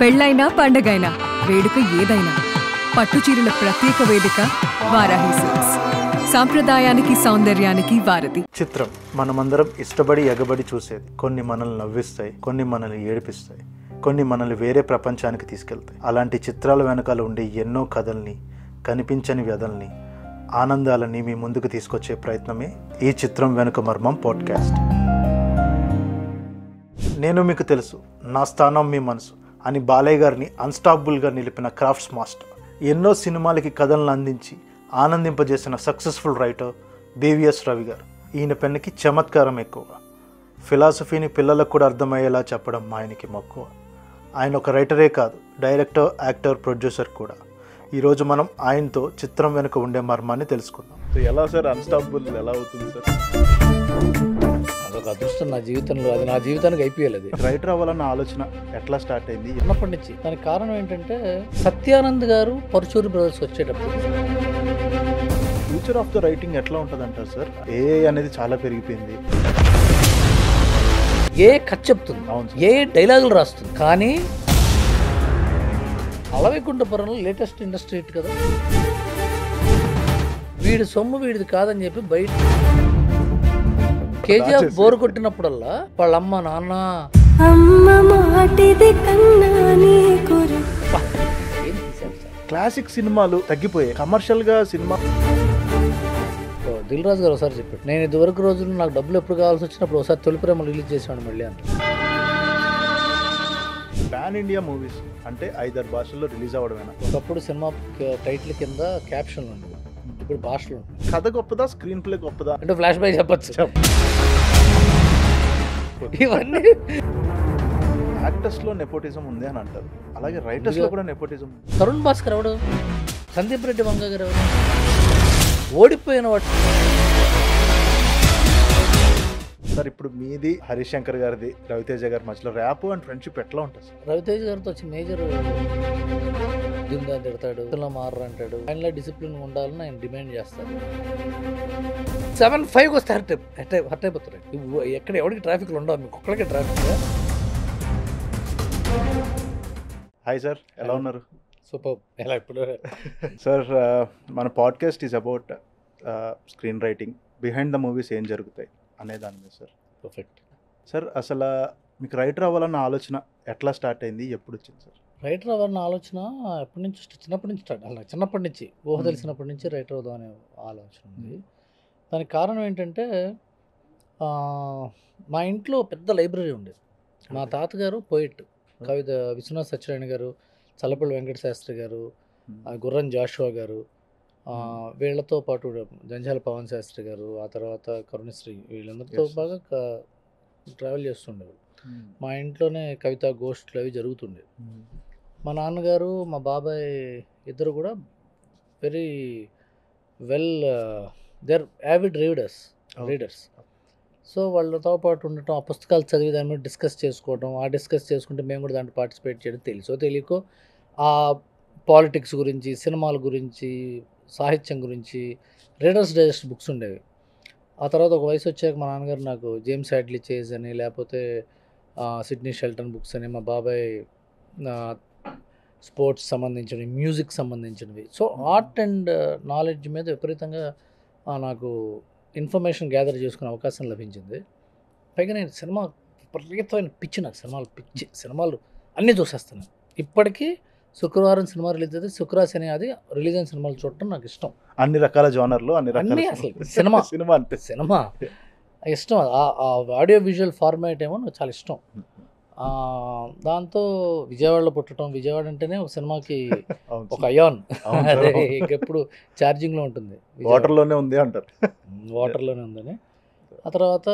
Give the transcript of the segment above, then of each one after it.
పెళ్ళైనా పండగైనా వేడుక ఏదైనా పట్టుచీరల ప్రత్యేక వేదిక వారాహి సిల్క్స్. సాంప్రదాయానికి సౌందర్యానికి వారధి. చిత్రం మనమందరం ఇష్టపడి ఎగబడి చూసేది. కొన్ని మనల్ని నవ్విస్తాయి, కొన్ని మనల్ని ఏడిపిస్తాయి, కొన్ని మనల్ని వేరే ప్రపంచానికి తీసుకెళ్తాయి. అలాంటి చిత్రాల వెనకాల ఉండే ఎన్నో కథల్ని, కనిపించని వ్యధల్ని, ఆనందాలని మీ ముందుకు తీసుకొచ్చే ప్రయత్నమే ఈ చిత్రం వెనుక మర్మం పాడ్కాస్ట్. నేను మీకు తెలుసు, నా స్థానం మీ మనసు అని బాలయ్య గారిని అన్స్టాపబుల్గా నిలిపిన క్రాఫ్ట్స్ మాస్టర్, ఎన్నో సినిమాలకి కథలను అందించి ఆనందింపజేసిన సక్సెస్ఫుల్ రైటర్ దేవిఎస్ రవి గారు. ఈయన పెన్నుకి చమత్కారం ఎక్కువ, ఫిలాసఫీని పిల్లలకు కూడా అర్థమయ్యేలా చెప్పడం ఆయనకి మక్కువ. ఆయన ఒక రైటరే కాదు, డైరెక్టర్, యాక్టర్, ప్రొడ్యూసర్ కూడా. ఈరోజు మనం ఆయనతో చిత్రం వెనుక ఉండే మర్మాన్ని తెలుసుకుందాం. ఎలా సార్ అన్స్టాపబుల్ ఎలా అవుతుంది సార్? అదొక అదృష్టం నా జీవితంలో, అది నా జీవితానికి అయిపోయాలి. అది రైటర్ అవ్వాలన్న ఆలోచన ఎట్లా స్టార్ట్ అయింది? చిన్నప్పటి నుంచి. దానికి కారణం ఏంటంటే సత్యానంద్ గారు పరుచూరి బ్రదర్స్ వచ్చేటప్పుడు. ఫ్యూచర్ ఆఫ్ ద రైటింగ్ ఎట్లా ఉంటుంది అంటారు సార్? ఏఐ అనేది చాలా పెరిగిపోయింది. ఏ కథ చెప్తుంది, అవును, ఏ డైలాగులు రాస్తుంది, కానీ అలవైకుంఠపురంలో లేటెస్ట్ ఇండస్ట్రీ హిట్ కదా. వీడి సొమ్ము వీడిది కాదని చెప్పి బయట కేజీఎఫ్ బోరు కొట్టినప్పుడల్లా వాళ్ళ అమ్మ నాన్న ఏం తీశారు సార్. క్లాసిక్ సినిమాలు తగ్గిపోయాయి, కమర్షియల్ గా సినిమా. దిల్ రాజు గారు ఒకసారి చెప్పాడు, నేను ఇదివరకు రోజులు నాకు డబ్బులు ఎప్పుడు కావాల్సి వచ్చినప్పుడు ఒకసారి తొలి ప్రేమ రిలీజ్ చేసాను మళ్ళీ అని. పాన్ ఇండియా మూవీస్ అంటే 5-6 భాషల్లో రిలీజ్ అవ్వడమేనా? ఒకప్పుడు సినిమా టైటిల్ కింద క్యాప్షన్లు ఉండేవి, ఇప్పుడు భాషలు ఉంటాయి. కథ గొప్పదా, స్క్రీన్ ప్లే గొప్పదా? అంటే ఫ్లాష్ బ్యాక్ చెప్పచ్చు. ఇవన్నీ యాక్టర్స్ లో నెపోటిజం ఉంది అని అంటారు, అలాగే రైటర్స్ లో కూడా నెపోటిజం. తరుణ్ భాస్కర్ ఎవడు, సందీప్ రెడ్డి వంగ గారు ఎవరు, ఓడిపోయిన వాడు. సార్ ఇప్పుడు మీది, హరీష్ శంకర్ గారిది, రవితేజ గారి మధ్యలో ర్యాప్ అండ్ ఫ్రెండ్షిప్ ఎట్లా ఉంటుంది సార్? రవితేజ గారితో వచ్చి మేజర్ దిందా తిడతాడు, ఇలా మారు అంటాడు. ఆయనలో డిసిప్లిన్ ఉండాలని ఆయన డిమాండ్ చేస్తాడు. 7-5 వస్తే హర్ట్ అయిపోతారు. ఎక్కడ ఎవరికి ట్రాఫిక్లు ఉండవు, మీకు ఒక్కడికే ట్రాఫిక్. హాయ్ సార్, ఎలా ఉన్నారు? సూపర్. ఎలా ఇప్పుడు సార్ మన podcast is about screen writing, behind the movies ఏం జరుగుతాయి అనే దాని మీద సార్. పర్ఫెక్ట్. సార్ అసలు మీకు రైటర్ అవ్వాలన్న ఆలోచన ఎట్లా స్టార్ట్ అయింది, ఎప్పుడు వచ్చింది సార్? రైటర్ అవ్వాలన్న ఆలోచన ఎప్పటి నుంచి, చిన్నప్పటి నుంచి స్టార్ట్. అలా చిన్నప్పటి నుంచి ఊహ తెలిసినప్పటి నుంచి రైటర్ అవుదాం అనే ఆలోచన ఉంది. దానికి కారణం ఏంటంటే మా ఇంట్లో పెద్ద లైబ్రరీ ఉండేది. మా తాతగారు పోయిట్, కవిత విశ్వనాథ్ సత్యనారాయణ గారు, చల్లపల్లి వెంకట శాస్త్రి గారు, గుర్రం జాషువా గారు, వీళ్ళతో పాటు జంజాల పవన్ శాస్త్రి గారు, ఆ తర్వాత కరుణశ్రీ, వీళ్ళందరితో బాగా ట్రావెల్ చేస్తుండేవారు. మా ఇంట్లోనే కవిత గోష్ఠులు అవి జరుగుతుండేవి. మా నాన్నగారు, మా బాబాయ్ ఇద్దరు కూడా very well, they are avid readers. So వాళ్ళతో పాటు ఉండటం, ఆ పుస్తకాలు చదివి దాని మీద డిస్కస్ చేసుకోవడం, ఆ డిస్కస్ చేసుకుంటే మేము కూడా దాంట్లో పార్టిసిపేట్ చేయడం, తెలియకో ఆ పాలిటిక్స్ గురించి, సినిమాల గురించి, సాహిత్యం గురించి రీడర్స్ డైజెస్ట్ బుక్స్ ఉండేవి. ఆ తర్వాత ఒక వయసు వచ్చాక మా నాన్నగారు నాకు జేమ్స్ హ్యాడ్లీ చేజ్ అని, లేకపోతే సిడ్నీ షెల్టన్ బుక్స్ అని, మా బాబాయ్ స్పోర్ట్స్ సంబంధించినవి, మ్యూజిక్ సంబంధించినవి. సో ఆర్ట్ అండ్ నాలెడ్జ్ మీద విపరీతంగా నాకు ఇన్ఫర్మేషన్ గ్యాదర్ చేసుకునే అవకాశం లభించింది. పైగా నేను సినిమా విపరీతమైన పిచ్చి, నాకు సినిమాలు పిచ్చి, సినిమాలు అన్నీ చూసేస్తాను. ఇప్పటికీ శుక్రవారం సినిమా రిలీజ్ అయితే శుక్రశని అది రిలీజ్ అయిన సినిమాలు చూడటం నాకు ఇష్టం. అన్ని రకాల జోనర్లు, అన్ని అసలు సినిమా అంటే సినిమా ఇష్టం. ఆ ఆడియో విజువల్ ఫార్మాట్ ఏమో నాకు చాలా ఇష్టం. దాంతో విజయవాడలో పుట్టడం, విజయవాడ అంటేనే ఒక సినిమాకి ఒక అయాన్, అదే ఇంకెప్పుడు ఛార్జింగ్లో ఉంటుంది, వాటర్లోనే ఉంది అంటారు. వాటర్లోనే ఉందని. ఆ తర్వాత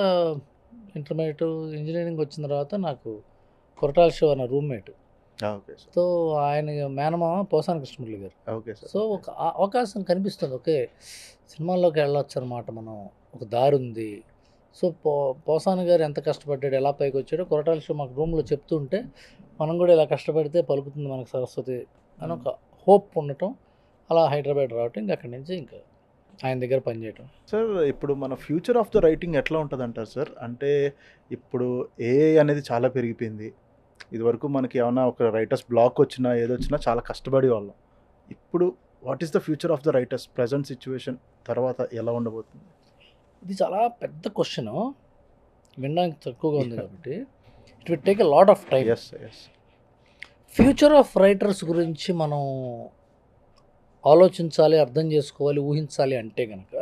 ఇంటర్మీడియట్ ఇంజనీరింగ్ వచ్చిన తర్వాత నాకు కొరటాల శివ నా రూమ్మేట్. సో ఆయన మేనమామ పోసాని కృష్ణమురళి గారు. సో ఒక అవకాశం కనిపిస్తుంది, ఓకే సినిమాల్లోకి వెళ్ళొచ్చు అనమాట, మనం ఒక దారి ఉంది. సో పోసాని గారు ఎంత కష్టపడ్డాడు, ఎలా పైకి వచ్చాడో కొరటాల శివ మాకు రూమ్లో చెప్తుంటే, మనం కూడా ఇలా కష్టపడితే పలుకుతుంది మనకు సరస్వతి అని ఒక హోప్ ఉండటం, అలా హైదరాబాద్ రావటం, ఇంకా అక్కడి నుంచి ఇంకా ఆయన దగ్గర పనిచేయటం. సార్ ఇప్పుడు మన ఫ్యూచర్ ఆఫ్ ద రైటింగ్ ఎట్లా ఉంటుంది అంటారు సార్? అంటే ఇప్పుడు ఏఐ అనేది చాలా పెరిగిపోయింది, ఇదివరకు మనకి ఏమైనా ఒక రైటర్స్ బ్లాక్ వచ్చినా ఏదో వచ్చినా చాలా కష్టపడే వాళ్ళం. ఇప్పుడు what is the future of the writers present situation తర్వాత ఎలా ఉండబోతుంది? ఇది చాలా పెద్ద క్వశ్చన్, వినడానికి తక్కువగా ఉంది కాబట్టి it will take a lot of time. Yes yes future of writers గురించి మనం ఆలోచించాలి, అర్థం చేసుకోవాలి, ఊహించాలి అంటే కనుక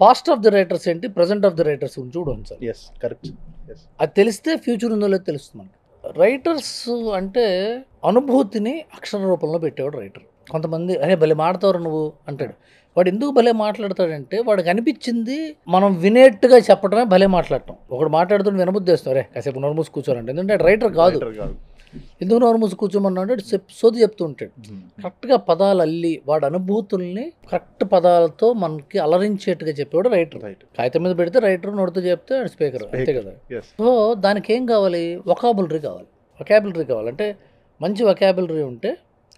పాస్ట్ ఆఫ్ ది రైటర్స్ ఏంటి, ప్రజెంట్ ఆఫ్ ది రైటర్స్ గురించి కూడా ఊహించాలి. Yes correct. ఎస్ అది తెలిస్తే ఫ్యూచర్ ఉందో లేదో తెలుస్తుంది మనకి. రైటర్స్ అంటే అనుభూతిని అక్షర రూపంలో పెట్టేవాడు రైటర్. కొంతమంది అరే భలే మాడతావు నువ్వు అంటాడు. వాడు ఎందుకు భలే మాట్లాడతాడంటే వాడికి అనిపించింది మనం వినేట్టుగా చెప్పడమే భలే మాట్లాడటం. ఒకడు మాట్లాడుతుంటే వినబుద్ధి వేస్తావు, రే కాసేపు నోరు మూసి కూర్చోరంటే, ఎందుకంటే రైటర్ కాదు. ఎందుకు నోరు మూసి కూర్చోమన్నాడు, సోది చెప్తూ ఉంటాడు. కరెక్ట్గా పదాలు అల్లి వాడి అనుభూతుల్ని కరెక్ట్ పదాలతో మనకి అలరించేట్టుగా చెప్పేవాడు రైటర్. కాగితం మీద పెడితే రైటర్, నోటితో చెప్తే స్పీకర్, అంతే కదా. సో దానికి ఏం కావాలి, వొకాబులరీ కావాలి. వొకాబులరీ కావాలంటే మంచి వొకాబులరీ ఉంటే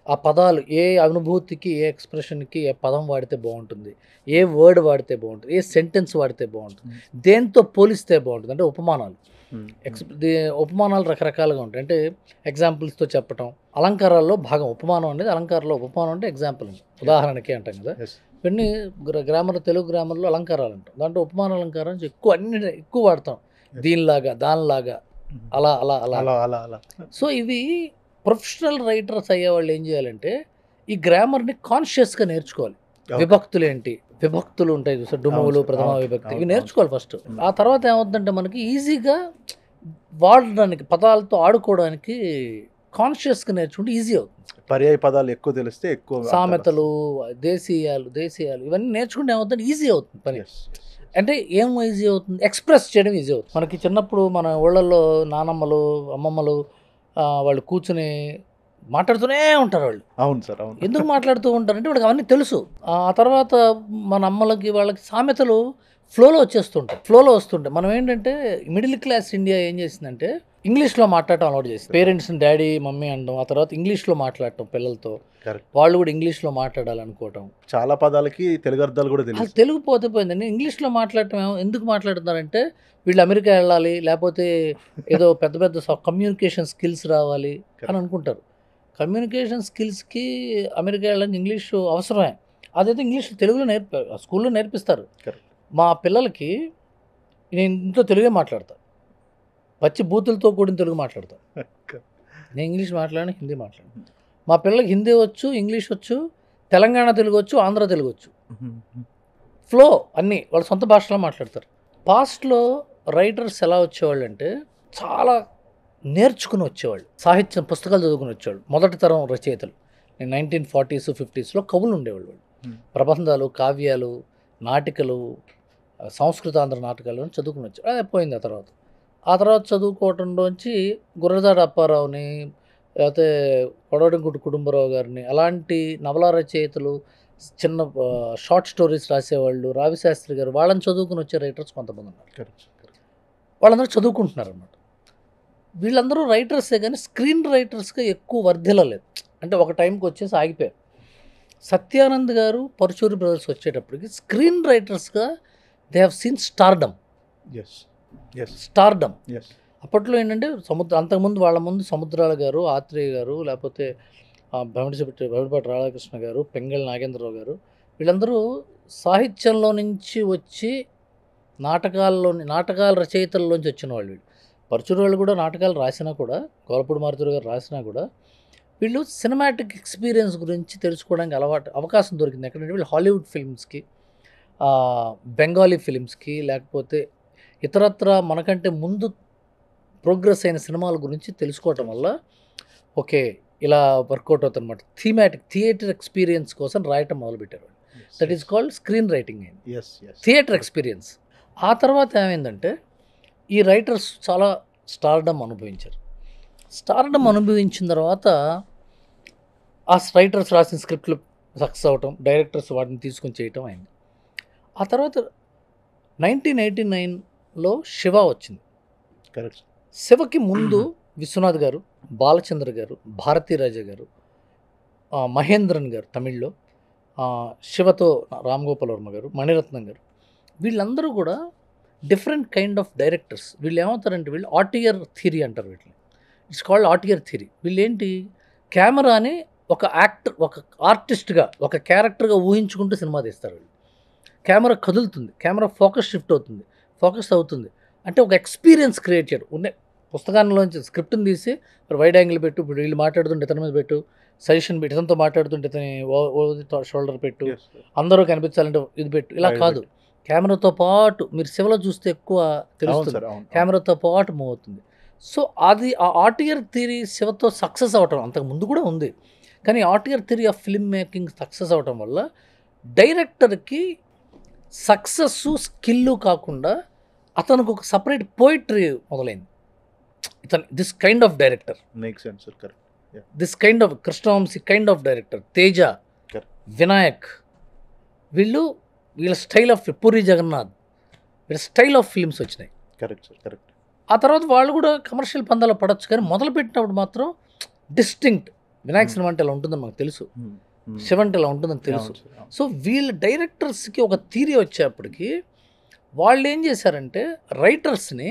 ఆ పదాలు ఏ అనుభూతికి, ఏ ఎక్స్ప్రెషన్కి ఏ పదం వాడితే బాగుంటుంది, ఏ వర్డ్ వాడితే బాగుంటుంది, ఏ సెంటెన్స్ వాడితే బాగుంటుంది, దేంతో పోలిస్తే బాగుంటుంది. అంటే ఉపమానాలు, ఉపమానాలు రకరకాలుగా ఉంటాయి. అంటే ఎగ్జాంపుల్స్తో చెప్పటం, అలంకారాల్లో భాగం ఉపమానం అనేది. అలంకారంలో ఉపమానం అంటే ఎగ్జాంపుల్, ఉదాహరణకి అంటాం కదా. ఇవన్నీ గ్రామర్, తెలుగు గ్రామర్లో అలంకారాలు అంటాం. దాంట్లో ఉపమాన అలంకారం ఎక్కువ, అన్ని ఎక్కువ వాడతాం. దీనిలాగా, దానిలాగా, అలా అలా అలా అలా అలా. సో ఇవి ప్రొఫెషనల్ రైటర్స్ అయ్యేవాళ్ళు ఏం చేయాలంటే ఈ గ్రామర్ని కాన్షియస్గా నేర్చుకోవాలి. విభక్తులు ఏంటి, విభక్తులు ఉంటాయి చూసారు, డుమవులు, ప్రథమ విభక్తి, ఇవి నేర్చుకోవాలి ఫస్ట్. ఆ తర్వాత ఏమవుతుందంటే మనకి ఈజీగా వాడడానికి, పదాలతో ఆడుకోవడానికి కాన్షియస్గా నేర్చుకుంటే ఈజీ అవుతుంది. పర్యాయ పదాలు ఎక్కువ తెలిస్తే ఎక్కువ, సామెతలు, దేశీయాలు ఇవన్నీ నేర్చుకుంటే ఏమవుతుంది, ఈజీ అవుతుంది పని. అంటే ఏం ఈజీ అవుతుంది, ఎక్స్ప్రెస్ చేయడం ఈజీ అవుతుంది. మనకి చిన్నప్పుడు మన ఊళ్ళల్లో నానమ్మలు, అమ్మమ్మలు వాళ్ళు కూర్చుని మాట్లాడుతూనే ఉంటారు వాళ్ళు. అవును సార్, అవును. ఎందుకు మాట్లాడుతూ ఉంటారంటే వాళ్ళకి అవన్నీ తెలుసు. ఆ తర్వాత మన అమ్మలకి వాళ్ళకి సామెతలు ఫ్లోలో వచ్చేస్తుంటాయి, ఫ్లోలో వస్తుంటాయి. మనం ఏంటంటే మిడిల్ క్లాస్ ఇండియా ఏం చేసిందంటే ఇంగ్లీష్లో మాట్లాడటం అలవాటు చేసింది. పేరెంట్స్ని డాడీ, మమ్మీ అనడం, ఆ తర్వాత ఇంగ్లీష్లో మాట్లాడటం పిల్లలతో, వాళ్ళు కూడా ఇంగ్లీష్లో మాట్లాడాలనుకోవటం. చాలా పదాలకి తెలుగు అర్థాలు కూడా తెలియదు. తెలుగు పోతే పోయిందండి. ఇంగ్లీష్లో మాట్లాడటం ఎందుకు మాట్లాడుతున్నారంటే వీళ్ళు అమెరికా వెళ్ళాలి, లేకపోతే ఏదో పెద్ద పెద్ద కమ్యూనికేషన్ స్కిల్స్ రావాలి అని అనుకుంటారు. కమ్యూనికేషన్ స్కిల్స్కి అమెరికా వెళ్ళడానికి ఇంగ్లీష్ అవసరమే. అదైతే ఇంగ్లీష్ తెలుగులో స్కూల్లో నేర్పిస్తారు. మా పిల్లలకి నేను ఇంట్లో తెలుగే మాట్లాడతాను, పచ్చి బూతులతో కూడిన తెలుగు మాట్లాడతాను. నేను ఇంగ్లీష్ మాట్లాడను, హిందీ మాట్లాడను. మా పిల్లలకి హిందీ వచ్చు, ఇంగ్లీష్ వచ్చు, తెలంగాణ తెలుగు వచ్చు, ఆంధ్ర తెలుగు వచ్చు. ఫ్లో అన్నీ వాళ్ళ సొంత భాషలో మాట్లాడతారు. పాస్ట్లో రైటర్స్ ఎలా వచ్చేవాళ్ళు అంటే చాలా నేర్చుకుని వచ్చేవాళ్ళు, సాహిత్యం పుస్తకాలు చదువుకుని వచ్చేవాళ్ళు. మొదటి తరం రచయితలు 1940s 50s కవులు ఉండేవాళ్ళు. ప్రబంధాలు, కావ్యాలు, నాటికలు, సంస్కృతాంధ్ర నాటకాలు చదువుకుని వచ్చారు. అదే పోయింది. ఆ తర్వాత చదువుకోవటంలోంచి గుర్రజాడ అప్పారావుని, లేకపోతే కొడవటిగుంట కుటుంబరావు గారిని, అలాంటి నవలా రచయితలు, చిన్న షార్ట్ స్టోరీస్ రాసేవాళ్ళు, రావిశాస్త్రి గారు, వాళ్ళని చదువుకుని వచ్చే రైటర్స్ కొంతమంది ఉన్నారు. వాళ్ళందరూ చదువుకుంటున్నారు అన్నమాట. వీళ్ళందరూ రైటర్సే కానీ స్క్రీన్ రైటర్స్గా ఎక్కువ వర్ధిల్లలేదు. అంటే ఒక టైంకి వచ్చేసి ఆగిపోయారు. సత్యానంద్ గారు, పరుచూరి బ్రదర్స్ వచ్చేటప్పటికి స్క్రీన్ రైటర్స్గా దే హ్యావ్ సీన్ స్టార్డమ్. అప్పట్లో ఏంటంటే అంతకుముందు వాళ్ళ ముందు సముద్రాల గారు, ఆత్రేయ గారు, లేకపోతే భమిడిపాటి రాధాకృష్ణ గారు, పెంగళ నాగేంద్రరావు గారు, వీళ్ళందరూ సాహిత్యంలో నుంచి వచ్చి నాటకాల రచయితల్లోంచి వచ్చిన వాళ్ళు. పరుచూరి వాళ్ళు కూడా నాటకాలు రాసినా కూడా, గోలపూడి మారుతూరు గారు రాసినా కూడా, వీళ్ళు సినిమాటిక్ ఎక్స్పీరియన్స్ గురించి తెలుసుకోవడానికి అవకాశం దొరికింది. ఎక్కడంటే వీళ్ళు హాలీవుడ్ ఫిల్మ్స్కి, బెంగాలీ ఫిలిమ్స్కి, లేకపోతే ఇతరత్ర మనకంటే ముందు ప్రోగ్రెస్ అయిన సినిమాల గురించి తెలుసుకోవటం వల్ల ఓకే ఇలా వర్కౌట్ అవుతుంది అనమాట. థియేటర్ ఎక్స్పీరియన్స్ కోసం రాయటం మొదలుపెట్టారు. That is called screen writing అయింది, థియేటర్ ఎక్స్పీరియన్స్. ఆ తర్వాత ఏమైందంటే ఈ రైటర్స్ చాలా స్టార్డమ్ అనుభవించారు. స్టార్డమ్ అనుభవించిన తర్వాత ఆ రైటర్స్ రాసిన స్క్రిప్ట్లు సక్సెస్ అవటం, డైరెక్టర్స్ వాటిని తీసుకొని చేయటం అయింది. ఆ తర్వాత 1989లో శివ వచ్చింది. శివకి ముందు విశ్వనాథ్ గారు, బాలచంద్ర గారు, భారతీరాజా గారు, మహేంద్రన్ గారు తమిళ్లో, శివతో రామ్ గోపాల్ వర్మ గారు, మణిరత్నం గారు, వీళ్ళందరూ కూడా డిఫరెంట్ కైండ్ ఆఫ్ డైరెక్టర్స్. వీళ్ళు ఏమవుతారంటే వీళ్ళు ఆటియర్ థియరీ అంటారు వీటిని. It's called auteur theory. వీళ్ళు ఏంటి, కెమెరాని ఒక యాక్టర్, ఒక ఆర్టిస్ట్గా, ఒక క్యారెక్టర్గా ఊహించుకుంటూ సినిమా తీస్తారు వీళ్ళు. కెమెరా కదులుతుంది, కెమెరా ఫోకస్ షిఫ్ట్ అవుతుంది, ఫోకస్ అవుతుంది, అంటే ఒక ఎక్స్పీరియన్స్ క్రియేట్ చేయడం. ఉన్న పుస్తకాల్లోంచి స్క్రిప్ట్ని తీసి మరి వైడ్ యాంగిల్ పెట్టు, ఇప్పుడు వీళ్ళు మాట్లాడుతుంటే ఇతని మీద పెట్టు, సజెషన్ పెట్టి ఇతనితో మాట్లాడుతుంటే ఇతని షోల్డర్ పెట్టు, అందరూ కనిపించాలంటే ఇది పెట్టు, ఇలా కాదు. కెమెరాతో పాటు మీరు శివలో చూస్తే ఎక్కువ తెలుస్తుంది, కెమెరాతో పాటు మూవ్ అవుతుంది. సో అది ఆ ఆటియర్ థియరీ శివతో సక్సెస్ అవటం, అంతకు ముందు కూడా ఉంది, కానీ auteur theory of film making success అవటం వల్ల డైరెక్టర్కి సక్సెస్ స్కిల్ కాకుండా అతనికి ఒక సపరేట్ పోయిటరీ మొదలైంది. ఇతను this kind of director, this kind of Krishna Vamsi kind of director, Teja, Vinayak, వీళ్ళ స్టైల్ ఆఫ్ పూరి జగన్నాథ్, వీళ్ళ స్టైల్ ఆఫ్ ఫిల్మ్స్ వచ్చినాయి. కరెక్ట్. ఆ తర్వాత వాళ్ళు కూడా కమర్షియల్ పందాలో పడవచ్చు, కానీ మొదలు పెట్టినప్పుడు మాత్రం డిస్టింక్ట్. వినాయక్ సినిమా అంటే ఇలా ఉంటుందని మాకు తెలుసు, శివ అంటే ఇలా ఉంటుందని తెలుసు. సో వీళ్ళ డైరెక్టర్స్కి ఒక థియరీ వచ్చేప్పటికి వాళ్ళు ఏం చేశారంటే రైటర్స్ని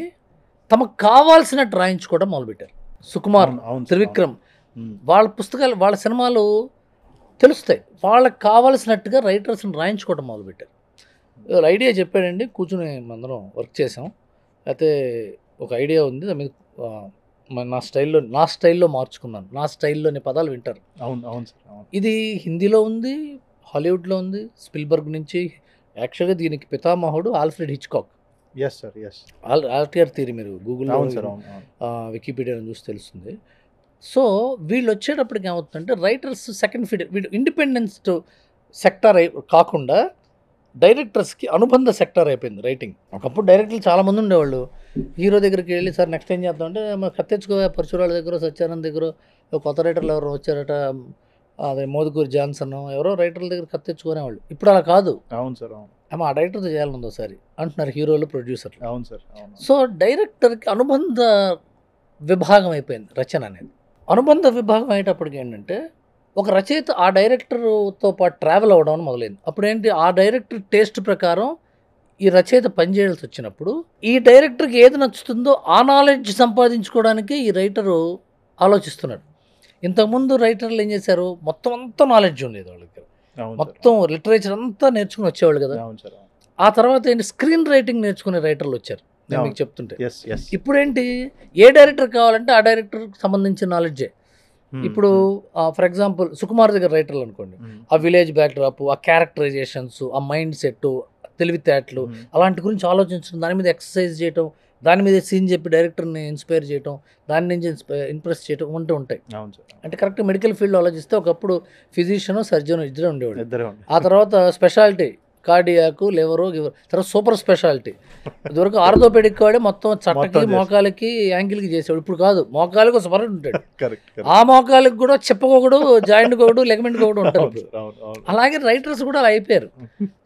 తమకు కావాల్సినట్టు రాయించుకోవడం మొదలుపెట్టారు. సుకుమార్, త్రివిక్రమ్, వాళ్ళ పుస్తకాలు, వాళ్ళ సినిమాలు తెలుస్తాయి, వాళ్ళకి కావాల్సినట్టుగా రైటర్స్ని రాయించుకోవడం మొదలుపెట్టారు. ఐడియా చెప్పాడండి, కూర్చుని అందరం వర్క్ చేసాం, అయితే ఒక ఐడియా ఉంది, దాని మీద నా స్టైల్లో మార్చుకున్నాను, నా స్టైల్లోని పదాలు వింటారు. అవును సార్. ఇది హిందీలో ఉంది, హాలీవుడ్లో ఉంది, స్పిల్బర్గ్ నుంచి. యాక్చువల్గా దీనికి పితామహుడు ఆల్ఫ్రెడ్ హిచ్కాక్. ఆటియర్ థియరీ మీరు గూగుల్లో, వికీపీడియా చూసి తెలుస్తుంది. సో వీళ్ళు వచ్చేటప్పటికి ఏమవుతుందంటే రైటర్స్ సెకండ్ ఫీడ్, వీళ్ళు ఇండిపెండెన్స్ సెక్టార్ కాకుండా డైరెక్టర్స్కి అనుబంధ సెక్టార్ అయిపోయింది రైటింగ్. ఒకప్పుడు డైరెక్టర్లు చాలామంది ఉండేవాళ్ళు, హీరో దగ్గరికి వెళ్ళి సార్ నెక్స్ట్ ఏం చేద్దాం అంటే కత్తెచ్చుకో, పరశురాళ్ళ దగ్గర, సత్యానంద్ దగ్గర కొత్త రైటర్లు ఎవరు వచ్చారట, అదే మోదుకూరి జాన్సన్, ఎవరో రైటర్ల దగ్గర కత్తెచ్చుకునేవాళ్ళు. ఇప్పుడు అలా కాదు. అవును సార్. ఆ డైరెక్టర్తో చేయాలని ఒకసారి అంటున్నారు హీరోలు, ప్రొడ్యూసర్లు. అవును సార్. సో డైరెక్టర్కి అనుబంధ విభాగం అయిపోయింది రచన అనేది. అనుబంధ విభాగం అయ్యేటప్పటికి ఏంటంటే ఒక రచయిత ఆ డైరెక్టర్తో పాటు ట్రావెల్ అవ్వడం మొదలైంది. అప్పుడు ఏంటి, ఆ డైరెక్టర్ టేస్ట్ ప్రకారం ఈ రచయిత పనిచేయాల్సి వచ్చినప్పుడు ఈ డైరెక్టర్కి ఏది నచ్చుతుందో ఆ నాలెడ్జ్ సంపాదించుకోవడానికి ఈ రైటరు ఆలోచిస్తున్నాడు. ఇంతకుముందు రైటర్లు ఏం చేశారు, మొత్తం అంతా నాలెడ్జ్ ఉండేది వాళ్ళకి, మొత్తం లిటరేచర్ అంతా నేర్చుకుని వచ్చేవాళ్ళు కదా. ఆ తర్వాత ఏంటి, స్క్రీన్ రైటింగ్ నేర్చుకునే రైటర్లు వచ్చారు. నేను మీకు చెప్తుంటే ఇప్పుడు ఏంటి, ఏ డైరెక్టర్ కావాలంటే ఆ డైరెక్టర్కి సంబంధించిన నాలెడ్జే. ఇప్పుడు ఫర్ ఎగ్జాంపుల్ సుకుమార్ దగ్గర రైటర్లు అనుకోండి, ఆ విలేజ్ బ్యాక్డ్రాప్, ఆ క్యారెక్టరైజేషన్స్, ఆ మైండ్ సెట్, తెలివితేటలు, అలాంటి గురించి ఆలోచించడం, దాని మీద ఎక్సర్సైజ్ చేయటం, దాని మీద సీన్ చెప్పి డైరెక్టర్ని ఇన్స్పైర్ చేయటం, దాని నుంచి ఇంప్రెస్ చేయటం ఉంటాయి. అంటే కరెక్ట్ మెడికల్ ఫీల్డ్లో ఆలోచిస్తే ఒకప్పుడు ఫిజిషియన్, సర్జన్ ఇద్దరే ఉండేవాడు. ఆ తర్వాత స్పెషాలిటీ కార్డియాకు, లివరు, తర్వాత సూపర్ స్పెషాలిటీ. ఇదివరకు ఆర్థోపెడిక్ వాడే మొత్తం చట్టకి, మోకాలకి, యాంకిల్కి చేసేవాడు. ఇప్పుడు కాదు, మోకాలకు సపరేట్ ఉంటాడు, ఆ మోకాలకు కూడా చెప్పకొకడు, జాయింట్ ఒకడు, లెగమెంట్ ఒకడు ఉంటారు. అలాగే రైటర్స్ కూడా అలా అయిపోయారు.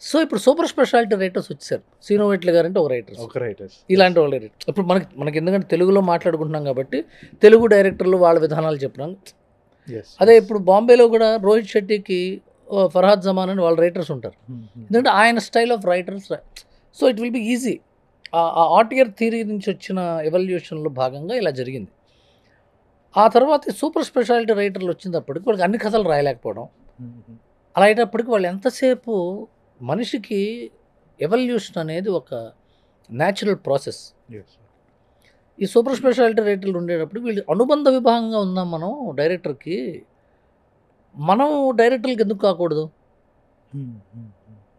సో ఇప్పుడు సూపర్ స్పెషాలిటీ రైటర్స్ వచ్చారు. శ్రీనోవేట్ల గారు అంటే ఒక రైటర్స్, ఇలాంటి వాళ్ళ రైటర్. ఇప్పుడు మనకి ఎందుకంటే తెలుగులో మాట్లాడుకుంటున్నాం కాబట్టి తెలుగు డైరెక్టర్లు వాళ్ళ విధానాలు చెప్పడం. అదే ఇప్పుడు బాంబేలో కూడా రోహిత్ శెట్టికి, ఫర్హాద్ జమాన్ అని వాళ్ళ రైటర్స్ ఉంటారు, ఎందుకంటే ఆయన style of writers. So it will be easy. ఆ ఆటియర్ థియరీ నుంచి వచ్చిన ఎవల్యూషన్లో భాగంగా ఇలా జరిగింది. ఆ తర్వాత సూపర్ స్పెషాలిటీ రైటర్లు వచ్చినప్పటికి వాళ్ళకి అన్ని కథలు రాయలేకపోవడం, అలా అయ్యేటప్పటికి వాళ్ళు ఎంతసేపు మనిషికి ఎవల్యూషన్ అనేది ఒక న్యాచురల్ ప్రాసెస్. ఈ సూపర్ స్పెషాలిటీ రైటర్లు ఉండేటప్పుడు వీళ్ళు అనుబంధ విభాగంగా ఉందాం మనం డైరెక్టర్కి, మనం డైరెక్టర్కి ఎందుకు కాకూడదు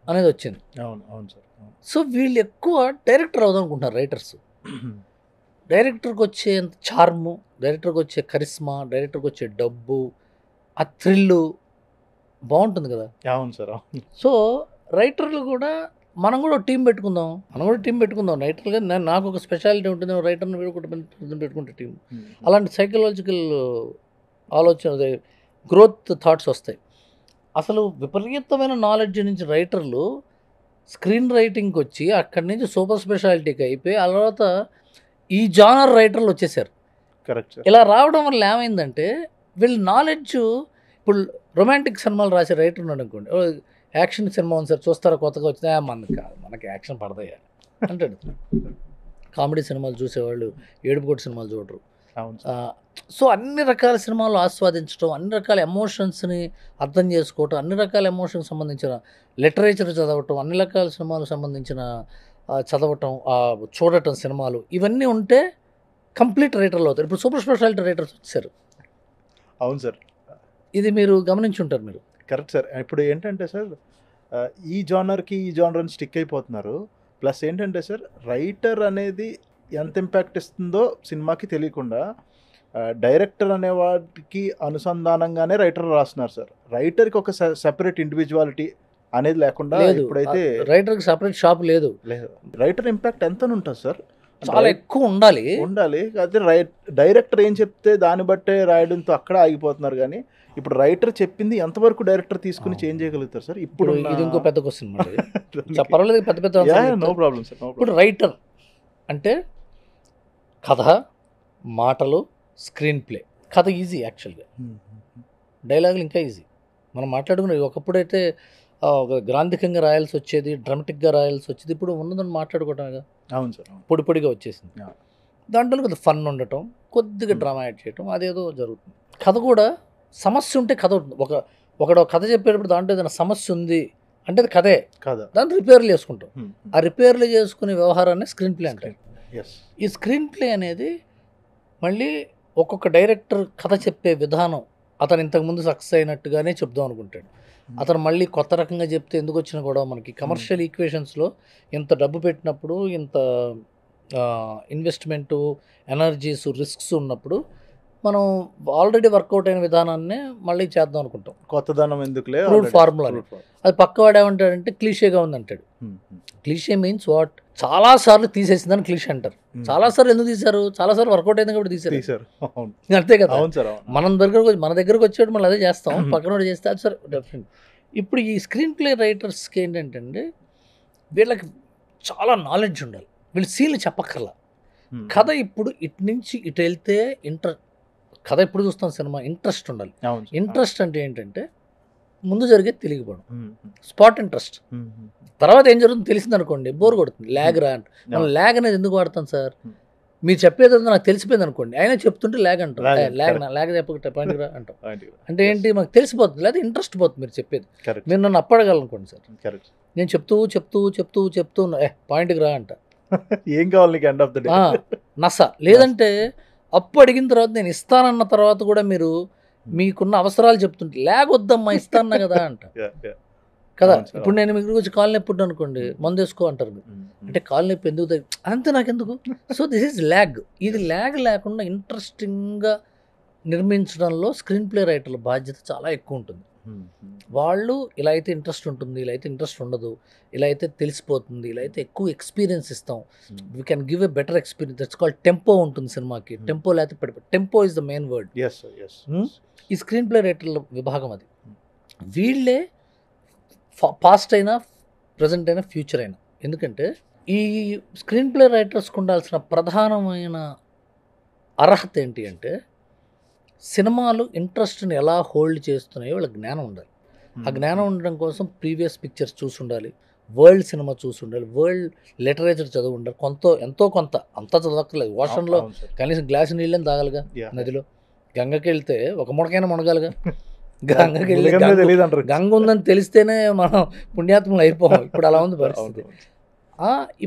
అనేది వచ్చింది. అవును సార్. సో వీళ్ళు ఎక్కువ డైరెక్టర్ అవుదాం అనుకుంటున్నారు రైటర్స్. డైరెక్టర్కి వచ్చే చార్ము, డైరెక్టర్కి వచ్చే కరిస్మా, డైరెక్టర్కి వచ్చే డబ్బు, ఆ థ్రిల్లు బాగుంటుంది కదా. అవును సార్. సో రైటర్లు కూడా మనం కూడా టీం పెట్టుకుందాం రైటర్లుగా. నాకు ఒక స్పెషాలిటీ ఉంటుంది, రైటర్ని పెట్టుకుంటే టీం. అలాంటి సైకలాజికల్ ఆలోచన, గ్రోత్ థాట్స్ వస్తాయి. అసలు విపరీతమైన నాలెడ్జ్ నుంచి రైటర్లు స్క్రీన్ రైటింగ్కి వచ్చి అక్కడి నుంచి సూపర్ స్పెషాలిటీకి అయిపోయి ఆ తర్వాత ఈ జానర్ రైటర్లు వచ్చేసారు. కరెక్ట్. ఇలా రావడం వల్ల ఏమైందంటే వీళ్ళ నాలెడ్జ్, ఇప్పుడు రొమాంటిక్ సినిమాలు రాసే రైటర్ ఉన్నాడు అనుకోండి, యాక్షన్ సినిమా ఉంది సార్ చూస్తారా కొత్తగా వచ్చిందా, మనకి యాక్షన్ పడతాయా అంటాడు. కామెడీ సినిమాలు చూసేవాళ్ళు ఏడుపు కొట్టు సినిమాలు చూడరు. అవును సార్. సో అన్ని రకాల సినిమాలు ఆస్వాదించడం, అన్ని రకాల ఎమోషన్స్ని అర్థం చేసుకోవటం, అన్ని రకాల ఎమోషన్కి సంబంధించిన లిటరేచర్ చదవటం, అన్ని రకాల సినిమాలకు సంబంధించిన చదవటం, చూడటం సినిమాలు ఇవన్నీ ఉంటే కంప్లీట్ రైటర్లు అవుతారు. ఇప్పుడు సూపర్ స్పెషాలిటీ రైటర్స్ వచ్చారు, అవును సార్, ఇది మీరు గమనించుంటారు మీరు. Correct sir. ఇప్పుడు ఏంటంటే సార్ ఈ జానర్కి ఈ జానర్ని స్టిక్ అయిపోతున్నారు. ప్లస్ ఏంటంటే సార్ రైటర్ అనేది ఎంత ఇంపాక్ట్ ఇస్తుందో సినిమాకి తెలియకుండా డైరెక్టర్ అనే వాటికి అనుసంధానంగానే రైటర్ రాస్తున్నారు సార్. రైటర్కి ఒక సెపరేట్ ఇండివిజువాలిటీ అనేది లేకుండా లేదు, ఇప్పుడైతే రైటర్కి సపరేట్ షాప్ లేదు. రైటర్ ఇంపాక్ట్ ఎంత ఉంటుంది సార్? చాలా ఎక్కువ ఉండాలి. అదే డైరెక్టర్ ఏం చెప్తే దాన్ని బట్టే రాయడంతో అక్కడ ఆగిపోతున్నారు. కానీ ఇప్పుడు రైటర్ చెప్పింది ఎంతవరకు డైరెక్టర్ తీసుకుని చేంజ్ చేయగలుగుతారు సార్? ఇప్పుడు ఇది ఇంకో పెద్ద క్వశ్చన్ పర్వాలేదు, పెద్ద పెద్ద నో ప్రాబ్లం సార్. ఇప్పుడు రైటర్ అంటే కథ, మాటలు, స్క్రీన్ ప్లే. కథ ఈజీ యాక్చువల్గా, డైలాగులు ఇంకా ఈజీ. మనం మాట్లాడుకునేది ఒకప్పుడైతే ఒక గ్రాంధికంగా రాయాల్సి వచ్చేది, డ్రామాటిక్గా రాయాల్సి వచ్చేది. ఇప్పుడు ఉన్నదని మాట్లాడుకోవటం అవును సార్, పొడి పొడిగా వచ్చేసింది. దాంట్లో కొద్దిగా ఫన్ ఉండటం, కొద్దిగా డ్రామా యాడ్ చేయటం, అదేదో జరుగుతుంది. కథ కూడా సమస్య ఉంటే కథ ఉంటుంది. ఒకడు కథ చెప్పేటప్పుడు దాంట్లో ఏదైనా సమస్య ఉంది అంటే అది కథే, దాన్ని రిపేర్లు చేసుకుంటాం. ఆ రిపేర్లు చేసుకునే వ్యవహారాన్ని స్క్రీన్ ప్లే అంటారు. ఈ స్క్రీన్ ప్లే అనేది మళ్ళీ ఒక్కొక్క డైరెక్టర్ కథ చెప్పే విధానం, అతను ఇంతకుముందు సక్సెస్ అయినట్టుగానే చెప్దాం అనుకుంటాడు. అతను మళ్ళీ కొత్త రకంగా చెప్తే ఎందుకు వచ్చినా కూడా మనకి కమర్షియల్ ఈక్వేషన్స్లో ఇంత డబ్బు పెట్టినప్పుడు, ఇంత ఇన్వెస్ట్మెంటు, ఎనర్జీస్, రిస్క్స్ ఉన్నప్పుడు మనం ఆల్రెడీ వర్కౌట్ అయిన విధానాన్ని మళ్ళీ చేద్దాం అనుకుంటాం. కొత్తదనం ఎందుకులే, ఫార్ములా అది పక్కవాడు ఏమంటాడంటే క్లీషేగా ఉందంటాడు. Cliche means what? చాలా సార్లు తీసేసిందని క్లీషే అంటారు. చాలా సార్లు ఎందుకు తీశారు? చాలా సార్లు వర్కౌట్ అయింది కాబట్టి తీశారు. అంతే కదా. మన దగ్గరకు వచ్చేటప్పుడు మళ్ళీ అదే చేస్తాం, పక్కన చేస్తే అది సార్ డెఫినెట్. ఇప్పుడు ఈ స్క్రీన్ ప్లే రైటర్స్కి ఏంటంటే వీళ్ళకి చాలా నాలెడ్జ్ ఉండాలి. వీళ్ళు సీన్లు చెప్పక్కర్లా. కథ ఇప్పుడు ఇటు నుంచి ఇటు వెళ్తే కథ ఎప్పుడు చూస్తాం సినిమా, ఇంట్రెస్ట్ ఉండాలి. ఇంట్రెస్ట్ అంటే ఏంటంటే ముందు జరిగేది తెలియకపోవడం, స్పాట్ ఇంట్రెస్ట్. తర్వాత ఏం జరుగుతుంది తెలిసింది అనుకోండి, బోర్ కొడుతుంది. ల్యాగ్ రా అంట. మనం ల్యాగ్ అనేది ఎందుకు వాడతాం సార్? మీరు చెప్పేది నాకు తెలిసిపోయింది అనుకోండి, ఆయన చెప్తుంటే ల్యాగ్ అంటాం. ల్యాగ్ చెప్పక పాయింట్ రా అంటాం. అంటే ఏంటి, మాకు తెలిసిపోతుంది, లేదా ఇంట్రెస్ట్ పోతుంది మీరు చెప్పేది. మీరు నన్ను అప్పడగలనుకోండి సార్, నేను చెప్తూ పాయింట్కి రా అంట. ఏం కావాలి నీకు ఎండ్ ఆఫ్ ద డే? నస. లేదంటే అప్పు అడిగిన తర్వాత నేను ఇస్తానన్న తర్వాత కూడా మీరు మీకున్న అవసరాలు చెప్తుంటే ల్యాగ్ వద్దమ్మా ఇస్తాను కదా అంట కదా. ఇప్పుడు నేను మీకు వచ్చి కాలు నొప్పి అనుకోండి, మందు వేసుకో అంటారు మీరు. అంటే కాలు నొప్పి ఎందుకు అంతే నాకెందుకు? So this is lag. ఇది ల్యాగ్ లేకుండా ఇంట్రెస్టింగ్గా నిర్మించడంలో స్క్రీన్ ప్లే రైటర్ల బాధ్యత చాలా ఎక్కువ ఉంటుంది. వాళ్ళు ఇలా అయితే ఇంట్రెస్ట్ ఉంటుంది, ఇలా అయితే ఇంట్రెస్ట్ ఉండదు, ఇలా అయితే తెలిసిపోతుంది, ఇలా అయితే ఎక్కువ ఎక్స్పీరియన్స్ ఇస్తాం, we can give a better experience. That's called tempo ఉంటుంది సినిమాకి. టెంపో లేకపోతే tempo is the main word. ఈ స్క్రీన్ ప్లే రైటర్ల విభాగం అది. వీళ్ళే పాస్ట్ అయినా, ప్రజెంట్ అయినా, ఫ్యూచర్ అయినా. ఎందుకంటే ఈ స్క్రీన్ ప్లే రైటర్స్కి ఉండాల్సిన ప్రధానమైన అర్హత ఏంటి అంటే సినిమాలు ఇంట్రెస్ట్ని ఎలా హోల్డ్ చేస్తున్నాయో వాళ్ళకి జ్ఞానం ఉండాలి. ఆ జ్ఞానం ఉండడం కోసం ప్రీవియస్ పిక్చర్స్ చూసి ఉండాలి, వరల్డ్ సినిమా చూసి ఉండాలి, వరల్డ్ లిటరేచర్ చదువు ఉండాలి. ఎంతో కొంత అంతా చదవక్కర్లేదు. ఓషన్లో కనీసం గ్లాసు నీళ్ళని తాగాలిగా, నదిలో గంగకి వెళ్తే ఒక ముడకైనా మునగాలిగా. గంగకి వెళ్ళి గంగ ఉందని తెలిస్తేనే మనం పుణ్యాత్మలు అయిపోవాలి. ఇప్పుడు అలా ఉంది పరిస్థితి.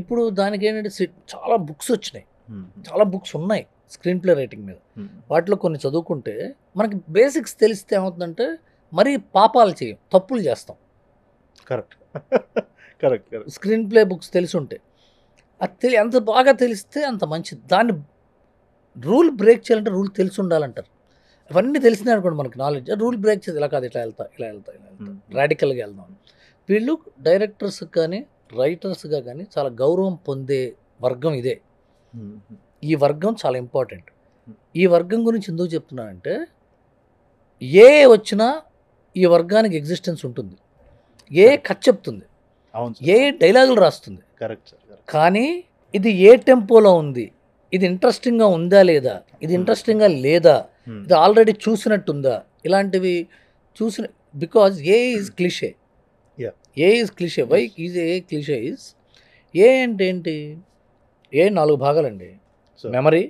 ఇప్పుడు దానికి ఏంటంటే చాలా బుక్స్ వచ్చినాయి, చాలా బుక్స్ ఉన్నాయి స్క్రీన్ ప్లే రైటింగ్ మీద. వాటిలో కొన్ని చదువుకుంటే మనకి బేసిక్స్ తెలిస్తే ఏమవుతుందంటే మరీ పాపాలు చేయం, తప్పులు చేస్తాం. కరెక్ట్. స్క్రీన్ ప్లే బుక్స్ తెలిసి ఉంటే అది ఎంత బాగా తెలిస్తే అంత మంచిది. దాన్ని రూల్ బ్రేక్ చేయాలంటే రూల్ తెలిసి ఉండాలంటారు. అవన్నీ తెలిసినాయి అనుకోండి మనకి నాలెడ్జ్. రూల్ బ్రేక్ చేసి ఇలా కాదు, ఇట్లా వెళ్తా రాడికల్గా వెళ్దాం. వీళ్ళు డైరెక్టర్స్ కానీ రైటర్స్గా కానీ చాలా గౌరవం పొందే వర్గం ఇదే. ఈ వర్గం చాలా ఇంపార్టెంట్. ఈ వర్గం గురించి ఎందుకు చెప్తున్నానంటే ఏ వచ్చినా ఈ వర్గానికి ఎగ్జిస్టెన్స్ ఉంటుంది, ఏ కథ చెప్తుంది, ఏ డైలాగులు రాస్తుంది. కానీ ఇది ఏ టెంపోలో ఉంది, ఇది ఇంట్రెస్టింగ్గా ఉందా లేదా, ఇది ఇంట్రెస్టింగ్గా లేదా, ఇది ఆల్రెడీ చూసినట్టుందా, ఇలాంటివి చూసిన. Because A is cliche. A is cliche. Why is A cliche is A అంటే ఏంటి? ఏ 4 భాగాలండి: memory,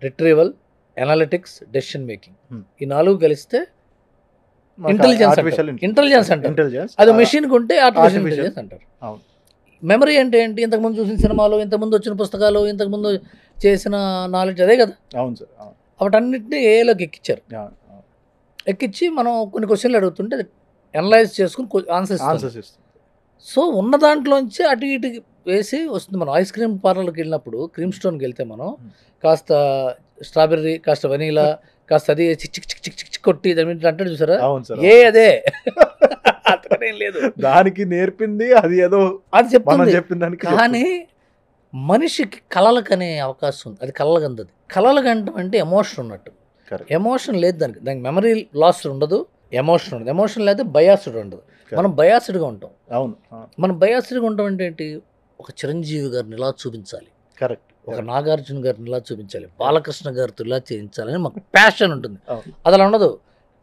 retrieval, analytics, decision making, Hmm. ఈ 4 కలిస్తే ఇంటెలిజెన్స్ అంటారు. ఇంటెలిజెన్స్ అది మెషిన్ కుంటే ఆర్టిఫిషియల్ Artificial. ఇంటెలిజెన్స్ అంటారు. అవును. మెమరీ అంటే ఏంటి? ఇంతకుముందు చూసిన సినిమాలు, ఇంతకుముందు వచ్చిన పుస్తకాలు, ఇంతకుముందు చేసిన నాలెడ్జ్ అదే కదా. అవును సార్. అవును. వాటన్నిటిని ఏలోకి ఎక్కించారు. అవును. అవును. ఎక్కించి మనం కొన్ని క్వశ్చన్లు అడుగుతుంటే అనలైజ్ చేసుకుని ఆన్సర్స్ ఆన్సర్స్ ఇస్తుంది. సో ఉన్న దాంట్లోంచి అటు ఇటు వేసి వస్తుంది. మనం ఐస్ క్రీమ్ పార్లర్కి వెళ్ళినప్పుడు, క్రీమ్ స్టోన్కి వెళ్తే మనం కాస్త స్ట్రాబెర్రీ, కాస్త వెనీలా, కాస్త అది చిక్ చిక్ చిక్ చిక్ చిక్ చిక్ కొట్టి దాని మీద అంటాడు చూసారా, అవును సార్. అదే అంతకనేం లేదు. దానికి నేర్పింది అది ఏదో అది మనం చెప్తుంది. చెప్పిన దానికి కానీ మనిషికి కళలకు అనే అవకాశం ఉంది. అది కళ్ళగందది. కళలగంటం అంటే ఎమోషన్ ఉన్నట్టు. Correct. ఎమోషన్ లేదు దానికి మెమరీ లాస్ ఉండదు, ఎమోషన్ ఉండదు. ఎమోషన్ లేదా బయాస్డ్ ఉండదు. మనం బయాస్డ్గా ఉంటాం. అవును. అవును. మనం బయాస్డ్గా ఉంటాం అంటే ఏంటి? ఒక చిరంజీవి గారిని ఇలా చూపించాలి, కరెక్ట్. ఒక నాగార్జున గారిని ఇలా చూపించాలి, బాలకృష్ణ గారితో ఇలా చేయించాలని మాకు ప్యాషన్ ఉంటుంది. అవును. అది అలా ఉండదు.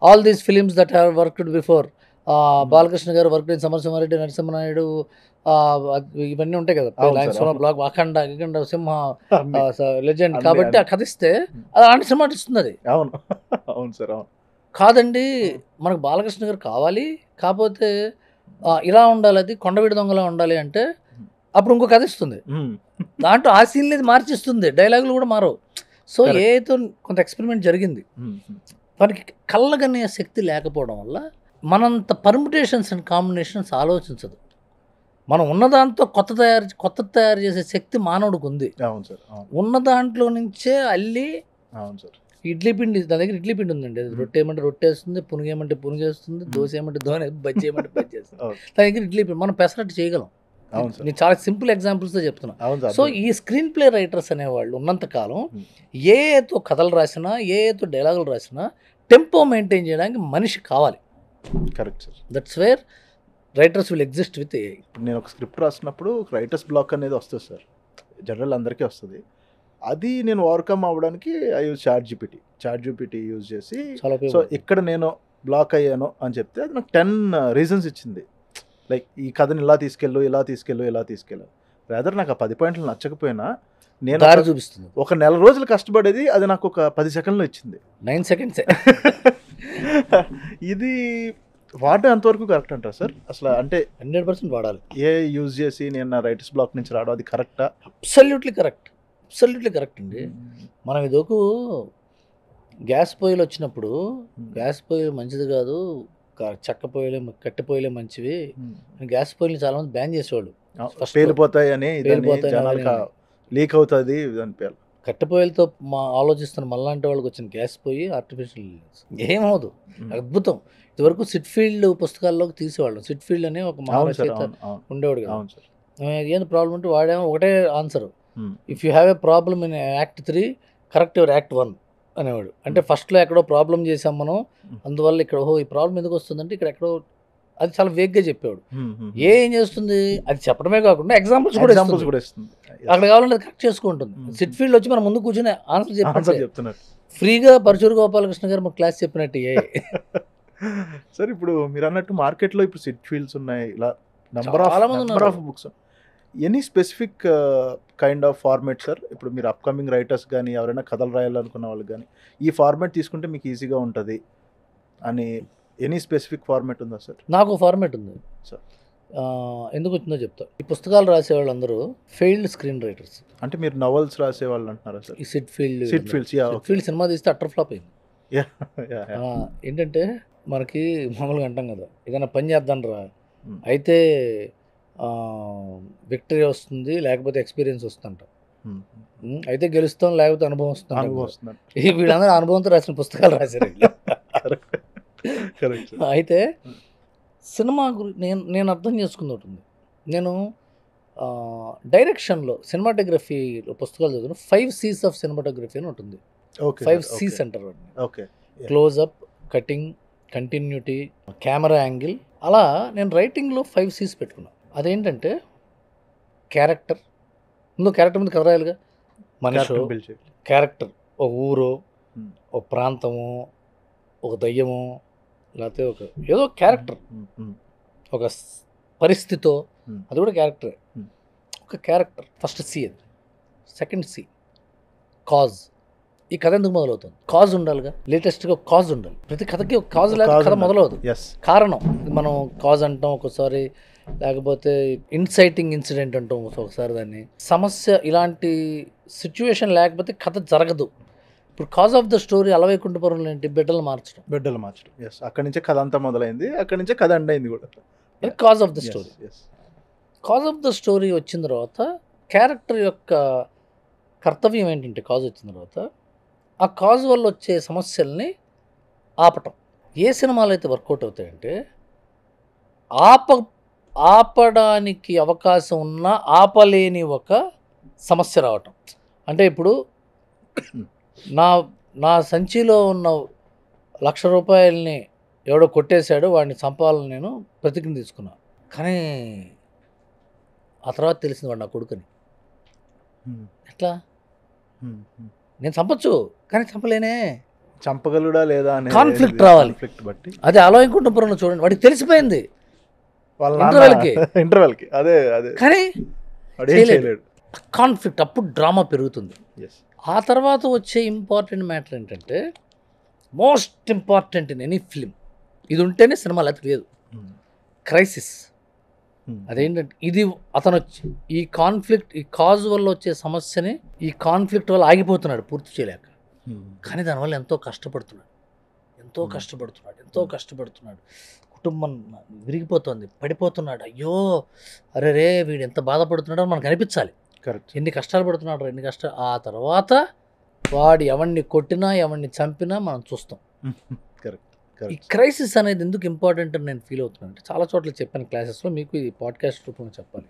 All these films that have worked before, Balakrishna గారు వర్క్ ఇన్ సమరసింహారెడ్డి, నరసింహనాయుడు, ఇవన్నీ ఉంటాయి కదా, అవును లైన్స్ సార్, అవును. బ్లాక్, అఖండ, సింహ, అన్ని. లెజెండ్. అన్ని, కాబట్టి ఆ అన్ని. కథ ఇస్తే అది అలాంటి సినిమా ఇస్తుంది. అది అవును. అవును సార్. అవును. కాదండి, మనకు బాలకృష్ణ గారు కావాలి, కాకపోతే ఇలా ఉండాలి, అది కొండవీడి దొంగలా ఉండాలి అంటే అప్పుడు ఇంకో కథ ఇస్తుంది. మ్మ్. దాంట్లో ఆ సీన్ లేదు, మార్చిస్తుంది. డైలాగులు కూడా మారవు. So Correct. ఏతో కొంత ఎక్స్పెరిమెంట్ జరిగింది. మ్మ్. మనకి కళ్ళగనే శక్తి లేకపోవడం వల్ల మనంత పర్ముటేషన్స్ అండ్ కాంబినేషన్స్ ఆలోచించదు. మనం ఉన్నదాంతో కొత్త తయారు చేసే శక్తి మానవుడికి ఉంది. అవును సార్. అవును. ఉన్న దాంట్లో నుంచే అల్లి అవును సార్. ఇడ్లీ పిండి, నా దగ్గర ఇడ్లీ పిండి ఉందండి. అది రొట్టె ఏమంటే రొట్టె వేస్తుంది, పునుగేమంటే పునుగేస్తుంది, దోశ ఏమంటే దోశ, బజ్జీ ఏమంటే బజ్జీ వేస్తుంది. అవును. నా దగ్గర ఇడ్లీ పిండి, మనం పెసరట్టు చేయగలం. అవును సార్. నేను చాలా సింపుల్ ఎగ్జాంపుల్స్తో చెప్తున్నా. అవును సార్. సో ఈ స్క్రీన్ ప్లే రైటర్స్ అనేవాళ్ళు ఉన్నంతకాలం Hmm. ఏతో కథలు రాసినా, ఏతో డైలాగులు రాసినా టెంపో మెయింటైన్ చేయడానికి మనిషి కావాలి. Correct sir. That's where writers will exist with AI. ఇప్పుడు నేను ఒక స్క్రిప్ట్ రాసినప్పుడు రైటర్స్ బ్లాక్ అనేది వస్తుంది సార్, జనరల్ అందరికీ వస్తుంది. అది నేను ఓవర్కమ్ అవ్వడానికి I use ChatGPT use చేసి, చాలా సో ఉపయోగం. ఇక్కడ నేను బ్లాక్ అయ్యాను అని చెప్తే అది నాకు 10 రీజన్స్ ఇచ్చింది. లైక్ ఈ కథని ఇలా తీసుకెళ్ళు, రాదర్ నాకు ఆ 10 పాయింట్లు నచ్చకపోయినా నేను దారి చూపిస్తుంది. ఒక నెల రోజులు కష్టపడేది అది నాకు ఒక 10 సెకండ్లో ఇచ్చింది. 9 సెకండ్స్. ఇది వాడడం ఎంతవరకు కరెక్ట్ అంటారు సార్? అసలు అంటే 100% వాడాలి. ఏ యూజ్ చేసి నేను నా రైటర్స్ బ్లాక్ నుంచి రావడం అది కరెక్టా? అబ్సల్యూట్లీ కరెక్ట్ అండి. మనం ఇదొక గ్యాస్ పొయ్యిలు వచ్చినప్పుడు, గ్యాస్ పొయ్యిలు మంచిది కాదు, చెక్క పొయ్యిలే, కట్టె పొయ్యిలే మంచివి, గ్యాస్ పొయ్యిలు చాలా మంది బ్యాన్ చేసేవాళ్ళు. First పేలిపోతాయి అని పేలిపోతాయి జనాలకు అని. లీక్ అవుతుంది అని పేరు. కట్టె పొయ్యిలతో ఆలోచిస్తున్న మళ్ళాంటి వాళ్ళకి వచ్చిన గ్యాస్ పొయ్యి ఆర్టిఫిషియల్ ఏమవుదు, అద్భుతం. ఇదివరకు సిట్ఫీల్డ్ పుస్తకాల్లోకి తీసేవాళ్ళం. సిట్ఫీల్డ్ అనే ఒక అవును సార్. మహారచయిత అవును. అవును. ఉండేవాడు కదా. అవును సార్. ఏంది ప్రాబ్లం అంటే వాడేమో ఒకటే answer, Hmm. If you have a problem in act 3 correct your act 1 అనేవాడు. అంటే ఫస్ట్లో ఎక్కడో ప్రాబ్లం చేసాం మనం, అందువల్ల ఇక్కడ ఈ ప్రాబ్లం ఎందుకు వస్తుందంటే ఇక్కడ ఎక్కడో, అది చాలా వేగ్గా చెప్పేవాడు. ఏం చేస్తుంది అది చెప్పడమే కాకుండా ఎగ్జాంపుల్స్ కూడా ఎగ్జాంపుల్స్ ఇస్తుంది. కూడా ఇస్తుంది. అక్కడ కావాలంటే అది కరెక్ట్ చేసుకుంటుంది. సిట్ ఫీల్డ్ వచ్చి మనం ముందు కూర్చొని ఆన్సర్ ఆన్సర్ చెప్పి చెప్తున్నారు ఫ్రీగా పరచూరు గోపాలకృష్ణ గారు మాకు క్లాస్ చెప్పినట్టు సార్. ఇప్పుడు మీరు అన్నట్టు మార్కెట్లో ఇప్పుడు సిట్ ఫీల్డ్స్ ఉన్నాయి, ఇలా నంబర్ చాలా మంది ఆఫ్ ఉన్నారు. Books. Any specific kind of format sir? ఇప్పుడు మీరు అప్కమింగ్ రైటర్స్ కానీ ఎవరైనా కథలు రాయాలనుకున్న వాళ్ళకి కానీ ఈ ఫార్మేట్ తీసుకుంటే మీకు ఈజీగా ఉంటుంది అని ఎనీ స్పెసిఫిక్ ఫార్మేట్ ఉందా సార్? నాకు ఫార్మేట్ ఉంది సార్. ఎందుకు వచ్చిందో చెప్తా. ఈ పుస్తకాలు రాసే వాళ్ళందరూ ఫెయిల్డ్ స్క్రీన్ రైటర్స్. అంటే మీరు నవల్స్ రాసే వాళ్ళు అంటున్నారా సార్? ఈ సిట్ ఫీల్డ్ ఫీల్డ్స్ సినిమా తీస్తే అటర్ ఫ్లాప్ అయింది. ఏంటంటే మనకి మామూలుగా అంటాం కదా, ఏదైనా పని చేద్దాం రా, అయితే విక్టరీ వస్తుంది, లేకపోతే ఎక్స్పీరియన్స్ వస్తుందంట. అయితే గెలుస్తాం, లేకపోతే అనుభవం వస్తుంది. వీళ్ళందరూ అనుభవంతో రాసిన పుస్తకాలు రాశారు. అయితే సినిమా నేను అర్థం చేసుకుంది ఉంటుంది. నేను డైరెక్షన్లో సినిమాటోగ్రఫీలో పుస్తకాలు చదివిన 5 C's ఆఫ్ సినిమాటోగ్రఫీ అని ఉంటుంది. 5 C's అంటారు. Close up, cutting, continuity, camera angle. అలా నేను రైటింగ్లో 5 C's పెట్టుకున్నాను. అదేంటంటే క్యారెక్టర్, ముందు క్యారెక్టర్ మీద కథ రాయాలిగా. మనిషి క్యారెక్టర్, ఒక ఊరో, ఒక ప్రాంతము, ఒక దయ్యమో, లేకపోతే ఒక ఏదో క్యారెక్టర్, ఒక పరిస్థితో, అది కూడా క్యారెక్టరే. ఒక క్యారెక్టర్ ఫస్ట్ C. అది సెకండ్ C కాజ్, ఈ కథ ఎందుకు మొదలవుతుంది? కాజ్ ఉండాలిగా, లేటెస్ట్గా కాజ్ ఉండాలి. ప్రతి కథకి ఒక కాజ్ లేకపోతే కథ మొదలవుతుంది. ఎస్, కారణం మనం కాజ్ అంటాం ఒకసారి, లేకపోతే ఇన్సైటింగ్ ఇన్సిడెంట్ అంటాం ఒకసారి, దాన్ని సమస్య. ఇలాంటి సిచ్యువేషన్ లేకపోతే కథ జరగదు. ఇప్పుడు cause of the story Ala Vaikunthapuram ఏంటి? బిడ్డలు మార్చడం. ఎస్, అక్కడి నుంచే కథ అంతా మొదలైంది, అక్కడి నుంచే కథ ఎండ్ అయింది కూడా. Cause of the story. Yes, cause of the story వచ్చిన తర్వాత క్యారెక్టర్ యొక్క కర్తవ్యం ఏంటంటే, కాజ్ వచ్చిన తర్వాత ఆ కాజ్ వల్ల వచ్చే సమస్యల్ని ఆపటం. ఏ సినిమాలు అయితే వర్కౌట్ అవుతాయంటే ఆపడానికి అవకాశం ఉన్నా ఆపలేని ఒక సమస్య రావటం. అంటే ఇప్పుడు నా సంచిలో ఉన్న 1,00,000 రూపాయలని ఎవడో కొట్టేశాడు, వాడిని చంపాలని నేను ప్రతిజ్ఞ తీసుకున్నా. కానీ ఆ తర్వాత తెలిసింది వాడు నా కొడుకుని. ఎట్లా? నేను చంపచ్చు కానీ చంపలేనే. చంపగలుడా లేదా అనే కాన్ఫ్లిక్ట్ రావాలి. కాన్ఫ్లిక్ట్ బట్టి అదే అలవైకుంఠపురంలో చూడండి, వాడికి తెలిసిపోయింది వాళ్ళ ఇంటర్వెల్కి. అదే కానీ వాడు ఏం చేయలేడు. కాన్ఫ్లిక్ట్, అప్పుడు డ్రామా పెరుగుతుంది. ఎస్, ఆ తర్వాత వచ్చే ఇంపార్టెంట్ మ్యాటర్ ఏంటంటే, most important in any film, ఇది ఉంటేనే సినిమా లేకపోతే లేదు, క్రైసిస్. అదేంటంటే ఇది అతను వచ్చి ఈ కాన్ఫ్లిక్ట్, ఈ కాజ్ వల్ల వచ్చే సమస్యని ఈ కాన్ఫ్లిక్ట్ వల్ల ఆగిపోతున్నాడు పూర్తి చేయలేక. కానీ దానివల్ల ఎంతో కష్టపడుతున్నాడు, ఎంతో కష్టపడుతున్నాడు. కుటుంబం విరిగిపోతుంది, పడిపోతున్నాడు. అయ్యో అరే రే వీడు ఎంత బాధపడుతున్నాడో మనకు అనిపించాలి. కరెక్ట్. ఎన్ని కష్టాలు పడుతున్నాడు, ఎన్ని కష్టాలు. ఆ తర్వాత వాడు ఎవరిని కొట్టినా ఎవరిని చంపినా మనం చూస్తాం. ఈ క్రైసిస్ అనేది ఎందుకు ఇంపార్టెంట్ అని నేను ఫీల్ అవుతున్నాను అంటే, చాలా చోట్ల చెప్పాను క్లాసెస్లో, మీకు ఈ పాడ్కాస్ట్ రూపంలో చెప్పాలి.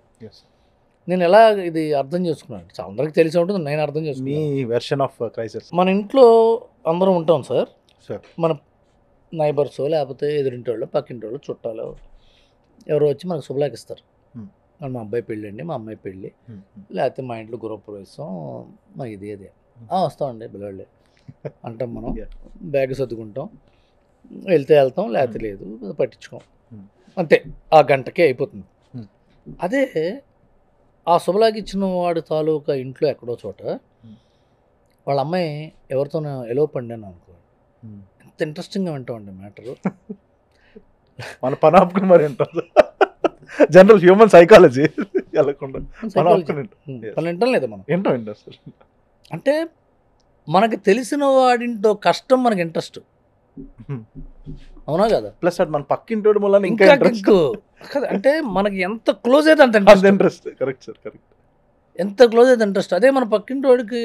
నేను ఎలా ఇది అర్థం చేసుకున్నాను, చాలా అందరికీ తెలిసి ఉంటుంది, నేను అర్థం చేసుకున్నాను. మీ వెర్షన్ ఆఫ్ క్రైసిస్. మన ఇంట్లో అందరం ఉంటాం సార్. సార్, మన నైబర్స్ లేకపోతే ఎదురింటి వాళ్ళు, పక్కింటి వాళ్ళు, చుట్టాలు ఎవరో వచ్చి మనకు శుభలేఖ ఇస్తారు. మా అబ్బాయి పెళ్ళి అండి, మా అమ్మాయి పెళ్ళి, లేకపోతే మా ఇంట్లో గృహప్రవేశం, మా ఇది అదే వస్తామండి బిల్లాళ్ళే అంటాం. మనం బ్యాగ్ సర్దుకుంటాం, వెళ్తాం, లేకపోతే లేదు, పట్టించుకోం, అంతే. ఆ గంటకే అయిపోతుంది. అదే ఆ శుభలాగా ఇచ్చిన వాడు తాలూకా ఇంట్లో ఎక్కడో చోట వాళ్ళ అమ్మాయి ఎవరితోనో ఎలోపండి అని అనుకో, ఎంత ఇంట్రెస్టింగ్గా వింటామండి మ్యాటరు. మన పని ఆపుకుని మరి ఉంటుంది. జనరల్ హ్యూమన్ సైకాలజీ వెళ్ళకుండా పని వింటాం లేదా మనం? ఏంటో సార్, అంటే మనకి తెలిసిన వాడింటో కష్టం మనకి ఇంట్రెస్ట్, అవునా కదా? ప్లస్ అటు మన పక్కింటోడు వల్ల ఇంకా అంటే మనకి ఎంత క్లోజ్ అయితే అంత ఇంట్రెస్ట్. Correct sir, correct. ఎంత క్లోజ్ అయితే ఇంట్రెస్ట్. అదే మన పక్కింటోడికి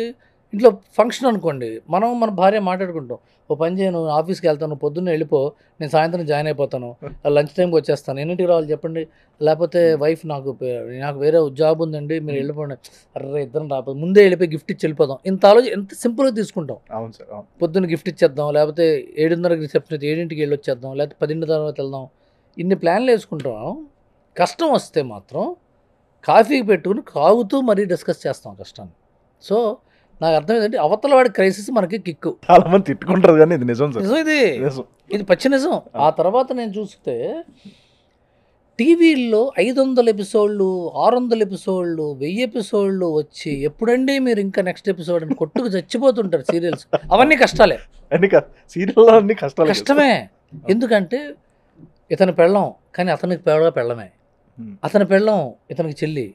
ఇంట్లో ఫంక్షన్ అనుకోండి, మన భార్య మాట్లాడుకుంటాం, ఓ పని చేయను, ఆఫీస్కి వెళ్తాను, పొద్దున్నే వెళ్ళిపో, నేను సాయంత్రం జాయిన్ అయిపోతాను, లంచ్ టైంకి వచ్చేస్తాను, ఎన్నింటికి రావాలి చెప్పండి, లేకపోతే వైఫ్ నాకు వేరే జాబ్ ఉందండి మీరు వెళ్ళిపోండి, అర్రే ఇద్దరం రాకపోతే ముందే వెళ్ళిపోయి గిఫ్ట్ ఇచ్చి వెళ్ళిపోదాం. ఇంత ఆలోచన ఎంత సింపుల్గా తీసుకుంటాం. అవును సార్, పొద్దున్న గిఫ్ట్ ఇచ్చేద్దాం, లేకపోతే 7:30కి రిసెప్షన్ అయితే 7ంటికి వెళ్ళి వచ్చేద్దాం, లేకపోతే 10 తర్వాత వెళ్దాం, ఇన్ని ప్లాన్లు వేసుకుంటాం. కష్టం వస్తే మాత్రం కాఫీకి పెట్టుకుని కాగుతూ మరీ డిస్కస్ చేస్తాం కష్టాన్ని. సో నాకు అర్థం ఏంటంటే, అవతల వాడి క్రైసిస్ మనకి కిక్కు. చాలా మంది తిట్టుకుంటారు కానీ ఇది నిజం సార్, ఇది పచ్చి నిజం. ఆ తర్వాత నేను చూస్తే టీవీల్లో 500 ఎపిసోడ్లు, 600 ఎపిసోడ్లు, 1000 ఎపిసోడ్లు వచ్చి ఎప్పుడండి మీరు ఇంకా నెక్స్ట్ ఎపిసోడ్ అని కొట్టుకు చచ్చిపోతుంటారు సీరియల్స్. అవన్నీ కష్టాలే, సీరియల్లో అన్ని కష్టాలు, కష్టమే. ఎందుకంటే ఇతని పెళ్ళం కానీ అతనికి పెళ్ళమే, అతని పెళ్ళం ఇతనికి చెల్లి,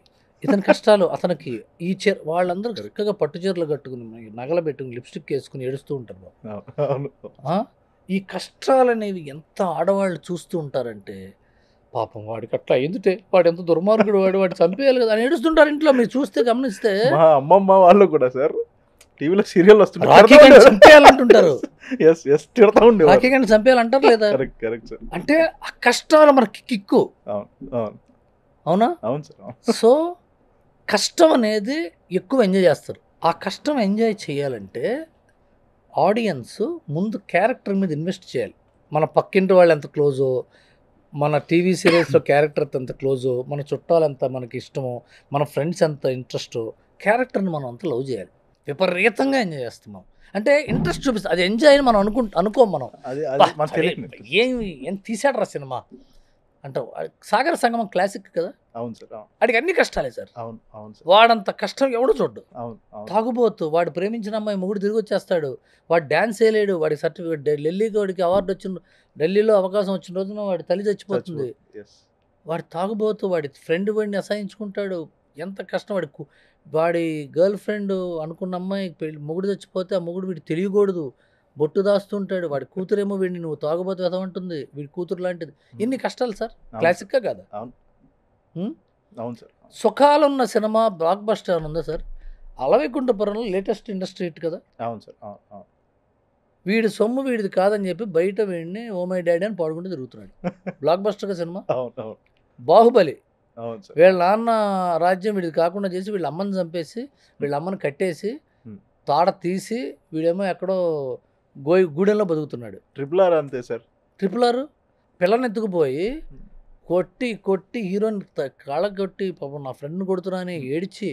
ఇతని కష్టాలు అతనికి. ఈ వాళ్ళందరూ చక్కగా పట్టు చీరలు కట్టుకుని నగలు పెట్టుకుని లిప్స్టిక్ వేసుకుని ఏడుస్తూ ఉంటారు. ఈ కష్టాలు అనేవి ఎంత ఆడవాళ్ళు చూస్తూ ఉంటారంటే, పాపం వాడికి అట్లా ఎందుటే, వాడు ఎంత దుర్మార్గుడు, వాడు చంపేయాలి కదా అని ఏడుస్తుంటారు ఇంట్లో. మీరు చూస్తే గమనిస్తే మా అమ్మమ్మ వాళ్ళు కూడా సార్ టీవీలో సీరియల్ వస్తుంటారు, చంపేయాలంటుంటారు, చంపేయాలంటారు లేదా? అంటే ఆ కష్టాలు మనకి కిక్కు, అవునా? అవును సార్. సో కష్టం అనేది ఎక్కువ ఎంజాయ్ చేస్తారు. ఆ కష్టం ఎంజాయ్ చేయాలంటే ఆడియన్స్ ముందు క్యారెక్టర్ మీద ఇన్వెస్ట్ చేయాలి. మన పక్కింటి వాళ్ళు ఎంత క్లోజో, మన టీవీ సీరియల్స్లో క్యారెక్టర్ ఎంత క్లోజో, మన చుట్టాలు ఎంత మనకి ఇష్టమో, మన ఫ్రెండ్స్ ఎంత ఇంట్రెస్టో, క్యారెక్టర్ని మనం అంత లవ్ చేయాలి. విపరీతంగా ఎంజాయ్ చేస్తున్నాం అంటే ఇంట్రెస్ట్ చూపిస్తాం. అది ఎంజాయ్ అని మనం అనుకోం. మనం ఏం తీసాడరా సినిమా అంటావు. సాగర సంగమం క్లాసిక్ కదా, అవును సార్, అవును వాడికి అన్ని కష్టాలే సార్. అవును అవును సార్, వాడంత కష్టం ఎవడు చూడ్డు. అవును అవును తాగుబోతు, వాడు ప్రేమించిన అమ్మాయి మొగుడు తిరిగి వచ్చేస్తాడు, వాడు డ్యాన్స్ వేయలేడు, వాడికి సర్టిఫికేట్ ఢిల్లీకి వాడికి అవార్డు వచ్చిన, ఢిల్లీలో అవకాశం వచ్చిన రోజున వాడి తల్లి చచ్చిపోతుంది. ఎస్ వాడు తాగుబోతు, వాడి ఫ్రెండ్ వాడిని అసహించుకుంటాడు. ఎంత కష్టం వాడి గర్ల్ ఫ్రెండ్ అనుకున్న అమ్మాయి మొగుడు చచ్చిపోతే ఆ మొగుడు వీడు తెలియకూడదు, బొట్టు దాస్తుంటాడు. వాడి కూతురేమో వీడిని నువ్వు తాగుబోతు వెదవంటుంది, వీడి కూతురు లాంటిది. ఎన్ని కష్టాలు సార్, క్లాసిక్గా కాదా? అవును ఉం? అవును సార్, సుఖాలున్న సినిమా బ్లాక్ బస్టర్ అని ఉందా సార్? అలవైకుంఠపురంలో లేటెస్ట్ ఇండస్ట్రీ హిట్ కదా. అవును సార్, అవును అవును వీడి సొమ్ము వీడిది కాదని చెప్పి బయట వీడిని ఓ మై డాడీ అని పాడుకుంటూ తిరుగుతున్నాడు. బ్లాక్ బస్టర్గా సినిమా. అవును అవును బాహుబలి, అవును సార్, వీళ్ళ నాన్న రాజ్యం వీడిది కాకుండా చేసి వీళ్ళ అమ్మని చంపేసి వీళ్ళ అమ్మని కట్టేసి తాడ తీసి వీడేమో ఎక్కడో గూడెంలో బతుకుతున్నాడు. ట్రిపుల్ ఆర్ అంతే సార్. ట్రిపుల్ ఆర్ పిల్లని ఎత్తుకుపోయి కొట్టి కొట్టి హీరోని కాళ్ళ కొట్టి పాపం నా ఫ్రెండ్ని కొడుతున్నా అని ఏడిచి,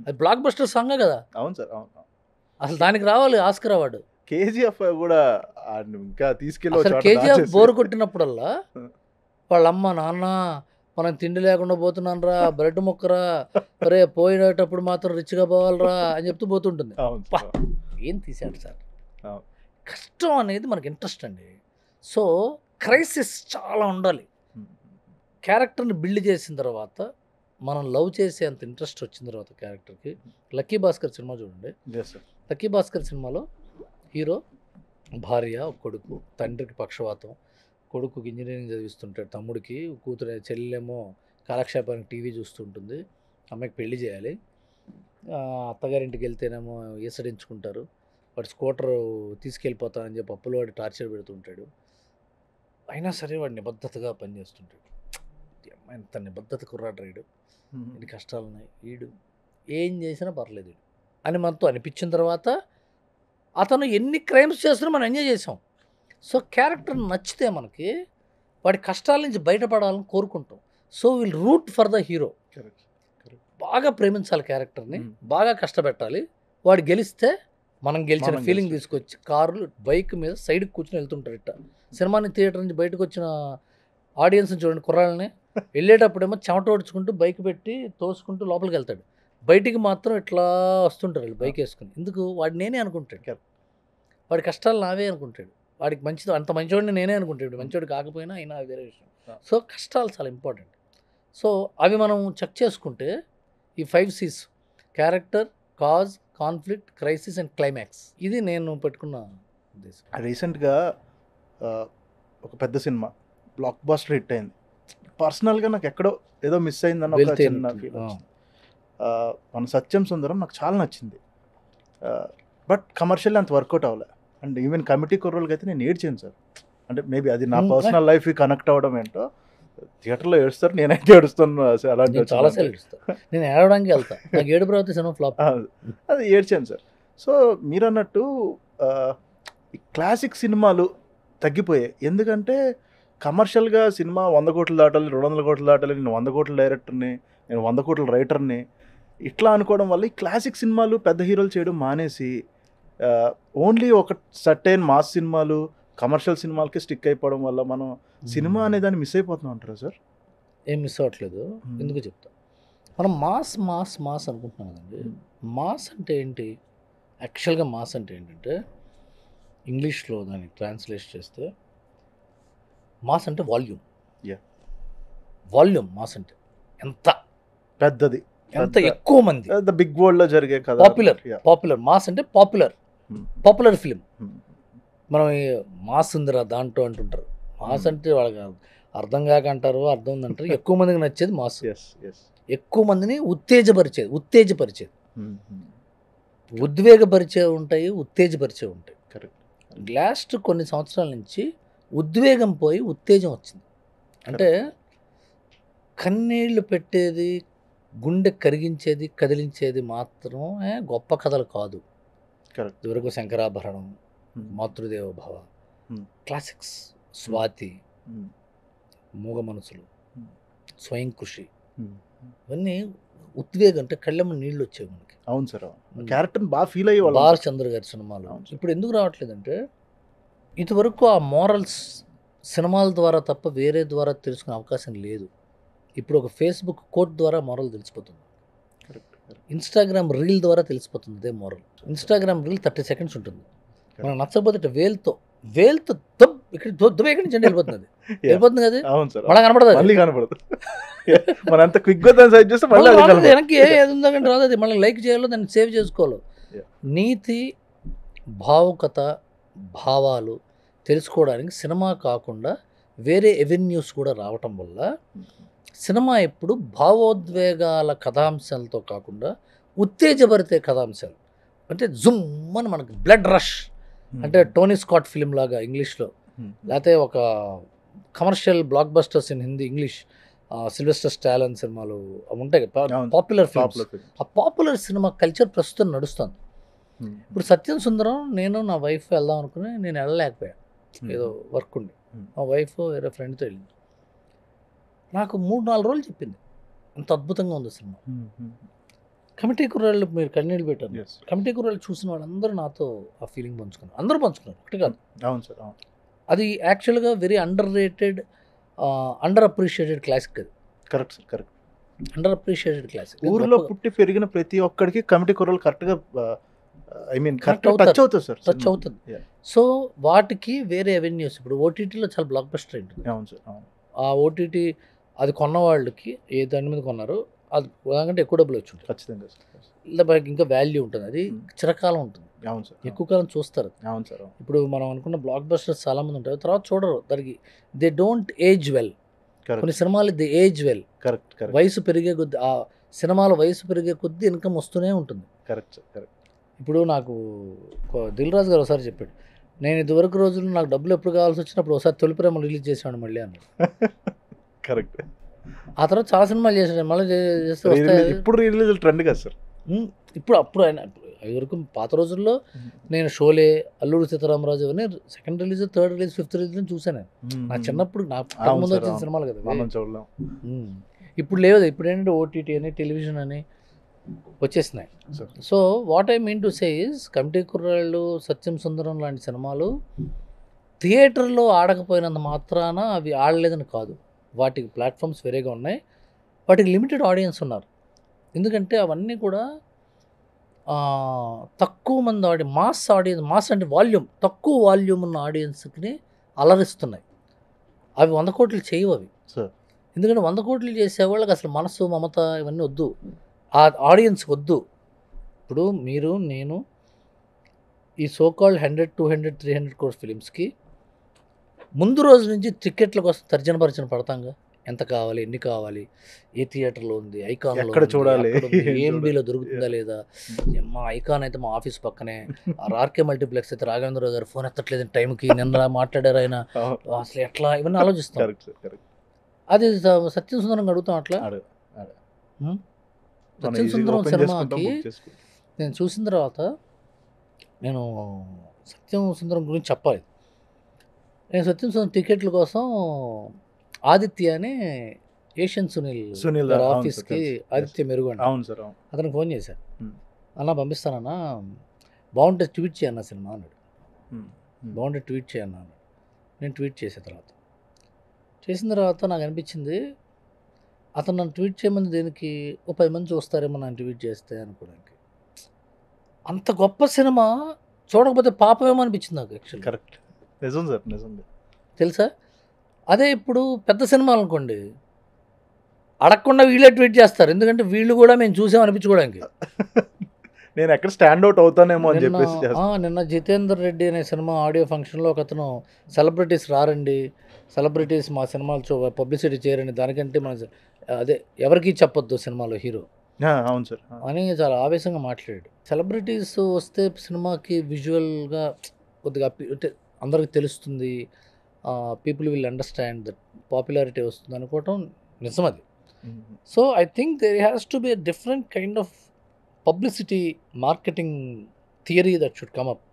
అది బ్లాక్ బస్టర్ సాంగ్ కదా. అవును సార్, అవును అసలు దానికి రావాలి ఆస్కర్ అవార్డు. కేజీఎఫ్ కూడా ఇంకా తీసుకెళ్ళి అసలు కేజీఎఫ్ బోర్ కొట్టినప్పుడల్లా వాళ్ళ అమ్మ, నాన్న మనం తిండి లేకుండా పోతున్నాను రా, బ్రెడ్ ముక్కరా, అరే పోయేటప్పుడు మాత్రం రిచ్గా పోవాలరా అని చెప్తూ పోతుంటుంది. ఏం తీసాడు సార్. కష్టం అనేది మనకి ఇంట్రెస్ట్ అండి. సో క్రైసిస్ చాలా ఉండాలి. క్యారెక్టర్ని బిల్డ్ చేసిన తర్వాత మనం లవ్ చేసే అంత ఇంట్రెస్ట్ వచ్చిన తర్వాత క్యారెక్టర్కి. లక్కీ భాస్కర్ సినిమా చూడండి. లక్కీ భాస్కర్ సినిమాలో హీరో భార్య, కొడుకు, తండ్రికి పక్షవాతం, కొడుకుకి ఇంజనీరింగ్ చదివిస్తుంటాడు, తమ్ముడికి కూతురు చెల్లెమో కాలక్షేపానికి టీవీ చూస్తుంటుంది, అమ్మాయికి పెళ్లి చేయాలి. అత్తగారింటికి వెళ్తేనేమో ఈసడించుకుంటారు, వాడు స్కూటర్ తీసుకెళ్ళిపోతా అని చెప్పి అప్పులో వాడు టార్చర్ పెడుతుంటాడు. అయినా సరే వాడు నిబద్ధతగా పనిచేస్తుంటాడు. ఎంత నిబద్ధత కుర్రాడు రైడు, ఎన్ని కష్టాలు ఉన్నాయి, వీడు ఏం చేసినా పర్లేదు అని మనతో అనిపించిన తర్వాత అతను ఎన్ని క్రైమ్స్ చేస్తున్నా మనం ఎంజాయ్ చేసాం. సో క్యారెక్టర్ నచ్చితే మనకి వాడి కష్టాల నుంచి బయటపడాలని కోరుకుంటాం. So will root for the hero. బాగా ప్రేమించాలి క్యారెక్టర్ని, బాగా కష్టపెట్టాలి. వాడు గెలిస్తే మనం గెలిచిన ఫీలింగ్ తీసుకొచ్చి కార్లు బైక్ మీద సైడ్కి కూర్చొని వెళ్తుంటారు. ఇట్ట సినిమాని థియేటర్ నుంచి బయటకు వచ్చిన ఆడియన్స్ని చూడండి, కుర్రాళ్ళని వెళ్ళేటప్పుడేమో చెమట ఓడ్చుకుంటూ బైక్ పెట్టి తోసుకుంటూ లోపలికి వెళ్తాడు, బయటికి మాత్రం ఇట్లా వస్తుంటారు వాళ్ళు బైక్ వేసుకుని. ఎందుకు? వాడు నేనే అనుకుంటాడు, వాడి కష్టాలు నావే అనుకుంటాడు, వాడికి మంచిది అంత మంచివాడిని నేనే అనుకుంటాడు, మంచివాడు కాకపోయినా అయినా వేరే విషయం. సో కష్టాలు చాలా ఇంపార్టెంట్. సో అవి మనం చెక్ చేసుకుంటే ఈ 5 C's character, cause, conflict, crisis and climax, ఇది నేను పెట్టుకున్న ఉద్దేశం. రీసెంట్గా ఒక పెద్ద సినిమా బ్లాక్ బస్టర్ హిట్ అయింది. పర్సనల్గా నాకు ఎక్కడో ఏదో మిస్ అయిందని ఒక చిన్న ఫీల్ వచ్చింది. మన సత్యం సుందరం నాకు చాలా నచ్చింది, బట్ కమర్షియల్ అంత వర్కౌట్ అవ్వలే. అండ్ ఈవెన్ కమిటీ కుర్రోళ్ళకి అయితే నేను ఏడ్చాను సార్. అంటే మేబీ అది నా పర్సనల్ లైఫ్ కనెక్ట్ అవ్వడం ఏంటో, థియేటర్లో ఏడుస్తారు, నేనైతే ఏడుస్తాను. అలాంటి చాలాసార్లు ఏడుస్తాను, నేను ఏడవడానికి వెళ్తాను, నాకు ఏడు ప్రవృత్తి సినిమా ఫ్లాప్, అది ఏడ్చాను సార్. సో మీరు అన్నట్టు ఈ క్లాసిక్ సినిమాలు తగ్గిపోయాయి. ఎందుకంటే కమర్షియల్గా సినిమా 100 కోట్లు దాటాలి, 200 కోట్లు దాటాలి, నేను 100 కోట్ల డైరెక్టర్ని, నేను 100 కోట్ల రైటర్ని, ఇట్లా అనుకోవడం వల్ల ఈ క్లాసిక్ సినిమాలు పెద్ద హీరోలు చేయడం మానేసి ఓన్లీ ఒక సర్టైన్ మాస్ సినిమాలు, కమర్షియల్ సినిమాలకి స్టిక్ అయిపోవడం వల్ల మనం సినిమా అనే దాన్ని మిస్ అయిపోతున్నాం అంటారా సార్? ఏం మిస్ అవ్వట్లేదు, ఎందుకు చెప్తా. మనం మాస్ మాస్ మాస్ అనుకుంటున్నాం కదండి. మాస్ అంటే ఏంటి? యాక్చువల్గా మాస్ అంటే ఏంటంటే ఇంగ్లీష్లో దాన్ని ట్రాన్స్లేట్ చేస్తే మాస్ అంటే వాల్యూమ్. వాల్యూమ్ మాస్ అంటే ఎంత పెద్దది, ఎంత ఎక్కువ మంది, బిగ్ వరల్డ్ లో జరిగే కదా. పాపులర్ మాస్ అంటే పాపులర్ ఫిలిం. మనం మాస్ ఉందిరా దాంట్లో అంటుంటారు. మాస్ అంటే వాళ్ళకి అర్థం కాక అంటారు, అర్థం ఉందంటారు. ఎక్కువ మందికి నచ్చేది మాస్. ఎక్కువ మందిని ఉత్తేజపరిచేది, ఉద్వేగపరిచే ఉంటాయి, ఉత్తేజపరిచే ఉంటాయి. లాస్ట్ కొన్ని సంవత్సరాల నుంచి ఉద్వేగం పోయి ఉత్తేజం వచ్చింది. అంటే కన్నీళ్లు పెట్టేది, గుండె కరిగించేది, కదిలించేది మాత్రమే గొప్ప కథలు కాదు. ఇదివరకు శంకరాభరణం, మాతృదేవ భవ, క్లాసిక్స్, స్వాతి, మూగ మనసులు, స్వయం కృషి, ఇవన్నీ ఉద్వేగం అంటే కళ్ళెమ్మ నీళ్ళు వచ్చేవి మనకి. అవును సార్, క్యారెక్టర్ బాగా ఫీల్ అయ్యేవాళ్ళు. బాలచంద్ర గారి సినిమాలు ఇప్పుడు ఎందుకు రావట్లేదంటే ఇదివరకు ఆ మోరల్స్ సినిమాల ద్వారా తప్ప వేరే ద్వారా తెలుసుకునే అవకాశం లేదు. ఇప్పుడు ఒక ఫేస్బుక్ కోట్ ద్వారా మోరల్ తెలిసిపోతుంది, కరెక్ట్ కరెక్ట్ ఇన్స్టాగ్రామ్ రీల్ ద్వారా తెలిసిపోతుంది అదే మోరల్. ఇన్స్టాగ్రామ్ రీల్ 30 సెకండ్స్ ఉంటుంది, మనకు నచ్చకపోతే ఇట్లా వేలుతో ఇక్కడ ఎక్కడి నుంచి వెళ్ళిపోతుంది, అది వెళ్ళిపోతుంది కదా, అవును సార్, మళ్ళీ కనపడదు, మళ్ళీ కనపడదు. మనం అంత క్విక్గా దాన్ని సైడ్ చేస్తే మళ్ళీ అది కనపడదు. వెనక్కి ఏది ఉందంటే రాదు, అది మళ్ళీ లైక్ చేయాలో దాన్ని సేవ్ చేసుకోవాలి. నీతి, భావుకత, భావాలు తెలుసుకోవడానికి సినిమా కాకుండా వేరే ఎవెన్యూస్ కూడా రావటం వల్ల సినిమా ఎప్పుడు భావోద్వేగాల కథాంశాలతో కాకుండా ఉత్తేజభరితే కథాంశాలు, అంటే జుమ్ అని మనకు బ్లడ్ రష్, అంటే టోనీ స్కాట్ ఫిలిం లాగా ఇంగ్లీష్లో, లేకపోతే ఒక commercial blockbusters in Hindi English, Sylvester Stallone సినిమాలు ఉంటాయి కదా, పాపులర్ ఫిల్మ్స్. ఆ పాపులర్ సినిమా కల్చర్ ప్రస్తుతం నడుస్తుంది. ఇప్పుడు సత్యం సుందరం నేను నా వైఫ్ వెళ్దాం అనుకుని నేను వెళ్ళలేకపోయా, ఏదో వర్క్ ఉండి, మా వైఫ్ వేరే ఫ్రెండ్తో వెళ్ళింది. నాకు 3-4 రోజులు చెప్పింది అంత అద్భుతంగా ఉంది సినిమా. కమిటీ కుర్రాళ్ళు మీరు కన్నీళ్ళు పెట్టారు, కమిటీ కుర్రాళ్ళు చూసిన వాళ్ళందరూ నాతో ఆ ఫీలింగ్ పంచుకున్నారు, అందరూ పంచుకున్నారు, ఒకటి కాదు. అవును సార్, అవును. అది యాక్చువల్గా very underrated, underappreciated classic. అది correct sir, correct. Underappreciated classic. ఊర్లో పుట్టి పెరిగిన ప్రతి ఒక్కడికి కమిటీ కుర్రలు కరెక్ట్గా ఐ మీన్ కరెక్ట్ టచ్ అవుతుంది సార్, టచ్ అవుతుంది. సో వాటికి వేరే అవెన్యూస్, ఇప్పుడు ఓటీటీలో చాలా బ్లాక్ బస్టర్ ఉంటుంది. అవును సార్, అవును. ఆ ఓటీటీ అది కొన్న వాళ్ళకి ఏ దాని మీద కొన్నారో అది దానికంటే ఎక్కువ డబ్బులు వచ్చి ఉంటుంది, ఖచ్చితంగా సార్. ఇలా మనకి ఇంకా వాల్యూ ఉంటుంది, అది చిరకాలం ఉంటుంది, అవును సార్, ఎక్కువ కాలం చూస్తారు. అవును సార్. ఇప్పుడు మనం అనుకున్న బ్లాక్ బస్టర్స్ చాలా మంది ఉంటారు, తర్వాత చూడరు, దానికి దే డోంట్ ఏజ్ వెల్. కొన్ని సినిమాలు the age well, correct correct. వయసు పెరిగే కొద్దీ ఆ సినిమాల వయసు పెరిగే కొద్దీ ఇన్కమ్ వస్తూనే ఉంటుంది. Correct sir, correct. ఇప్పుడు నాకు దిల్ రాజు గారు ఒకసారి చెప్పాడు, నేను ఇదివరకు రోజుల్లో నాకు డబ్బులు ఎప్పుడు కావాల్సి వచ్చినప్పుడు ఒకసారి తొలి ప్రేమ రిలీజ్ చేసాడు మళ్ళీ అన్నాడు. కరెక్ట్. ఆ తర్వాత చాలా సినిమాలు చేశాడు, మళ్ళీ చేస్తే వస్తాయి. ఇప్పుడు రిలీజ్ ట్రెండ్ కదా సార్. అప్పుడు ఆయన ఇదివరకు పాత రోజుల్లో నేను షోలే, అల్లూరి సీతారామరాజు అని second release, third release, fifth release చూసాను. నా చిన్నప్పుడు నా ముందు వచ్చిన సినిమాలు కదా, మనం చూడలేం. ఇప్పుడు లేదు. ఇప్పుడు ఏంటంటే ఓటీటీ అని, టెలివిజన్ అని వచ్చేసినాయి. So what I mean to say is, committee కుర్రాళ్ళు, సత్యం సుందరం లాంటి సినిమాలు థియేటర్లో ఆడకపోయినంత మాత్రాన అవి ఆడలేదని కాదు. వాటికి ప్లాట్ఫామ్స్ వేరేగా ఉన్నాయి, వాటికి లిమిటెడ్ ఆడియన్స్ ఉన్నారు. ఎందుకంటే అవన్నీ కూడా తక్కువ మంది మాస్ ఆడియన్స్, మాస్ అంటే వాల్యూమ్, తక్కువ వాల్యూమ్ ఉన్న ఆడియన్స్కి అలరిస్తున్నాయి. అవి 100 కోట్లు చేయవు అవి. ఎందుకంటే 100 కోట్లు చేసేవాళ్ళకి అసలు మనసు, మమత ఇవన్నీ వద్దు, ఆ ఆడియన్స్కి వద్దు. ఇప్పుడు మీరు, నేను ఈ సోకాల్డ్ 100, 200, 300 crore ఫిలిమ్స్కి ముందు రోజు నుంచి టికెట్ల కోసం తర్జన పడతాంగా, ఎంత కావాలి, ఎన్ని కావాలి, ఏ థియేటర్లో ఉంది, ఐకాన్లో ఎక్కడ చూడాలి, ఏఎంబీలో దొరుకుతుందా లేదా. మా ఐకాన్ అయితే మా ఆఫీస్ పక్కనే, ఆర్కే మల్టీప్లెక్స్ అయితే రాఘవేంద్ర గారు ఫోన్ ఎత్తట్లేదు టైంకి, నిన్న మాట్లాడారు ఆయన, అసలు ఎట్లా, ఇవన్నీ ఆలోచిస్తాం. అది సత్యం సుందరం అడుగుతాం అట్లా. సత్యం సుందరం సినిమాకి నేను చూసిన తర్వాత నేను సత్యం సుందరం గురించి చెప్పాలి. నేను సత్యం సుందరం టికెట్ల కోసం ఆదిత్య అని ఏషియన్ సునీల్ ఆఫీస్కి, ఆదిత్య మెరుగు అండి, అతనికి ఫోన్ చేశాను. అన్న పంపిస్తానన్నా, బాగుంటే ట్వీట్ చేయన్న సినిమా అన్నాడు. బాగుంటే ట్వీట్ చేయన్నా అన్నాడు. నేను ట్వీట్ చేసిన తర్వాత నాకు అనిపించింది, అతను నన్ను ట్వీట్ చేయమని దేనికి, 10 మంది చూస్తారేమో నన్ను ట్వీట్ చేస్తే అనుకోవడానికి. అంత గొప్ప సినిమా చూడకపోతే పాపమేమో అనిపించింది నాకు యాక్చువల్లీ. కరెక్ట్, నిజం సార్, నిజం. తెలుసా, అదే ఇప్పుడు పెద్ద సినిమాలు అనుకోండి, అడగకుండా వీళ్ళే ట్వీట్ చేస్తారు, ఎందుకంటే వీళ్ళు కూడా మేము చూసామనిపించుకోవడానికి. నేను ఎక్కడ స్టాండ్ అవుట్ అవుతానేమో అని చెప్పేసి. నిన్న జితేందర్ రెడ్డి అనే సినిమా ఆడియో ఫంక్షన్లో ఒక అతను, సెలబ్రిటీస్ రారండి, సెలబ్రిటీస్ మా సినిమాలు పబ్లిసిటీ చేయరండి, దానికంటే మన అదే ఎవరికి చెప్పొద్దు సినిమాలో హీరో, అవును సార్ అని చాలా ఆవేశంగా మాట్లాడాడు. సెలబ్రిటీస్ వస్తే సినిమాకి విజువల్గా కొద్దిగా అంటే అందరికి తెలుస్తుంది, people will understand that, popularity వస్తుంది అనుకోవటం నిజం అది. So I think there has to be a different kind of publicity marketing theory that should come up,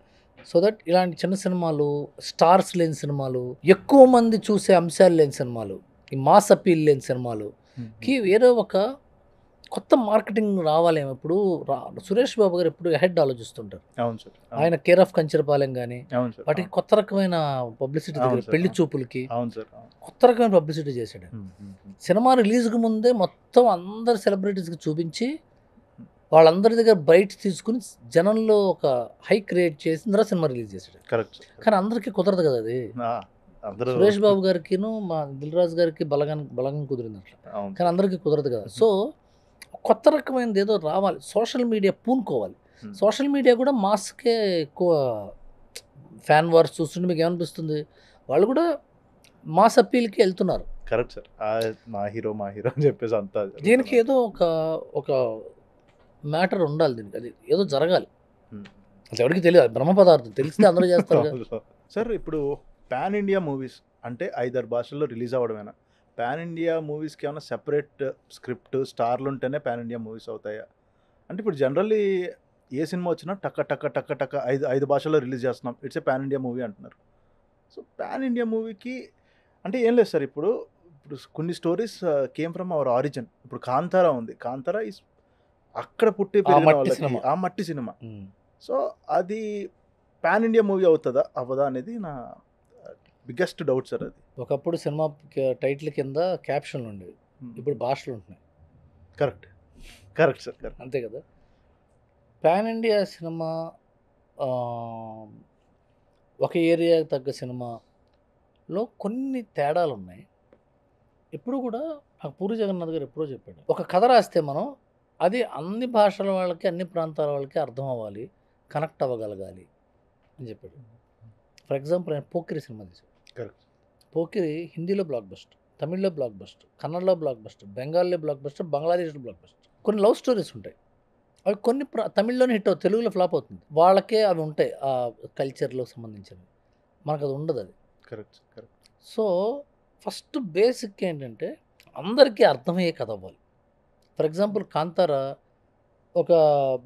so that ఇలాంటి చిన్న సినిమాలు, స్టార్స్ లేని సినిమాలు, ఎక్కువ మంది చూసే అంశాలు లేని సినిమాలు, ఈ మాస్ అపీల్ లేని సినిమాలుకి వేరే ఒక కొత్త మార్కెటింగ్ రావాలేమో. ఇప్పుడు సురేష్ బాబు గారు ఎప్పుడు హెడ్ ఆలోచిస్తుంటారు. అవును సార్. ఆయన కేర్ ఆఫ్ కంచరపాలెం కానీ అవును సార్. వాటికి కొత్త రకమైన పబ్లిసిటీ అవును దగ్గర సార్. పెళ్లి చూపులకి అవును సార్. కొత్త రకమైన పబ్లిసిటీ చేశాడు. ఉమ్, ఉమ్, ఉమ్. సినిమా రిలీజ్కి ముందే మొత్తం అందరు సెలబ్రిటీస్కి చూపించి వాళ్ళందరి దగ్గర బయట తీసుకుని జనంలో ఒక హై క్రియేట్ చేసి తర్వాత సినిమా రిలీజ్ చేశాడు. Correct sir. కానీ అందరికీ కుదరదు కదా అది. అందరూ సురేష్ బాబు గారికిను మా దిల్ రాజు గారికి బలంగా కుదిరింది అట్లా. అవును కానీ అందరికీ కుదరదు కదా. సో కొత్త రకమైనది ఏదో రావాలి, సోషల్ మీడియా పూనుకోవాలి. Hmm. సోషల్ మీడియా కూడా మాస్కే ఎక్కువ ఫ్యాన్ వార్స్ చూస్తుంటే మీకు ఏమనిపిస్తుంది? వాళ్ళు కూడా మాస్ అప్పీల్కి వెళ్తున్నారు. Correct sir. మా హీరో అని చెప్పేసి అంతా దీనికి ఏదో ఒక మ్యాటర్ ఉండాలి, దీనికి అది ఏదో జరగాలి. ఉమ్. అది ఎవరికి తెలియదు, బ్రహ్మ పదార్థం తెలిస్తే అందరూ చేస్తారు కదా. సార్ ఇప్పుడు పాన్ ఇండియా మూవీస్ అంటే 5 భాషల్లో రిలీజ్ అవ్వడమేనా? పాన్ ఇండియా మూవీస్కి ఏమైనా సెపరేట్ స్క్రిప్ట్ స్టార్లు ఉంటేనే పాన్ ఇండియా మూవీస్ అవుతాయా? అంటే ఇప్పుడు జనరల్లీ ఏ సినిమా వచ్చినా టక్క టక్క టక్క టక్క 5 భాషల్లో రిలీజ్ చేస్తున్నాం, it's a pan India movie అంటున్నారు. సో పాన్ ఇండియా మూవీకి అంటే ఏం లేదు సార్. ఇప్పుడు కొన్ని stories came from our origin. ఇప్పుడు కాంతారా ఉంది, కాంతారా ఇస్ అక్కడ పుట్టి పెరిగిన మట్టి వాళ్ళకి సినిమా. ఆ మట్టి సినిమా. సో అది పాన్ ఇండియా మూవీ అవుతుందా అవ్వదా అనేది నా బిగ్గెస్ట్ డౌట్ సార్. అది ఒకప్పుడు సినిమా టైటిల్ కింద క్యాప్షన్లు ఉండేవి, ఇప్పుడు భాషలు ఉంటున్నాయి. Correct correct sir. కరెక్ట్. అంతే కదా. పాన్ ఇండియా సినిమా ఆ, ఒక ఏరియా తగ్గ సినిమాలో కొన్ని తేడాలు ఉన్నాయి. ఎప్పుడు కూడా నాకు పూరి జగన్నాథ్ గారు ఎప్పుడో చెప్పాడు, ఒక కథ రాస్తే మనం అది అన్ని భాషల వాళ్ళకి అన్ని ప్రాంతాల వాళ్ళకి అర్థం అవ్వాలి, కనెక్ట్ అవ్వగలగాలి అని చెప్పాడు. ఫర్ ఎగ్జాంపుల్ ఆయన పోకిరి సినిమా తీశాడు. కరెక్ట్. పోకిరి హిందీలో బ్లాక్ బస్టర్, తమిళ్లో బ్లాక్ బస్టర్, కన్నడలో బ్లాక్ బస్టర్, బెంగాల్లో బ్లాక్ బస్టర్, బంగ్లాదేశ్లో బ్లాక్ బస్టర్. కొన్ని లవ్ స్టోరీస్ ఉంటాయి, అవి కొన్ని తమిళ్లోనే హిట్ అవుతుంది, తెలుగులో ఫ్లాప్ అవుతుంది. వాళ్ళకే అవి ఉంటాయి ఆ కల్చర్లో సంబంధించినవి, మనకు అది ఉండదు. అది correct correct. So first basic ఏంటంటే అందరికీ అర్థమయ్యే కథ అవ్వాలి. ఫర్ ఎగ్జాంపుల్ కాంతారా ఒక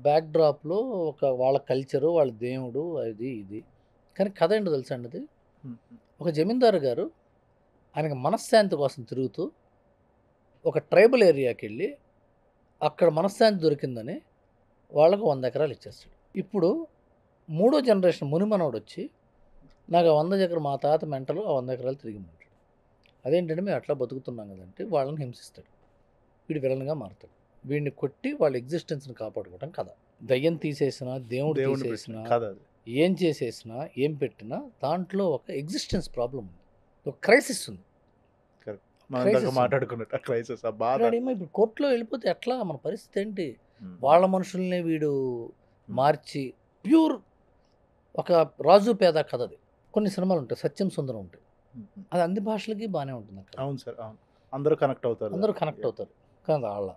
బ్యాక్ డ్రాప్లో ఒక వాళ్ళ కల్చరు, వాళ్ళ దేవుడు, అది ఇది. కానీ కథ ఏంటో తెలుసా అండి? అది ఒక జమీందారు గారు ఆయనకి మనశ్శాంతి కోసం తిరుగుతూ ఒక ట్రైబల్ ఏరియాకి వెళ్ళి అక్కడ మనశ్శాంతి దొరికిందని వాళ్ళకు 100 ఎకరాలు ఇచ్చేస్తాడు. ఇప్పుడు 3వ జనరేషన్ మునిమనోడు వచ్చి నాకు 100 ఎకరాలు, మా తాత మెంటలు ఆ 100 ఎకరాలు తిరిగి ఉంటాడు. అదేంటంటే మేము అట్లా బతుకుతున్నాం కదంటే వాళ్ళని హింసిస్తాడు, వీడు విలన్గా మారుతాడు, వీడిని కొట్టి వాళ్ళ ఎగ్జిస్టెన్స్ని కాపాడుకోవడం కథ. దయ్యం తీసేసినా, దేవుడు తీసేసినా, ఏం చేసేసినా, ఏం పెట్టినా దాంట్లో ఒక ఎగ్జిస్టెన్స్ ప్రాబ్లం ఉంది, ఒక క్రైసిస్ ఉంది. మాట్లాడుకున్నట్టు క్రైసిస్ ఇప్పుడు కోర్టులో వెళ్ళిపోతే ఎట్లా, మన పరిస్థితి ఏంటి? వాళ్ళ మనుషుల్ని వీడు మార్చి ప్యూర్ ఒక రాజు పేద కథ. అది కొన్ని సినిమాలు ఉంటాయి, సత్యం సుందరం ఉంటాయి, అది అన్ని భాషలకి బాగానే ఉంటుంది. అవును సార్. అవును, అందరూ కనెక్ట్ అవుతారు. కానీ వాళ్ళ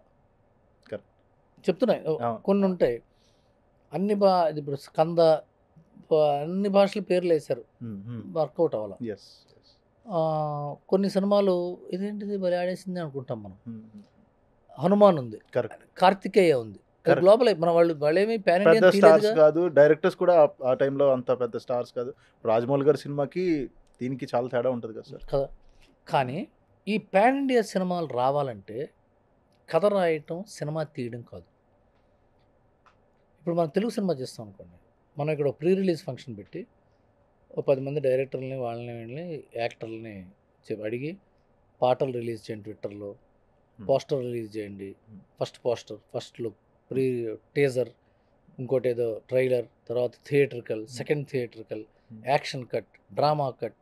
చెప్తున్నాయి కొన్ని ఉంటాయి, అన్ని ఇప్పుడు స్కంద అన్ని భాషల పేర్లు వేశారు, వర్కౌట్ అవ్వాలి. కొన్ని సినిమాలు ఇదేంటిది బలి ఆడేసింది అనుకుంటాం మనం. హనుమాన్ ఉంది, కార్తికేయ ఉంది, గ్లోబల్ మన వాళ్ళేమి పాన్ ఇండియన్ స్టార్స్ కాదు, డైరెక్టర్స్ కూడా ఆ టైంలో అంత పెద్ద స్టార్స్ కాదు. రాజమౌళి గారి సినిమాకి దీనికి చాలా తేడా ఉంటుంది కదా సార్. కదా. కానీ ఈ పాన్ ఇండియా సినిమాలు రావాలంటే కథ రాయటం, సినిమా తీయడం కాదు. ఇప్పుడు మనం తెలుగు సినిమా చేస్తాం అనుకోండి, మనం ఇక్కడ ప్రీ రిలీజ్ ఫంక్షన్ పెట్టి ఒక 10 మంది డైరెక్టర్లని, వాళ్ళని యాక్టర్లని అడిగి పాటలు రిలీజ్ చేయండి, ట్విట్టర్లో పోస్టర్ రిలీజ్ చేయండి, first poster, first look, pre teaser, ఇంకోటి ఏదో ట్రైలర్, తర్వాత theatrical, second theatrical, action cut, drama cut,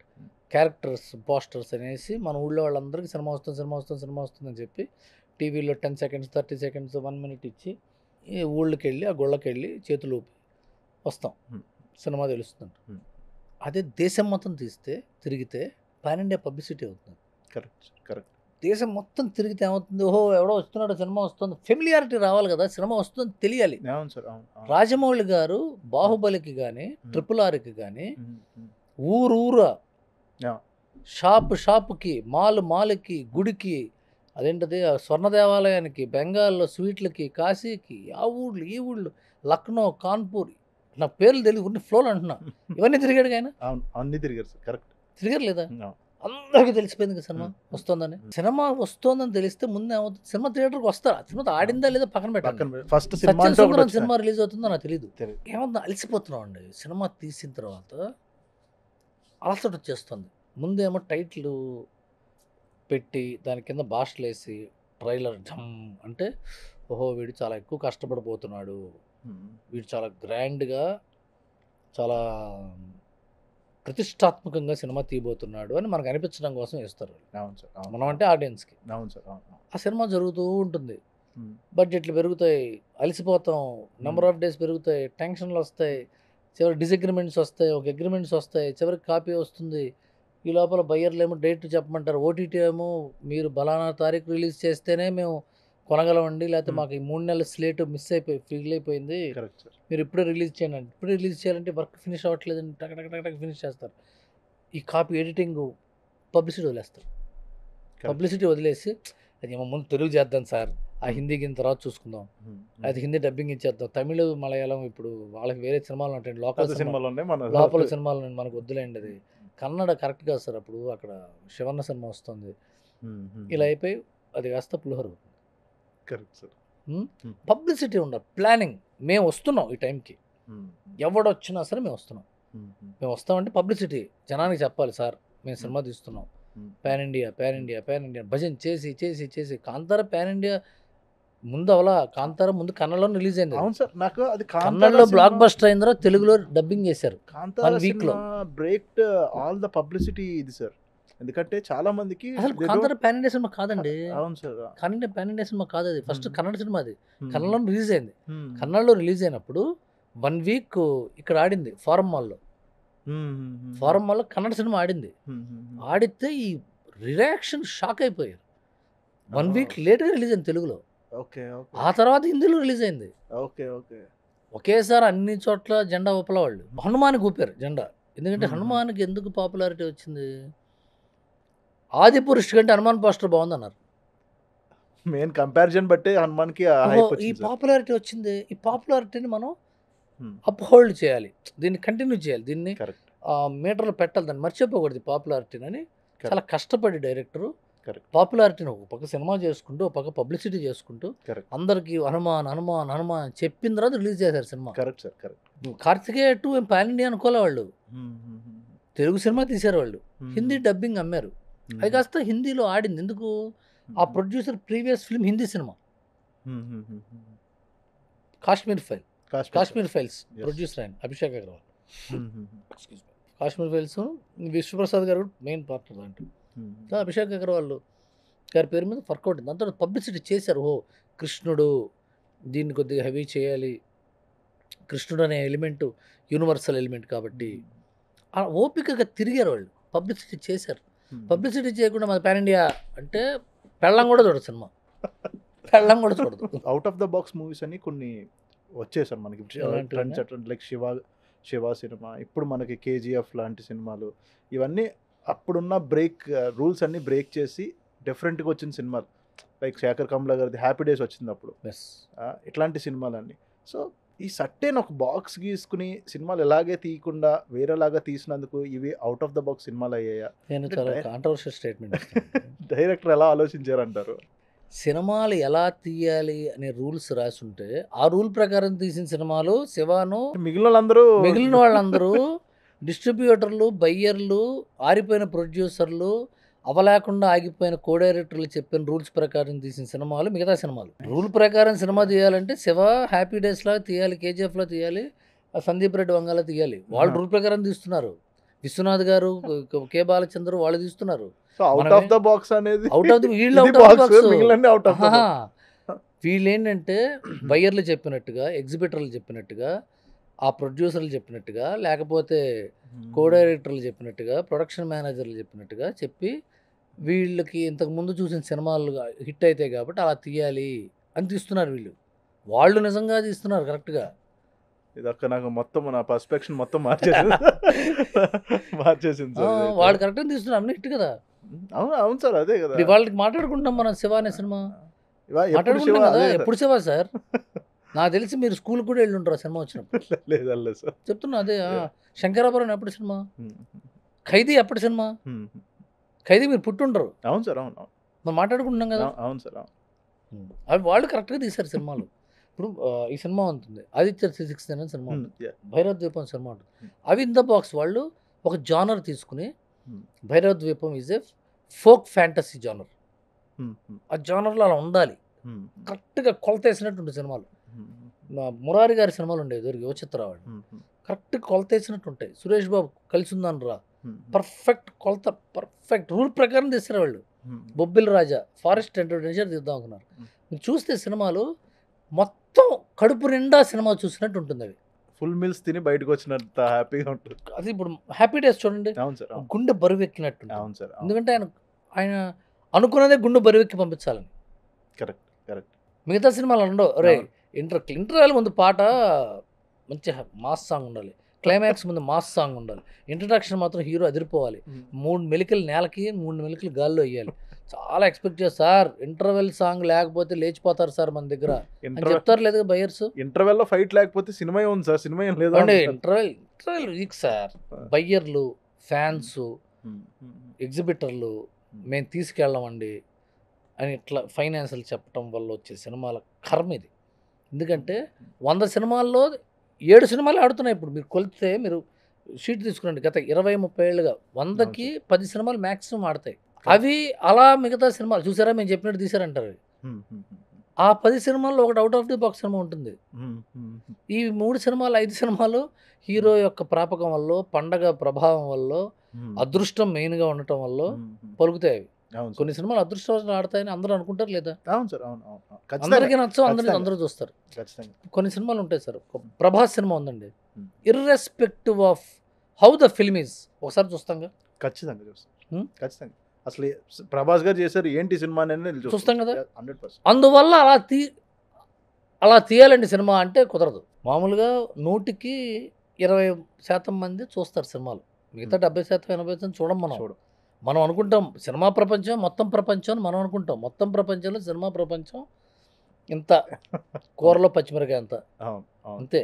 characters, posters అనేసి మన ఊళ్ళో వాళ్ళందరికీ సినిమా వస్తుందని చెప్పి టీవీలో 10 సెకండ్స్ 30 సెకండ్స్ 1 మినిట్ ఇచ్చి ఈ ఊళ్ళకి వెళ్ళి ఆ గుళ్ళకి వెళ్ళి చేతులు ఊపి వస్తాం, సినిమా తెలుస్తుందంట. అదే దేశం మొత్తం తిరిగితే పాన్ ఇండియా పబ్లిసిటీ అవుతుంది. కరెక్ట్. దేశం మొత్తం తిరిగితే ఏమవుతుంది, ఓహో ఎవడో వస్తున్నాడు, సినిమా వస్తుంది, ఫెమిలియారిటీ రావాలి కదా, సినిమా వస్తుంది తెలియాలి. రాజమౌళి గారు బాహుబలికి కానీ, RRRకి కానీ ఊరూరా, షాపుకి, మాల్కి, గుడికి, అదేంటది స్వర్ణ దేవాలయానికి, బెంగాల్లో స్వీట్లకి, కాశీకి, ఆ ఊళ్ళు ఈ ఊళ్ళు, లక్నో, కాన్పూర్, నా పేర్లు తెలియదు, ఫ్లోలు అంటున్నా, ఇవన్నీ తిరిగాడు ఆయన. అన్ని తిరిగారు సార్. కరెక్ట్. తిరిగారు లేదా? అందరికీ తెలిసిపోయింది కదా సినిమా వస్తుందని. సినిమా వస్తుందని తెలిస్తే ముందు ఏమవుతుంది, సినిమా థియేటర్కి వస్తారా, సినిమా ఆడిందా లేదా పక్కన పెట్టండి. ఫస్ట్ సత్యం సుందరం సినిమా రిలీజ్ అవుతుందో నాకు తెలియదు. ఏమన్నా అలసిపోతున్నాం అండి సినిమా తీసిన తర్వాత, అలసట వచ్చేస్తుంది. ముందేమో టైటిల్ పెట్టి దాని కింద భాషలు వేసి ట్రైలర్ జమ్ అంటే ఓహో వీడు చాలా ఎక్కువ కష్టపడిపోతున్నాడు, వీడు చాలా గ్రాండ్గా చాలా ప్రతిష్టాత్మకంగా సినిమా తీయబోతున్నాడు అని మనకు అనిపించడం కోసం ఇస్తారు. అవును సార్, మనం అంటే ఆడియన్స్కి. అవును సార్, ఆ సినిమా జరుగుతూ ఉంటుంది, బడ్జెట్లు పెరుగుతాయి, అలసిపోతాం, నెంబర్ ఆఫ్ డేస్ పెరుగుతాయి, టెన్షన్లు వస్తాయి, చివరికి డిసగ్రిమెంట్స్ వస్తాయి, ఒక అగ్రిమెంట్స్ వస్తాయి, చివరికి కాపీ వస్తుంది. ఈ లోపల బయ్యర్లు ఏమో డేట్ చెప్పమంటారు, ఓటీటీ ఏమో మీరు బలానా తారీఖు రిలీజ్ చేస్తేనే మేము కొనగలమండి, లేకపోతే మాకు ఈ 3 నెలల స్లేట్ మిస్ అయిపోయి ఫీల్ అయిపోయింది, మీరు ఇప్పుడే రిలీజ్ చేయండి. ఇప్పుడే రిలీజ్ చేయాలంటే వర్క్ ఫినిష్ అవ్వట్లేదండి, టక్ టక్ టక్ టక్ ఫినిష్ చేస్తారు. ఈ కాపీ ఎడిటింగ్ పబ్లిసిటీ వదిలేస్తారు. పబ్లిసిటీ వదిలేసి అది ఏమో ముందు తెలుగు చేద్దాం సార్, ఆ హిందీకి తర్వాత చూసుకుందాం, అది హిందీ డబ్బింగ్ ఇచ్చేద్దాం, తమిళ మలయాళం ఇప్పుడు వాళ్ళకి వేరే సినిమాలు ఉంటాయి, లోపల సినిమాలు మనకు వద్దులేండి, అది కన్నడ కరెక్ట్ కాదు సార్. అప్పుడు అక్కడ శివన్న సినిమా వస్తుంది, ఇలా అయిపోయి అది కాస్త పులిహోర. పబ్లిసిటీ ఉండదు, ప్లానింగ్. మేము వస్తున్నాం ఈ టైంకి, ఎవడొచ్చినా సరే మేము వస్తున్నాం, మేము వస్తామంటే పబ్లిసిటీ జనానికి చెప్పాలి, సార్ మేము సినిమా తీస్తున్నాం, pan India pan India pan India bhajan చేసి చేసి చేసి. కాంతార పాన్ ఇండియా ముందు అవలా, కాంతార ముందు కన్నడలో రిలీజ్ అయింది. అవును సార్, నాకు అది కన్నడలో బ్లాక్ బస్టర్ అయిన తర్వాత తెలుగులో డబ్బింగ్ చేశారు. కాంతార వీక్ లో బ్రేక్ ఆల్ ద పబ్లిసిటీ ఇది సార్. ఎందుకంటే చాలా మందికి అసలు కాంతార పాన్ ఇండియా సినిమా కాదండి. అవును sir, Kannada pan India cinema కాదు, అది ఫస్ట్ కన్నడ సినిమా, అది కన్నడలో రిలీజ్ అయింది. కన్నడలో రిలీజ్ అయినప్పుడు 1 వీక్ ఇక్కడ ఆడింది ఫారం మాల్లో. ఫారం మాల్లో కన్నడ సినిమా ఆడింది. ఆడితే ఈ రియాక్షన్ షాక్ అయిపోయారు. 1 వీక్ లేట్గా రిలీజ్ అయింది తెలుగులో. ఆ తర్వాత హిందీలో రిలీజ్ అయింది. ఒకేసారి అన్ని చోట్ల జెండా ఊపల వాళ్ళు హనుమాన్కి ఊపారు జెండా. ఎందుకంటే హనుమాన్కి ఎందుకు పాపులారిటీ వచ్చింది, ఆది పురుష్ కంటే హనుమాన్ పోస్టర్ బాగుందన్నారు. మెయిన్ కంపారిజన్ బట్టే హనుమాన్కి ఈ పాపులారిటీ వచ్చింది. ఈ పాపులారిటీని మనం అప్హోల్డ్ చేయాలి, దీన్ని కంటిన్యూ చేయాలి, దీన్ని మీటర్లు పెట్టాలి, దాన్ని మర్చిపోకూడదు పాపులారిటీని అని చాలా కష్టపడి డైరెక్టరు పాపులారిటీని ఒక పక్క సినిమా చేసుకుంటూ ఒక పక్క పబ్లిసిటీ చేసుకుంటూ అందరికి హనుమాన్ హనుమాన్ హనుమాన్ చెప్పిన తర్వాత రిలీజ్ చేశారు సినిమా. కార్తికేయ 2 పాన్ ఇండియా అనుకోలే వాళ్ళు, తెలుగు సినిమా తీశారు వాళ్ళు, హిందీ డబ్బింగ్ అమ్మారు. అది కాస్త హిందీలో ఆడింది. ఎందుకు, ఆ producer previous film Hindi cinema Kashmir files producer ఆయన అభిషేక్ అగర్వాల్. కాశ్మీర్ ఫైల్స్ విశ్వప్రసాద్ గారు మెయిన్ పార్ట్నర్ దాంట్లో. అభిషేక్ అగర్వాల్ గారి పేరు మీద వర్కౌట్. దాంతో పబ్లిసిటీ చేశారు. ఓ కృష్ణుడు, దీన్ని కొద్దిగా హెవీ చేయాలి, కృష్ణుడు అనే ఎలిమెంట్ యూనివర్సల్ ఎలిమెంట్ కాబట్టి ఆ ఓపికగా తిరిగారు వాళ్ళు, పబ్లిసిటీ చేశారు. పబ్లిసిటీ చేయకుండా మన పాన్ ఇండియా అంటే పెళ్ళం కూడా చూడదు సినిమా, పెళ్ళం కూడా చూడదు. Out of the box movies అని కొన్ని వచ్చేసారు మనకి, లైక్ శివ సినిమా, ఇప్పుడు మనకి కేజీఎఫ్ లాంటి సినిమాలు, ఇవన్నీ అప్పుడున్న రూల్స్ అన్ని బ్రేక్ చేసి డిఫరెంట్గా వచ్చిన సినిమాలు. లైక్ శేఖర్ కమ్లా గారిది హ్యాపీ డేస్ వచ్చింది అప్పుడు, ఇట్లాంటి సినిమాలన్నీ. సో ఈ సర్టెన్ ఒక బాక్స్ గీసుకుని సినిమాలు ఎలాగే తీయకుండా వేరేలాగా తీసినందుకు ఇవి అవుట్ ఆఫ్ ద బాక్స్ సినిమాలు అయ్యాయా? నేను చాలా కాంట్రవర్షియల్ స్టేట్మెంట్. డైరెక్టర్ ఎలా ఆలోచించారంటారు? సినిమాలు ఎలా తీయాలి అనే రూల్స్ రాసి ఉంటే ఆ రూల్ ప్రకారం తీసిన సినిమాలు శివాను మిగిలిన వాళ్ళందరూ డిస్ట్రిబ్యూటర్లు, బయ్యర్లు, ఆరిపోయిన ప్రొడ్యూసర్లు, అవలేకుండా ఆగిపోయిన కో డైరెక్టర్లు చెప్పిన రూల్స్ ప్రకారం తీసిన సినిమాలు మిగతా సినిమాలు. రూల్ ప్రకారం సినిమా తీయాలంటే శివ హ్యాపీ డేస్ లాగా తీయాలి, కేజీఎఫ్లో తీయాలి, సందీప్ రెడ్డి వంగాలో తీయాలి. వాళ్ళు రూల్ ప్రకారం తీస్తున్నారు. విశ్వనాథ్ గారు, కే బాలచంద్ర వాళ్ళు తీస్తున్నారు. వీళ్ళు ఏంటంటే బయ్యర్లు చెప్పినట్టుగా, ఎగ్జిబిటర్లు చెప్పినట్టుగా, ఆ ప్రొడ్యూసర్లు చెప్పినట్టుగా, లేకపోతే కో డైరెక్టర్లు చెప్పినట్టుగా, ప్రొడక్షన్ మేనేజర్లు చెప్పినట్టుగా చెప్పి వీళ్ళకి ఇంతకుముందు చూసిన సినిమాలు హిట్ అవుతాయి కాబట్టి అలా తీయాలి అని తీస్తున్నారు వీళ్ళు. వాళ్ళు నిజంగా తీస్తున్నారు కరెక్ట్గా. ఇదొక్క నాకు మొత్తం నా పర్స్పెక్షన్ మొత్తం మార్చేసింది. వాళ్ళు కరెక్ట్గా తీస్తున్నారు, అన్ని హిట్ కదా. అవును సార్, అదే కదా వాళ్ళకి మాట్లాడుకుంటాం మనం. శివ అనే సినిమా మాట్లాడుకుంటాం కదా. ఎప్పుడు శివ సార్? నాకు తెలిసి మీరు స్కూల్ కూడా వెళ్ళి ఉంటారు సినిమా వచ్చినప్పుడు. లేదు సార్, చెప్తున్నా. అదే శంకరాభరణం ఎప్పుడు సినిమా, ఖైదీ ఎప్పటి సినిమా, ఖైదీ మీరు పుట్టుండరు, అవును సార్, అవును అవును మనం మాట్లాడుకుంటున్నాం కదా. అవును సార్, అవును. అవి వాళ్ళు కరెక్ట్గా తీశారు సినిమాలు. ఇప్పుడు ఈ సినిమా ఉంటుంది, ఆదిత్య 360 అనే సినిమా ఉంటుంది, Yeah. భైరవ ద్వీపం సినిమా ఉంటుంది. అవి ఇన్ ద బాక్స్ వాళ్ళు ఒక జానర్ తీసుకుని, భైరవ ద్వీపం is a folk fantasy genre. ఆ జానర్లో అలా ఉండాలి, కరెక్ట్గా కొలతేసినట్టు ఉండే సినిమాలు. మురారి గారి సినిమాలు ఉండేవి దొరికి యువచిత్ర వాళ్ళు, కరెక్ట్ కొలతేసినట్టు ఉంటాయి. సురేష్ బాబు కలిసి ఉందని రా, పర్ఫెక్ట్ కొలత, పర్ఫెక్ట్ రూల్ ప్రకారం తీస్తారు వాళ్ళు. బొబ్బిల్ రాజా ఫారెస్ట్ అడ్వెంచర్ తీద్దాం అనుకున్నారు. మీరు చూస్తే సినిమాలు మొత్తం కడుపు నిండా సినిమా చూసినట్టు ఉంటుంది. అవి ఫుల్ మీల్స్ తిని బయటకు వచ్చినంత హ్యాపీగా ఉంటుంది. అది ఇప్పుడు హ్యాపీ డేస్ చూడండి, అవును సార్, అవును. గుండె బరువెక్కినట్టు. అవును సార్, అవును. ఎందుకంటే ఆయన అనుకున్నదే గుండె బరువెక్కి పంపించాలని. Correct correct. మిగతా సినిమాలు ఉండవు. రే ఇంటర్వెల్ ముందు పాట మంచి మాస్ సాంగ్ ఉండాలి, క్లైమాక్స్ ముందు మాస్ సాంగ్ ఉండాలి, ఇంట్రడక్షన్ మాత్రం హీరో అదిరిపోవాలి, 3 మెలికలు నేలకి 3 మెలికలు గాల్లో వేయాలి. చాలా ఎక్స్పెక్ట్ చేస్తారు సార్. ఇంటర్వెల్ సాంగ్ లేకపోతే లేచిపోతారు సార్ మన దగ్గర అని చెప్తారు. లేదు బయర్స్, ఇంటర్వెల్ లో ఫైట్ లేకపోతే సినిమా ఉంది సార్, సినిమా ఏం లేదు. Interval week sir. బయ్యర్లు, ఫ్యాన్స్, ఎగ్జిబిటర్లు మేము తీసుకెళ్ళమండి అని ఇట్లా ఫైనాన్షియల్ చెప్పడం వల్ల వచ్చే సినిమాల కర్మ ఇది. ఎందుకంటే 100 సినిమాల్లో 7 సినిమాలు ఆడుతున్నాయి. ఇప్పుడు మీరు కొలిస్తే మీరు షీట్ తీసుకురండి, గత 20-30 ఏళ్ళుగా 100కి 10 సినిమాలు మ్యాక్సిమం ఆడతాయి. అవి అలా మిగతా సినిమాలు చూసారా మేము చెప్పినట్టు తీసారంటారు. ఆ 10 సినిమాల్లో ఒకటి out of the box cinema ఉంటుంది. ఈ 3 సినిమాలు 5 సినిమాలు హీరో యొక్క ప్రాపకం వల్ల, పండగ ప్రభావం వల్ల, అదృష్టం మెయిన్గా ఉండటం వల్ల పలుకుతాయి. కొన్ని సినిమాలు అదృష్టం ఆడతాయని అందరూ అనుకుంటారు లేదా? అవును సార్, అవును అవును. అందరికీ నచ్చవు, అందరూ చూస్తారు. కొన్ని సినిమాలు ఉంటాయి సార్. ప్రభాస్ సినిమా ఉందండి, irrespective of how the film is, ఒకసారి చూస్తాంగా. ఖచ్చితంగా చూస్తాం, ఖచ్చితంగా. అసలు ప్రభాస్ గారు చేశారు ఏంటి సినిమా అనేది చూస్తాం కదా. 100%. అందువల్ల అలా తీయాలండి సినిమా అంటే కుదరదు. మామూలుగా 100కి 20% మంది చూస్తారు సినిమాలు, మిగతా 70% 80% చూడం. మనం అనుకుంటాం సినిమా ప్రపంచం మొత్తం ప్రపంచం అని మనం అనుకుంటాం. మొత్తం ప్రపంచంలో సినిమా ప్రపంచం ఇంత కూరలో పచ్చిమిరకాయ అంత అంతే.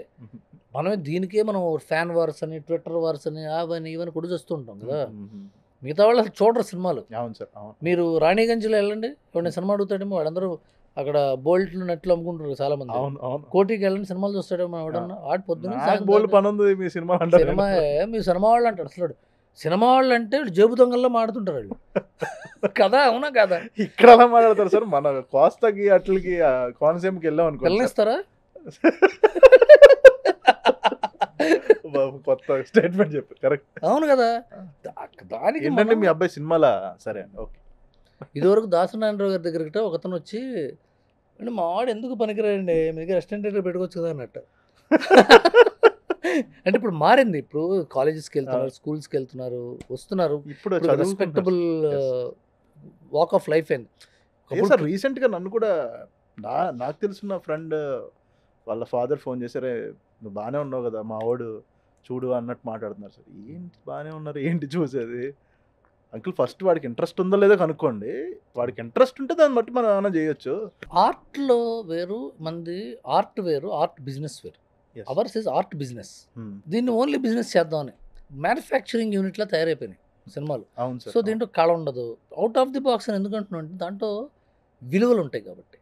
మనమే దీనికే మనం ఫ్యాన్ వార్స్ అని, ట్విట్టర్ వార్స్ అని, అవని ఇవని కూడా చూస్తూ ఉంటాం కదా. మిగతా వాళ్ళు చూడరు సినిమాలు. మీరు రాణిగంజ్లో వెళ్ళండి, ఎవరైనా సినిమా అడుగుతాడేమో, వాళ్ళందరూ అక్కడ బోల్ట్లు నెట్లు అమ్ముకుంటారు చాలా మంది. కోటికి వెళ్ళండి సినిమాలు చూస్తాడేమో ఎవడన్నా, ఆడి పొద్దున్న సినిమా మీ సినిమా వాళ్ళు అంటాడు. అసలు సినిమా వాళ్ళు అంటే జేబు దొంగల్లో మాడుతుంటారు వాళ్ళు కదా. అవునా కదా? ఇక్కడ అలా మాట్లాడతారు సార్. మన కోస్తాకి అట్లకి కోనసీమకి వెళ్ళాం అనుకో, వెళ్ళనిస్తారా? కొత్త స్టేట్మెంట్ చెప్పు. కరెక్ట్, అవును కదా. దానికి ఏంటంటే మీ అబ్బాయి సినిమాలా సరే ఓకే. ఇదివరకు దాసనారాయణరావు గారి దగ్గరికి ఒకతను వచ్చి, అంటే మా వాడు ఎందుకు పనికిరాడండి, మీ దగ్గర అసిస్టెంట్ డైరెక్టర్ పెట్టుకోవచ్చు కదా అన్నట్టు. అంటే ఇప్పుడు మారింది. ఇప్పుడు కాలేజెస్కి వెళ్తున్నారు, స్కూల్స్కి వెళ్తున్నారు, వస్తున్నారు. ఇప్పుడు రెస్పెక్టబుల్ వాక్ ఆఫ్ లైఫ్ అయింది. సార్ రీసెంట్గా నన్ను కూడా నాకు తెలిసిన ఫ్రెండ్ వాళ్ళ ఫాదర్ ఫోన్ చేశారే, నువ్వు బాగానే ఉన్నావు కదా మా వాడు చూడు అన్నట్టు మాట్లాడుతున్నారు సార్. ఏంటి బాగానే ఉన్నారు ఏంటి చూసేది అంకుల్? ఫస్ట్ వాడికి ఇంట్రెస్ట్ ఉందో లేదో కనుక్కోండి. వాడికి ఇంట్రెస్ట్ ఉంటే దాన్ని బట్టి మనం ఏమైనా చేయొచ్చు. ఆర్ట్లో వేరు, మంది ఆర్ట్ వేరు, ఆర్ట్ బిజినెస్ వేరు. Hours is art business. దీన్ని ఓన్లీ బిజినెస్ చేద్దామని మ్యానుఫ్యాక్చరింగ్ యూనిట్లో తయారైపోయినాయి సినిమాలు. సో దీంట్లో కళ ఉండదు. అవుట్ ఆఫ్ ది బాక్స్ అని ఎందుకు అంటున్నాం అంటే దాంట్లో విలువలు ఉంటాయి కాబట్టి,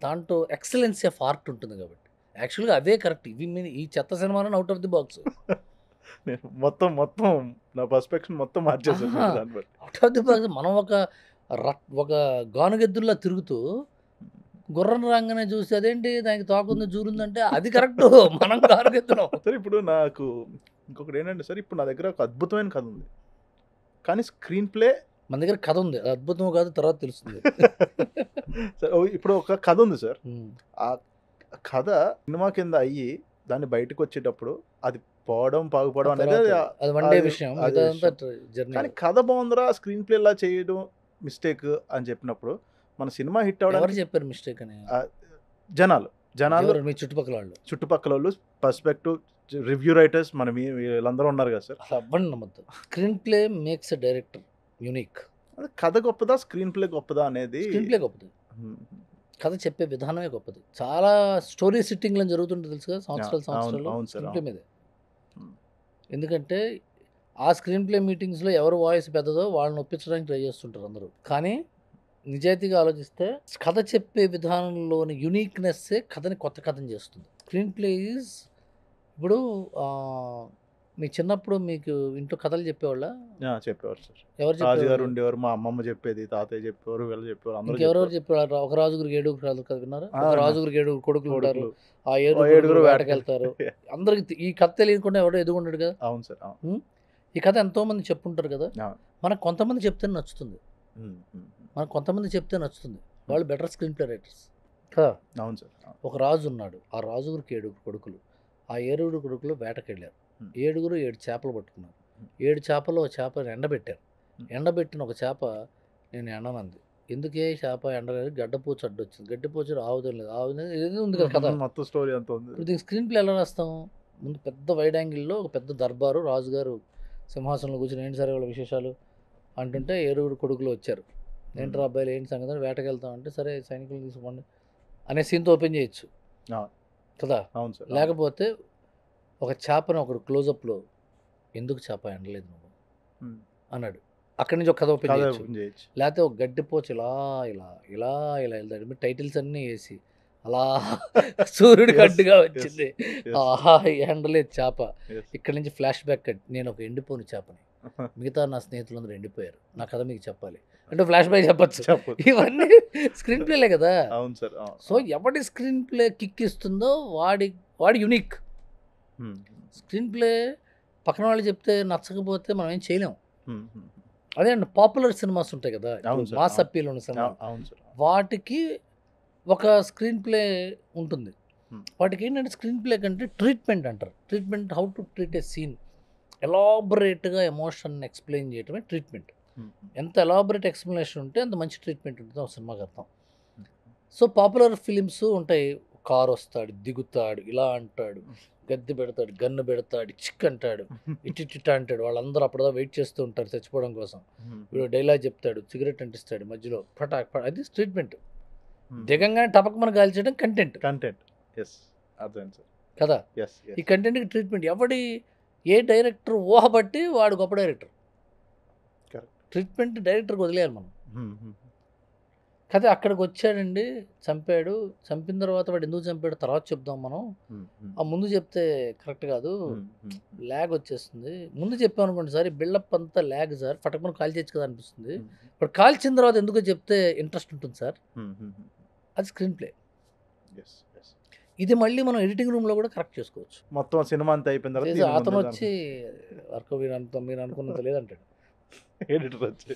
దాంట్లో ఎక్సలెన్సీ ఆఫ్ ఆర్ట్ ఉంటుంది కాబట్టి. యాక్చువల్గా అవే కరెక్ట్. ఇవి ఈ చెత్త సినిమాలను అవుట్ ఆఫ్ ది బాక్స్. నేను మొత్తం నా పర్స్పెక్షన్ మొత్తం మార్చేసాను. అవుట్ ఆఫ్ ది బాక్స్ మనం ఒక గానుగెద్దుల్లో తిరుగుతూ గుర్రం రాగానే చూసి అదేంటి దానికి తోకుంది జూరుందంటే అది కరెక్ట్, మనం గానుగెత్తున్నాం. సరే ఇప్పుడు నాకు ఇంకొకటి ఏంటంటే సార్, ఇప్పుడు నా దగ్గర ఒక అద్భుతమైన కథ ఉంది, కానీ స్క్రీన్ ప్లే మన దగ్గర కథ ఉంది, అద్భుతం కాదు తర్వాత తెలుస్తుంది. ఇప్పుడు ఒక కథ ఉంది సార్, ఆ కథ సినిమా కింద అయ్యి దాన్ని బయటకు వచ్చేటప్పుడు అది పోవడం బాగుపడడం అనేది అది వన్ డే విషయం. కానీ కథ బాగుందిరా, స్క్రీన్ ప్లే ఇలా చేయడం మిస్టేక్ అని చెప్పినప్పుడు మన సినిమా హిట్ అవ్వడం చెప్పారు మిస్టేక్ అని జనాలు మీ చుట్టుపక్కల వాళ్ళు పర్స్పెక్టివ్ రివ్యూ రైటర్స్ మనం వీళ్ళందరూ ఉన్నారు కదా సార్. అవ్వండి నమ్మద్దు. Screen play makes a director unique. కథ గొప్పదా స్క్రీన్ ప్లే గొప్పదా అనేది? స్క్రీన్ ప్లే గొప్పది, కథ చెప్పే విధానమే గొప్పది. చాలా స్టోరీ సిట్టింగ్లో జరుగుతుంటుంది తెలుసు కదా, సంవత్సరాలు స్క్రీన్ ప్లే మీదే. ఎందుకంటే ఆ స్క్రీన్ ప్లే మీటింగ్స్లో ఎవరు వాయిస్ పెద్దదో వాళ్ళని ఒప్పించడానికి ట్రై చేస్తుంటారు అందరూ. కానీ నిజాయితీగా ఆలోచిస్తే కథ చెప్పే విధానంలోని యునీక్నెస్సే కథని కొత్త కథని చేస్తుంది. స్క్రీన్ ప్లే ఈజ్ ఇప్పుడు మీ చిన్నప్పుడు మీకు ఇంట్లో కథలు చెప్పేవాళ్ళ? చెప్పేవారు సార్. ఎవరు రాజుగారు చెప్పేవారు? ఉండేవారు, మా అమ్మమ్మ చెప్పేది, తాతయ్య చెప్పేవారు, వీళ్ళు చెప్పేవారు, అందరూ ఇంకెవరెవరు చెప్పేవారు. చెప్పేవాళ్ళు? ఒక రాజుగురికి 7 కథ విన్నారా? ఆ, ఒక రాజుగురికి 7 కొడుకులు ఉంటారు. కొడుకులు. ఆ ఓ 7 ఏడుగురు కొడుకులు వేటకెళ్తారు. వేటకెళ్తారు. అందరికి ఈ కథ తెలియకుండా ఎవడో ఎదుగుంటాడు కదా. అవును సార్. అవును. ఉం? ఈ కథ ఎంతోమంది చెప్పుంటారు కదా. అవును. మనకు కొంతమంది చెప్తే నచ్చుతుంది, ఉమ్, ఉమ్, మనకు కొంతమంది చెప్తే నచ్చుతుంది. వాళ్ళు బెటర్ స్క్రీన్ ప్లే రైటర్స్ కదా. అవును సార్. అవును. ఒక రాజు ఉన్నాడు, ఆ రాజుగురికి 7 కొడుకులు. ఆ 7 కొడుకులు వేటకెళ్ళారు. 7 చేపలు పట్టుకున్నారు. 7 చేపలు ఒక చేప ఎండబెట్టారు. ఎండబెట్టిన ఒక చేప నేను ఎండనంది. ఎందుకే చేప ఎండలేదు? గడ్డపూచ అడ్డొచ్చింది. గడ్డిపూచ ఆవుదం లేదు. ఆవుదం ఇది ఉంది కదా కథ. మొత్తం స్టోరీ అంత ఉంది. ఇప్పుడు దీనికి స్క్రీన్ ప్లే ఎలా రాస్తాం? ముందు పెద్ద వైడ్ యాంగిల్లో ఒక పెద్ద దర్బారు, రాజుగారు సింహాసనంలో కూర్చొని ఏంటి సరే వాళ్ళ విశేషాలు అంటుంటే 7 కొడుకులు వచ్చారు. ఏంటి అబ్బాయిలు ఏంటి సంగతి అని వేటకెళ్తాం అంటే సరే సైనికులు తీసుకోండి అనే సీన్తో ఓపెన్ చేయొచ్చు కదా. అవును సార్. లేకపోతే ఒక చేపని ఒకడు క్లోజప్లో ఎందుకు చేప ఎండలేదు నువ్వు అన్నాడు, అక్కడి నుంచి ఒక కథ ఓపెన్ చేయొచ్చు. లేకపోతే ఒక గడ్డిపోచు ఇలా ఇలా ఇలా ఇలా వెళ్తాడు. మీరు టైటిల్స్ అన్నీ వేసి అలా సూర్యుడికి అడ్డుగా వచ్చింది, ఆహా ఎండలేదు చేప. ఇక్కడి నుంచి ఫ్లాష్ బ్యాక్ కట్, నేను ఒక ఎండిపోని చేపని, మిగతా నా స్నేహితులందరూ ఎండిపోయారు, నా కథ మీకు చెప్పాలి అంటే ఫ్లాష్ బ్యాక్ చెప్పచ్చు. ఇవన్నీ స్క్రీన్ ప్లేలే కదా. అవును సార్. సో ఎవడి స్క్రీన్ ప్లే కిక్ ఇస్తుందో వాడి యునిక్. స్క్రీన్ ప్లే పక్కన వాళ్ళు చెప్తే నచ్చకపోతే మనం ఏం చేయలేం. అదే అండి పాపులర్ సినిమాస్ ఉంటాయి కదా, మాస్ అప్పీల్ ఉన్న సినిమా, వాటికి ఒక స్క్రీన్ ప్లే ఉంటుంది. వాటికి ఏంటంటే స్క్రీన్ ప్లే కంటే ట్రీట్మెంట్ అంటారు. Treatment, how to treat a scene, ఎలాబొరేట్గా ఎమోషన్ ఎక్స్ప్లెయిన్ చేయటమే ట్రీట్మెంట్. ఎంత ఎలాబొరేట్ ఎక్స్ప్లెనేషన్ ఉంటే అంత మంచి ట్రీట్మెంట్ ఉంటుంది ఒక సినిమాకి అర్థం. సో పాపులర్ ఫిలిమ్స్ ఉంటాయి, కారు వస్తాడు, దిగుతాడు, ఇలా అంటాడు, గద్దె పెడతాడు, గన్ను పెడతాడు, చిక్ అంటాడు, ఇట్ట అంటాడు, వాళ్ళందరూ అప్పుడుదా వెయిట్ చేస్తూ ఉంటారు చచ్చిపోవడం కోసం. వీడు డైలాగ్ చెప్తాడు, సిగరెట్ అంటిస్తాడు మధ్యలో, పటాక్ పట, అది ట్రీట్మెంట్. దిగంగానే టపక్ మన గాల్చడం కంటెంట్ కదా. ఈ కంటెంట్కి ట్రీట్మెంట్ ఎవడి ఏ డైరెక్టర్ ఊహబట్టి వాడు గొప్ప డైరెక్టర్. ట్రీట్మెంట్ డైరెక్టర్కి వదిలేయాలి మనం. కథ అక్కడికి వచ్చాడండి, చంపాడు, చంపిన తర్వాత వాడు ఎందుకు చంపాడు తర్వాత చెప్దాం మనం. ఆ ముందు చెప్తే కరెక్ట్ కాదు, ల్యాగ్ వచ్చేస్తుంది. ముందు చెప్పాం అనుకోండి సార్, ఈ బిల్డప్ అంతా ల్యాగ్ సార్, ఫటకమని కాల్ చేయొచ్చు కదా అనిపిస్తుంది. ఇప్పుడు కాల్చిన తర్వాత ఎందుకో చెప్తే ఇంట్రెస్ట్ ఉంటుంది సార్. అది స్క్రీన్ ప్లే. ఇది మళ్ళీ మనం ఎడిటింగ్ రూమ్లో కూడా కరెక్ట్ చేసుకోవచ్చు. మొత్తం సినిమా అంతా అయిపోయిన తర్వాత అతను వచ్చి వర్క్ మీరు అనుకున్నంత లేదంటాడు ఎడిటర్ వచ్చి.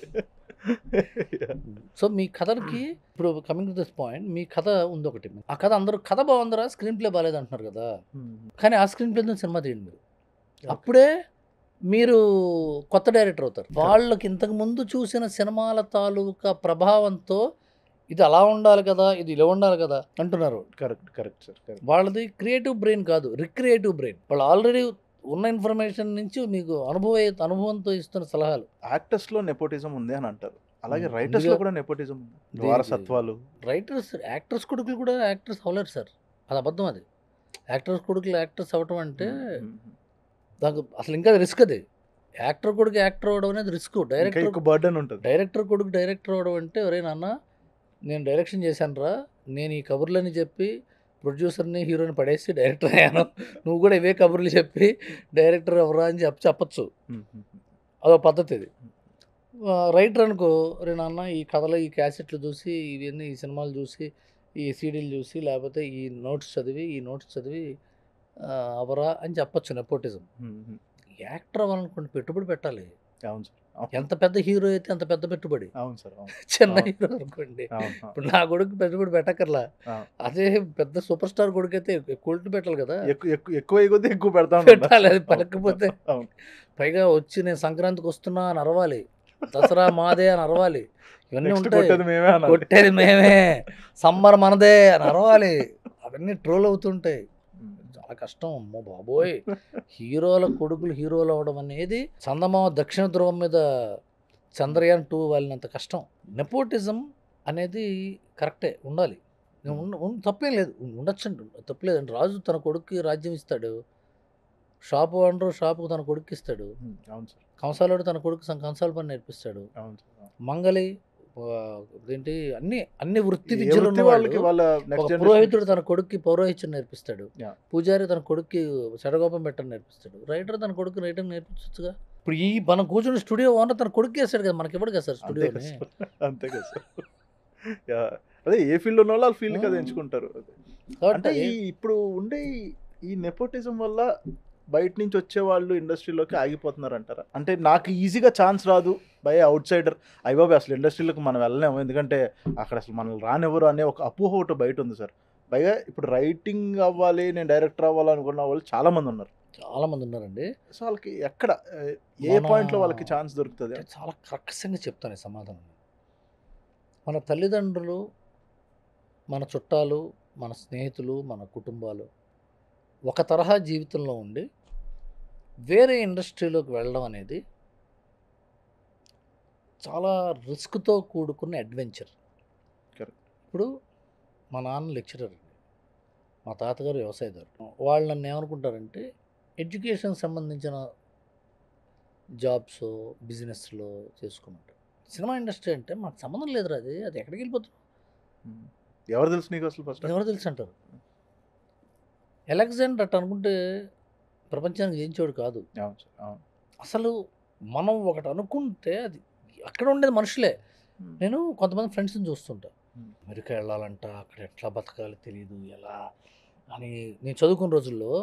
సో మీ కథకి ఇప్పుడు కమింగ్ టు దిస్ పాయింట్, మీ కథ ఉంది ఒకటి, ఆ కథ అందరూ కథ బాగుందరా స్క్రీన్ ప్లే బాగాలేదు అంటున్నారు కదా. కానీ ఆ స్క్రీన్ ప్లే సినిమా తీయండి మీరు, అప్పుడే మీరు కొత్త డైరెక్టర్ అవుతారు. వాళ్ళకి ఇంతకు ముందు చూసిన సినిమాల తాలూకా ప్రభావంతో ఇది అలా ఉండాలి కదా, ఇది ఇలా ఉండాలి కదా అంటున్నారు. Correct sir. వాళ్ళది క్రియేటివ్ బ్రెయిన్ కాదు, రిక్రియేటివ్ బ్రెయిన్. వాళ్ళు ఆల్రెడీ ఉన్న ఇన్ఫర్మేషన్ నుంచి మీకు అనుభవంతో ఇస్తున్న సలహాలు. యాక్టర్స్లో నెపోటిజం ఉంది అని అంటారు, అలాగే రైటర్స్లో కూడా నెపోటిజం ఉంది, వారసత్వాలు. యాక్టర్స్ కొడుకులు కూడా యాక్టర్స్ అవ్వలేరు సార్, అది అబద్ధం. అది యాక్టర్స్ కొడుకులు యాక్టర్స్ అవ్వటం అంటే దానికి అసలు ఇంకా రిస్క్. అది యాక్టర్ కొడుకు యాక్టర్ అవ్వడం అనేది రిస్క్. డైరెక్టర్ బర్డెన్ ఉంటుంది. డైరెక్టర్ కొడుకు డైరెక్టర్ అవ్వడం అంటే, ఒరే నాన్న నేను డైరెక్షన్ చేశాను రా, నేను ఈ కబుర్లని చెప్పి ప్రొడ్యూసర్ని హీరోని పడేసి డైరెక్టర్ అయ్యాను, నువ్వు కూడా ఇవే కబుర్లు చెప్పి డైరెక్టర్ ఎవరా అని చెప్పచ్చు. అదో పద్ధతి ఇది. రైటర్ అనుకో, రే నాన్న ఈ కథలు, ఈ క్యాసెట్లు చూసి, ఇవన్నీ ఈ సినిమాలు చూసి, ఈ సీడీలు చూసి, లేకపోతే ఈ నోట్స్ చదివి అవరా అని చెప్పచ్చు. నెపోటిజం. యాక్టర్ అవ్వాలనుకోండి పెట్టుబడి పెట్టాలి. అవును సార్. ఎంత పెద్ద హీరో అయితే అంత పెద్ద పెట్టుబడి. అవును సార్. చిన్న హీరో అనుకోండి, ఇప్పుడు నా కొడుకు పెట్టుబడి పెట్టక్కర్లా, అదే పెద్ద సూపర్ స్టార్ కొడుకు అయితే క్వాలిటీ పెట్టాలి కదా, ఎక్కువ పెట్టాలి. అది పలకపోతే పైగా వచ్చి నేను సంక్రాంతికి వస్తున్నా అని అరవాలి, దసరా మాదే అని అరవాలి, ఇవన్నీ ఉంటాయి. కొట్టేది మేమే, సమ్మర్ మనదే అని అరవాలి, అవన్నీ ట్రోల్ అవుతుంటాయి. చాలా కష్టం. అమ్మో బాబోయ్, హీరోల కొడుకులు హీరోలు అవ్వడం అనేది చందమామ దక్షిణ ధ్రువం మీద చంద్రయాన్ 2 వాళ్ళినంత కష్టం. నెపోటిజం అనేది కరెక్టే, ఉండాలి, తప్పేం లేదు, ఉండొచ్చండి, తప్పలేదండి. రాజు తన కొడుక్కి రాజ్యం ఇస్తాడు, షాపు ఓనరు షాపుకు తన కొడుకు ఇస్తాడు, కంసాలుడు తన కొడుకు కంసాల పని నేర్పిస్తాడు. అవును సార్, అవును. మంగలి ఏంటి అన్ని వృత్తి ఏ విద్యలు వృత్తి ఉన్న వాళ్ళకి వాళ్ళ ఒక నెక్స్ట్ పురోహితుడు తన కొడుక్కి పౌరోహిత్యం నేర్పిస్తాడు. Yeah. పూజారి తన కొడుక్కి చెడగోపం పెట్టడం నేర్పిస్తాడు. రైటర్ తన కొడుకు రైటింగ్ నేర్పించచ్చుగా. ఇప్పుడు ఈ మనం కూర్చుని స్టూడియో ఓనర్ తన కొడుకు వేస్తాడు కదా, మనకి ఇవ్వడు కదా సార్ అంతే కదా స్టూడియోని. సార్, అంతే కదా సార్. Yeah. అదే ఏ ఫీల్డ్ ఉన్న వాళ్ళు ఫీల్డ్ కదా ఎంచుకుంటారు. అంటే కాబట్టి ఇప్పుడు ఉండే ఈ నెపోటిజం వల్ల బయట నుంచి వచ్చే వాళ్ళు ఇండస్ట్రీలోకి ఆగిపోతున్నారు అంటారా? అంటే నాకు ఈజీగా ఛాన్స్ రాదు బై అవుట్ సైడర్, అయ్యబాబు అసలు ఇండస్ట్రీలోకి మనం వెళ్ళలేము ఎందుకంటే అక్కడ అసలు మనల్ని రానివ్వరు అనే ఒక అపోహ ఒకటి బయట ఉంది సార్. పైగా ఇప్పుడు రైటింగ్ అవ్వాలి, నేను డైరెక్టర్ అవ్వాలనుకున్న వాళ్ళు చాలా మంది ఉన్నారు. చాలా మంది ఉన్నారండి. సో వాళ్ళకి ఎక్కడ ఏ పాయింట్లో వాళ్ళకి ఛాన్స్ దొరుకుతుంది? అంటే చాలా కర్కశంగా చెప్తాను ఈ సమాధానం. మన తల్లిదండ్రులు, మన చుట్టాలు, మన స్నేహితులు, మన కుటుంబాలు ఒక తరహా జీవితంలో ఉండి వేరే ఇండస్ట్రీలోకి వెళ్ళడం అనేది చాలా రిస్క్తో కూడుకున్న అడ్వెంచర్. Correct. ఇప్పుడు మా నాన్న లెక్చరర్ అండి, మా తాతగారు వ్యవసాయదారు. వాళ్ళు నన్ను ఏమనుకుంటారంటే ఎడ్యుకేషన్ సంబంధించిన జాబ్స్ బిజినెస్లో చేసుకోమంటారు. సినిమా ఇండస్ట్రీ అంటే మాకు సంబంధం లేదురా, అది ఎక్కడికి వెళ్ళిపోతుంది, ఎవరు తెలుసు నీకు అసలు ఫస్ట్? ఎవరు తెలుసు అంటారు. అలెగ్జాండర్ అట్ట అనుకుంటే ప్రపంచానికి జయించేవాడు కాదు. అవును సార్, అవును. అసలు మనం ఒకటి అనుకుంటే అది అక్కడ ఉండేది మనుషులే. నేను కొంతమంది ఫ్రెండ్స్ని చూస్తుంటా, అమెరికా వెళ్ళాలంట, అక్కడ ఎట్లా బతకాలి తెలియదు ఎలా అని. నేను చదువుకున్న రోజుల్లో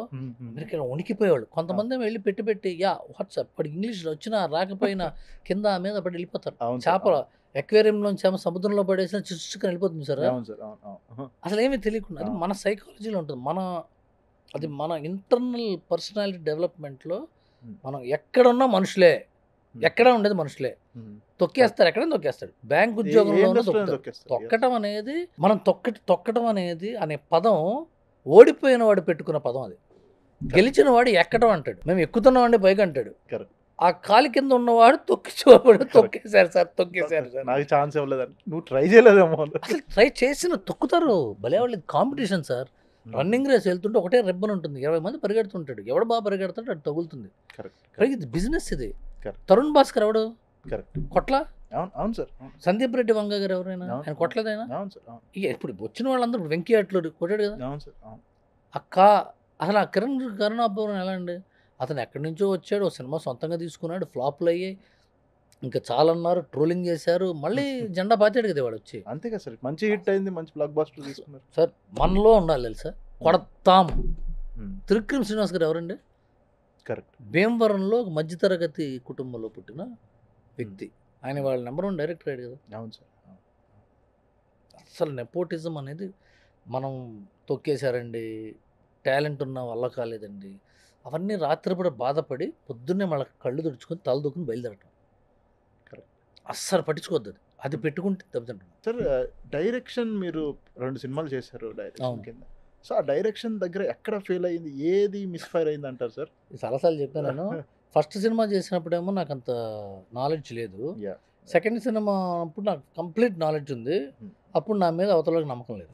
అమెరికా వణికిపోయేవాళ్ళు. కొంతమంది వెళ్ళి పెట్టి వాట్సాప్ ఇప్పుడు ఇంగ్లీష్ వచ్చినా రాకపోయినా కింద మీద పడి వెళ్ళిపోతారు. అవును సార్, చేపల ఎక్వేరియంలోంచి సముద్రంలో పడేసిన చిచ్చుకొని వెళ్ళిపోతుంది సార్. అవును సార్, అవును, అవును. అసలు ఏమీ తెలియకుండా అది మన సైకాలజీలో ఉంటుంది. అది మన ఇంటర్నల్ పర్సనాలిటీ డెవలప్మెంట్లో మనం ఎక్కడున్నా మనుషులే, ఎక్కడ ఉండేది మనుషులే. తొక్కేస్తారు, ఎక్కడైనా తొక్కేస్తాడు. బ్యాంక్ ఉద్యోగంలో తొక్కటం అనేది మనం తొక్కటం అనేది అనే పదం ఓడిపోయిన వాడు పెట్టుకున్న పదం. అది గెలిచిన వాడు ఎక్కడం అంటాడు, మేము ఎక్కుతున్నామండి పైకి అంటాడు. ఆ కాలి కింద ఉన్నవాడు తొక్కేశారు సార్, తొక్కేశారు సార్, నాకు ఛాన్స్ ఇవ్వలేదని. నువ్వు ట్రై చేయలేదేమో. అసలు ట్రై చేసిన తొక్కుతారు భలే వాళ్ళు. Competition sir. రన్నింగ్ రేస్ వెళ్తుంటే ఒకటే రెబ్బన్ ఉంటుంది, 20 మంది పరిగెడుతుంటాడు, ఎవడు బాగా పరిగెడతాడు అది తగులుతుంది. ఇది బిజినెస్. ఇది తరుణ్ భాస్కర్ ఎవడు కొట్ల? అవును సార్. సందీప్ రెడ్డి వంగ గారు ఎవరైనా ఆయన కొట్టలేదైనా? ఇక ఇప్పుడు వచ్చిన వాళ్ళందరూ వెంకీ అట్లు కొట్టాడు కదా. అసలు ఆ కరుణాభవన్ ఎలా అండి, అతను ఎక్కడి నుంచో వచ్చాడు, సినిమా సొంతంగా తీసుకున్నాడు, ఫ్లాప్లు అయ్యాయి, ఇంకా చాలా అన్నారు, ట్రోలింగ్ చేశారు, మళ్ళీ జెండా పాతాడు కదా వాడు వచ్చి. అంతే కదా సార్, మంచి హిట్ అయింది, మంచి బ్లాక్ బస్టర్ తీసుకున్నారు సార్. మనలో ఉండాలి సార్, కొడతాం. త్రివిక్రమ్ శ్రీనివాస్ గారు ఎవరండి? కరెక్ట్. భీమవరంలో ఒక మధ్యతరగతి కుటుంబంలో పుట్టిన వ్యక్తి, ఆయన వాళ్ళ నెంబర్ 1 డైరెక్టర్ అయ్యాడు కదా. అవును సార్. అసలు నెపోటిజం అనేది మనం తొక్కేశారండి, టాలెంట్ ఉన్న వల్ల కాలేదండి, అవన్నీ రాత్రిపూట బాధపడి పొద్దున్నే మళ్ళీ కళ్ళు తుడుచుకొని తల దూకుని బయలుదేరటం. అస్సలు పట్టించుకోవద్దు, అది పెట్టుకుంటే దెబ్బతింటాం. సార్ డైరెక్షన్ మీరు 2 సినిమాలు చేశారు డైరెక్షన్ కింద. సో ఆ డైరెక్షన్ దగ్గర ఎక్కడ ఫెయిల్ అయింది, ఏది మిస్ఫైర్ అయింది అంటారు సార్? చాలాసార్లు చెప్పాను నేను. ఫస్ట్ సినిమా చేసినప్పుడేమో నాకు అంత నాలెడ్జ్ లేదు. సెకండ్ సినిమా అప్పుడు నాకు కంప్లీట్ నాలెడ్జ్ ఉంది. అప్పుడు నా మీద అవతలకి నమ్మకం లేదు.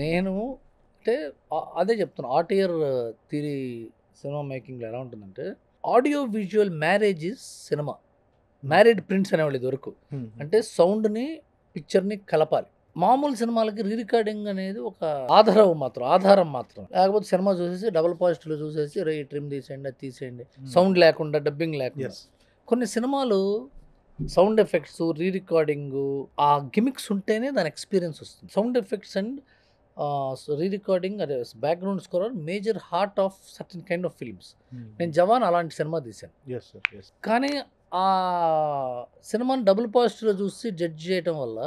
నేను అంటే అదే చెప్తాను, ఆర్టియర్ థియరీ సినిమా మేకింగ్లో ఎలా ఉంటుందంటే, audio visual marriage is cinema. Married prints అనేవాళ్ళు ఇది వరకు. అంటే సౌండ్ని పిక్చర్ని కలపాలి. మామూలు సినిమాలకి రీ రికార్డింగ్ అనేది ఒక ఆధారం మాత్రం. లేకపోతే సినిమా చూసేసి డబుల్ పాజిటివ్లో చూసేసి ట్రిమ్ తీసేయండి, అది తీసేయండి, సౌండ్ లేకుండా, డబ్బింగ్ లేకుండా. కొన్ని సినిమాలు సౌండ్ ఎఫెక్ట్స్, రీ రికార్డింగ్, ఆ గిమిక్స్ ఉంటేనే దాని ఎక్స్పీరియన్స్ వస్తుంది. Sound effects and re recording, అదే background score are major heart of certain kind of films. నేను జవాన్ అలాంటి సినిమా తీశాను. కానీ ఆ సినిమాని డబుల్ పాజిటివ్లో చూసి జడ్జ్ చేయడం వల్ల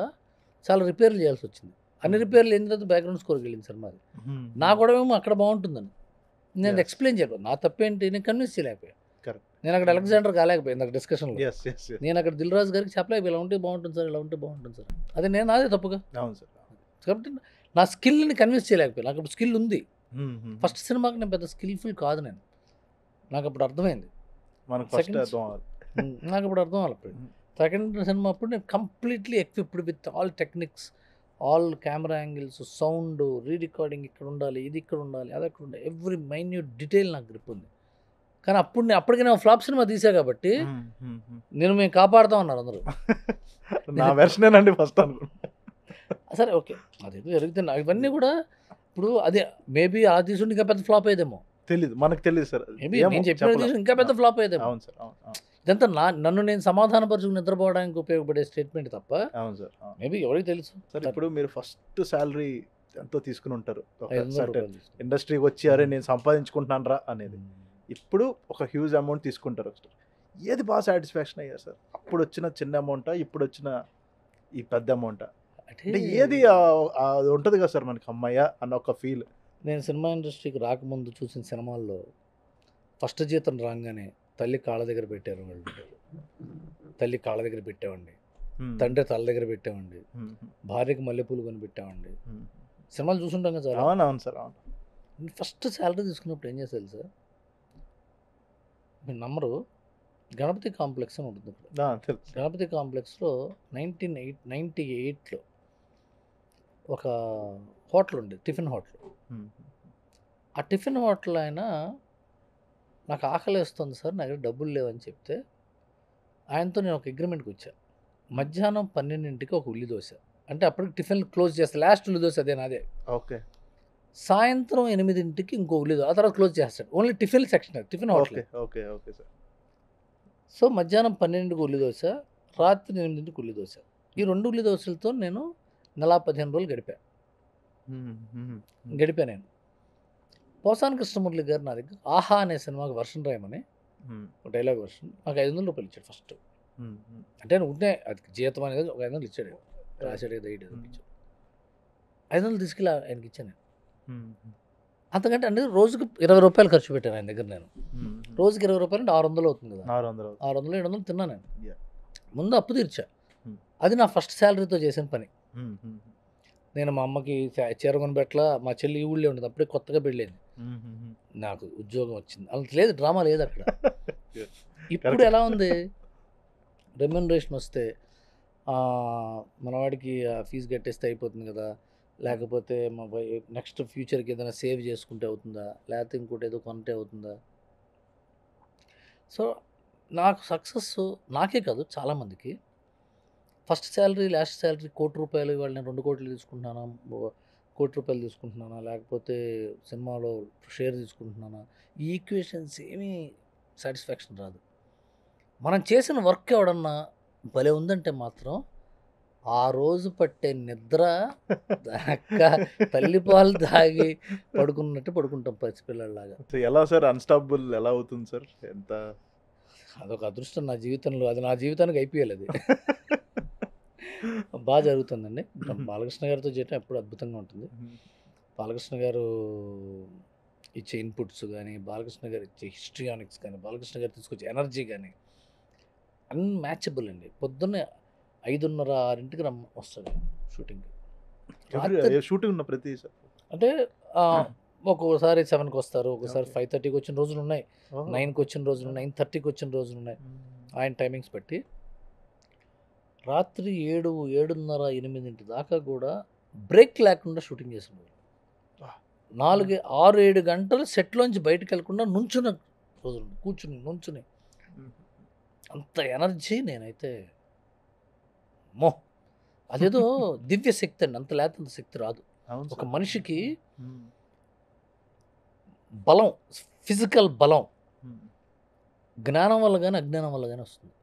చాలా రిపేర్లు చేయాల్సి వచ్చింది. అన్ని రిపేర్లు అయిన తర్వాత బ్యాక్గ్రౌండ్ స్కోర్కి వెళ్ళింది సినిమాది. నా కూడా ఏమో అక్కడ బాగుంటుందని నేను ఎక్స్ప్లెయిన్ చేయలేదు. నా తప్పేంటి, నేను కన్విన్స్ చేయలేకపోయాను. నేను అక్కడ అలెగ్జాండర్ కాలేకపోయాను నాకు డిస్కషన్లో. నేను అక్కడ దిల్ రాజు గారికి చెప్పలేకపోయి, ఇలా ఉంటే బాగుంటుంది సార్, ఇలా ఉంటే బాగుంటుంది సార్. అదే నాదే తప్పుగా. కాబట్టి నా స్కిల్ని కన్విన్స్ చేయలేకపోయాను. నాకు అప్పుడు స్కిల్ ఉంది. ఫస్ట్ సినిమాకి నేను పెద్ద స్కిల్ఫుల్ కాదు నేను. నాకు అప్పుడు అర్థమైంది. నాకు అప్పుడు అర్థం అవ్వాలి. సెకండ్ సినిమా అప్పుడు నేను completely equipped with all techniques, all camera angles, sound, re recording ఇక్కడ ఉండాలి, ఇది ఇక్కడ ఉండాలి, అది అక్కడ ఉండాలి, ఎవ్రీ మైన్యూట్ డీటెయిల్ నాకు గ్రిప్ ఉంది. కానీ అప్పటికి నేను ఫ్లాప్ సినిమా తీసా కాబట్టి నేను మేము కాపాడుతాం అన్నారు అందరూ. నా వెర్షనేనండి ఫస్ట్ అనుకుంటా. సరే ఓకే, అదేదో జరుగుతుంది. ఇవన్నీ కూడా ఇప్పుడు అదే మేబీ అలా తీసుకుంటే ఇంకా పెద్ద ఫ్లాప్ అయ్యేదేమో, తెలీదు, మనకు తెలియదు సార్. మేబీ నేను చెప్పిన ఇంకా పెద్ద ఫ్లాప్ అయ్యేదేమో. అవును సార్, అవును ఇదంతా నన్ను నేను సమాధానపరుచుకుని నిద్రపోవడానికి ఉపయోగపడే స్టేట్మెంట్ తప్ప అవును సార్. మేబీ ఎవరికి తెలుసు. సార్ ఇప్పుడు మీరు ఫస్ట్ శాలరీ ఎంతో తీసుకుని ఉంటారు 500 రూపాయలు తీసుకున్నా. ఇండస్ట్రీకి వచ్చి అరే నేను సంపాదించుకుంటున్నాను రా అనేది. ఇప్పుడు ఒక హ్యూజ్ అమౌంట్ తీసుకుంటారు. ఏది బాగా సాటిస్ఫాక్షన్ అయ్యారు సార్? అప్పుడు వచ్చిన చిన్న అమౌంటా, ఇప్పుడు వచ్చిన ఈ పెద్ద అమౌంటా? అంటే ఏది అది ఉంటుంది కదా సార్ మనకి, అమ్మయ్య అన్న ఒక ఫీల్. నేను సినిమా ఇండస్ట్రీకి రాకముందు చూసిన సినిమాల్లో ఫస్ట్ జీతం రాగానే తల్లి కాళ్ళ దగ్గర పెట్టారు వాళ్ళు, తల్లి కాళ్ళ దగ్గర పెట్టామండి, తండ్రి తల దగ్గర పెట్టామండి, భార్యకి మల్లెపూలు కొని పెట్టామండి. సినిమాలు చూసుంటాం కదా సార్. అవును సార్, అవును. ఫస్ట్ శాలరీ తీసుకున్నప్పుడు ఏం చేసేది సార్, మీరు నమ్మరు, గణపతి కాంప్లెక్స్ అని ఉంటుంది ఇక్కడ. గణపతి కాంప్లెక్స్లో 1998లో ఒక హోటల్ ఉంది, టిఫిన్ హోటల్. ఆ టిఫిన్ హోటల్ ఆయన నాకు ఆకలి వేస్తుంది సార్, నా దగ్గర డబ్బులు లేవని చెప్తే ఆయనతో నేను ఒక అగ్రిమెంట్కి వచ్చా. మధ్యాహ్నం 12ంటికి ఒక ఉల్లి దోశ, అంటే అప్పటికి టిఫిన్ క్లోజ్ చేస్తా, లాస్ట్ ఉల్లి దోశ అదే నాదే. ఓకే. సాయంత్రం 8ంటికి ఇంకో ఉల్లి దోశ, ఆ తర్వాత క్లోజ్ చేస్తాడు. Only tiffin section, tiffin hotel. Okay okay sir. So మధ్యాహ్నం 12ంటికి ఉల్లి దోశ, రాత్రి 8ంటికి ఉల్లి దోశ. ఈ 2 ఉల్లి దోశలతో నేను నెల 15 రోజులు గడిపా నేను. పోసాని కృష్ణమురళి గారు నా దగ్గర ఆహా అనే సినిమాకి వర్షన్ రాయమని డైలాగ్ వర్షన్ నాకు 500 రూపాయలు ఇచ్చాడు ఫస్ట్. అంటే ఉంటే అది జీతం అనేది ఒక 500 ఇచ్చాడు, రాశాడు కదా 500 తీసుకెళ్ళి ఆయనకి ఇచ్చాను. అంతకంటే అంటే రోజుకి 20 రూపాయలు ఖర్చు పెట్టాను ఆయన దగ్గర నేను. రోజుకి 20 రూపాయలు అంటే 600 అవుతుంది కదా, 600 700 తిన్నా నేను. ముందు అప్పు తీర్చా, అది నా ఫస్ట్ శాలరీతో చేసిన పని. నేను మా అమ్మకి చీర కొనిపెట్టలా, మా చెల్లి ఈ ఊళ్ళో ఉండదు, అప్పుడే కొత్తగా పెళ్ళింది, నాకు ఉద్యోగం వచ్చింది. అలా లేదు, డ్రామా లేదు అక్కడ. ఇప్పుడు ఎలా ఉంది, రెమ్యూనరేషన్ వస్తే మనవాడికి ఫీజు కట్టేస్తే అయిపోతుంది కదా, లేకపోతే మా నెక్స్ట్ ఫ్యూచర్కి ఏదైనా సేవ్ చేసుకుంటే అవుతుందా, లేకపోతే ఇంకోటి ఏదో కొంటే అవుతుందా. సో నాకు సక్సెస్ నాకే కాదు చాలామందికి ఫస్ట్ శాలరీ లాస్ట్ శాలరీ 1 కోటి రూపాయలు, ఇవాళ నేను 2 కోట్లు తీసుకుంటున్నానా, 1 కోటి రూపాయలు తీసుకుంటున్నానా, లేకపోతే సినిమాలో షేర్ తీసుకుంటున్నానా, ఈ ఈక్వేషన్స్ ఏమీ సాటిస్ఫాక్షన్ రాదు. మనం చేసిన వర్క్ ఎవడన్నా భలే ఉందంటే మాత్రం ఆ రోజు పట్టే నిద్ర తల్లిపాలు తాగి పడుకున్నట్టు పడుకుంటాం పసిపిల్లలాగా. ఎలా సార్ అన్స్టాపబుల్ ఎలా అవుతుంది సార్? ఎంత అదొక అదృష్టం నా జీవితంలో, అది నా జీవితానికి ఐపీఎల్ అది బాగా జరుగుతుందండి. బాలకృష్ణ గారితో చేయటం ఎప్పుడు అద్భుతంగా ఉంటుంది. బాలకృష్ణ గారు ఇచ్చే ఇన్పుట్స్ కానీ, బాలకృష్ణ గారు ఇచ్చే హిస్టరియానిక్స్ కానీ, బాలకృష్ణ గారు తీసుకొచ్చే ఎనర్జీ కానీ అన్మ్యాచబుల్ అండి. పొద్దున్నే 5:30 6ంటికి వస్తాడు షూటింగ్. షూటింగ్ ఉన్న ప్రతి అంటే ఒక్కోసారి 7కి వస్తారు, ఒకసారి 5:30కి వచ్చిన రోజులు ఉన్నాయి, 9కి వచ్చిన రోజులు ఉన్నాయి, 9:30కి వచ్చిన రోజులు ఉన్నాయి. ఆయన టైమింగ్స్ బట్టి రాత్రి 7, 7:30, 8 దాకా కూడా బ్రేక్ లేకుండా షూటింగ్ చేసిన 4, 6, 7 గంటలు సెట్లోంచి బయటకు వెళ్ళకుండా నుంచున్న రోజులు, నుంచుని అంత ఎనర్జీ. నేనైతే అదేదో దివ్య శక్తి అండి, అంత లేత శక్తి రాదు. ఒక మనిషికి బలం, ఫిజికల్ బలం జ్ఞానం వల్ల కానీ అజ్ఞానం వల్ల కానీ వస్తుంది.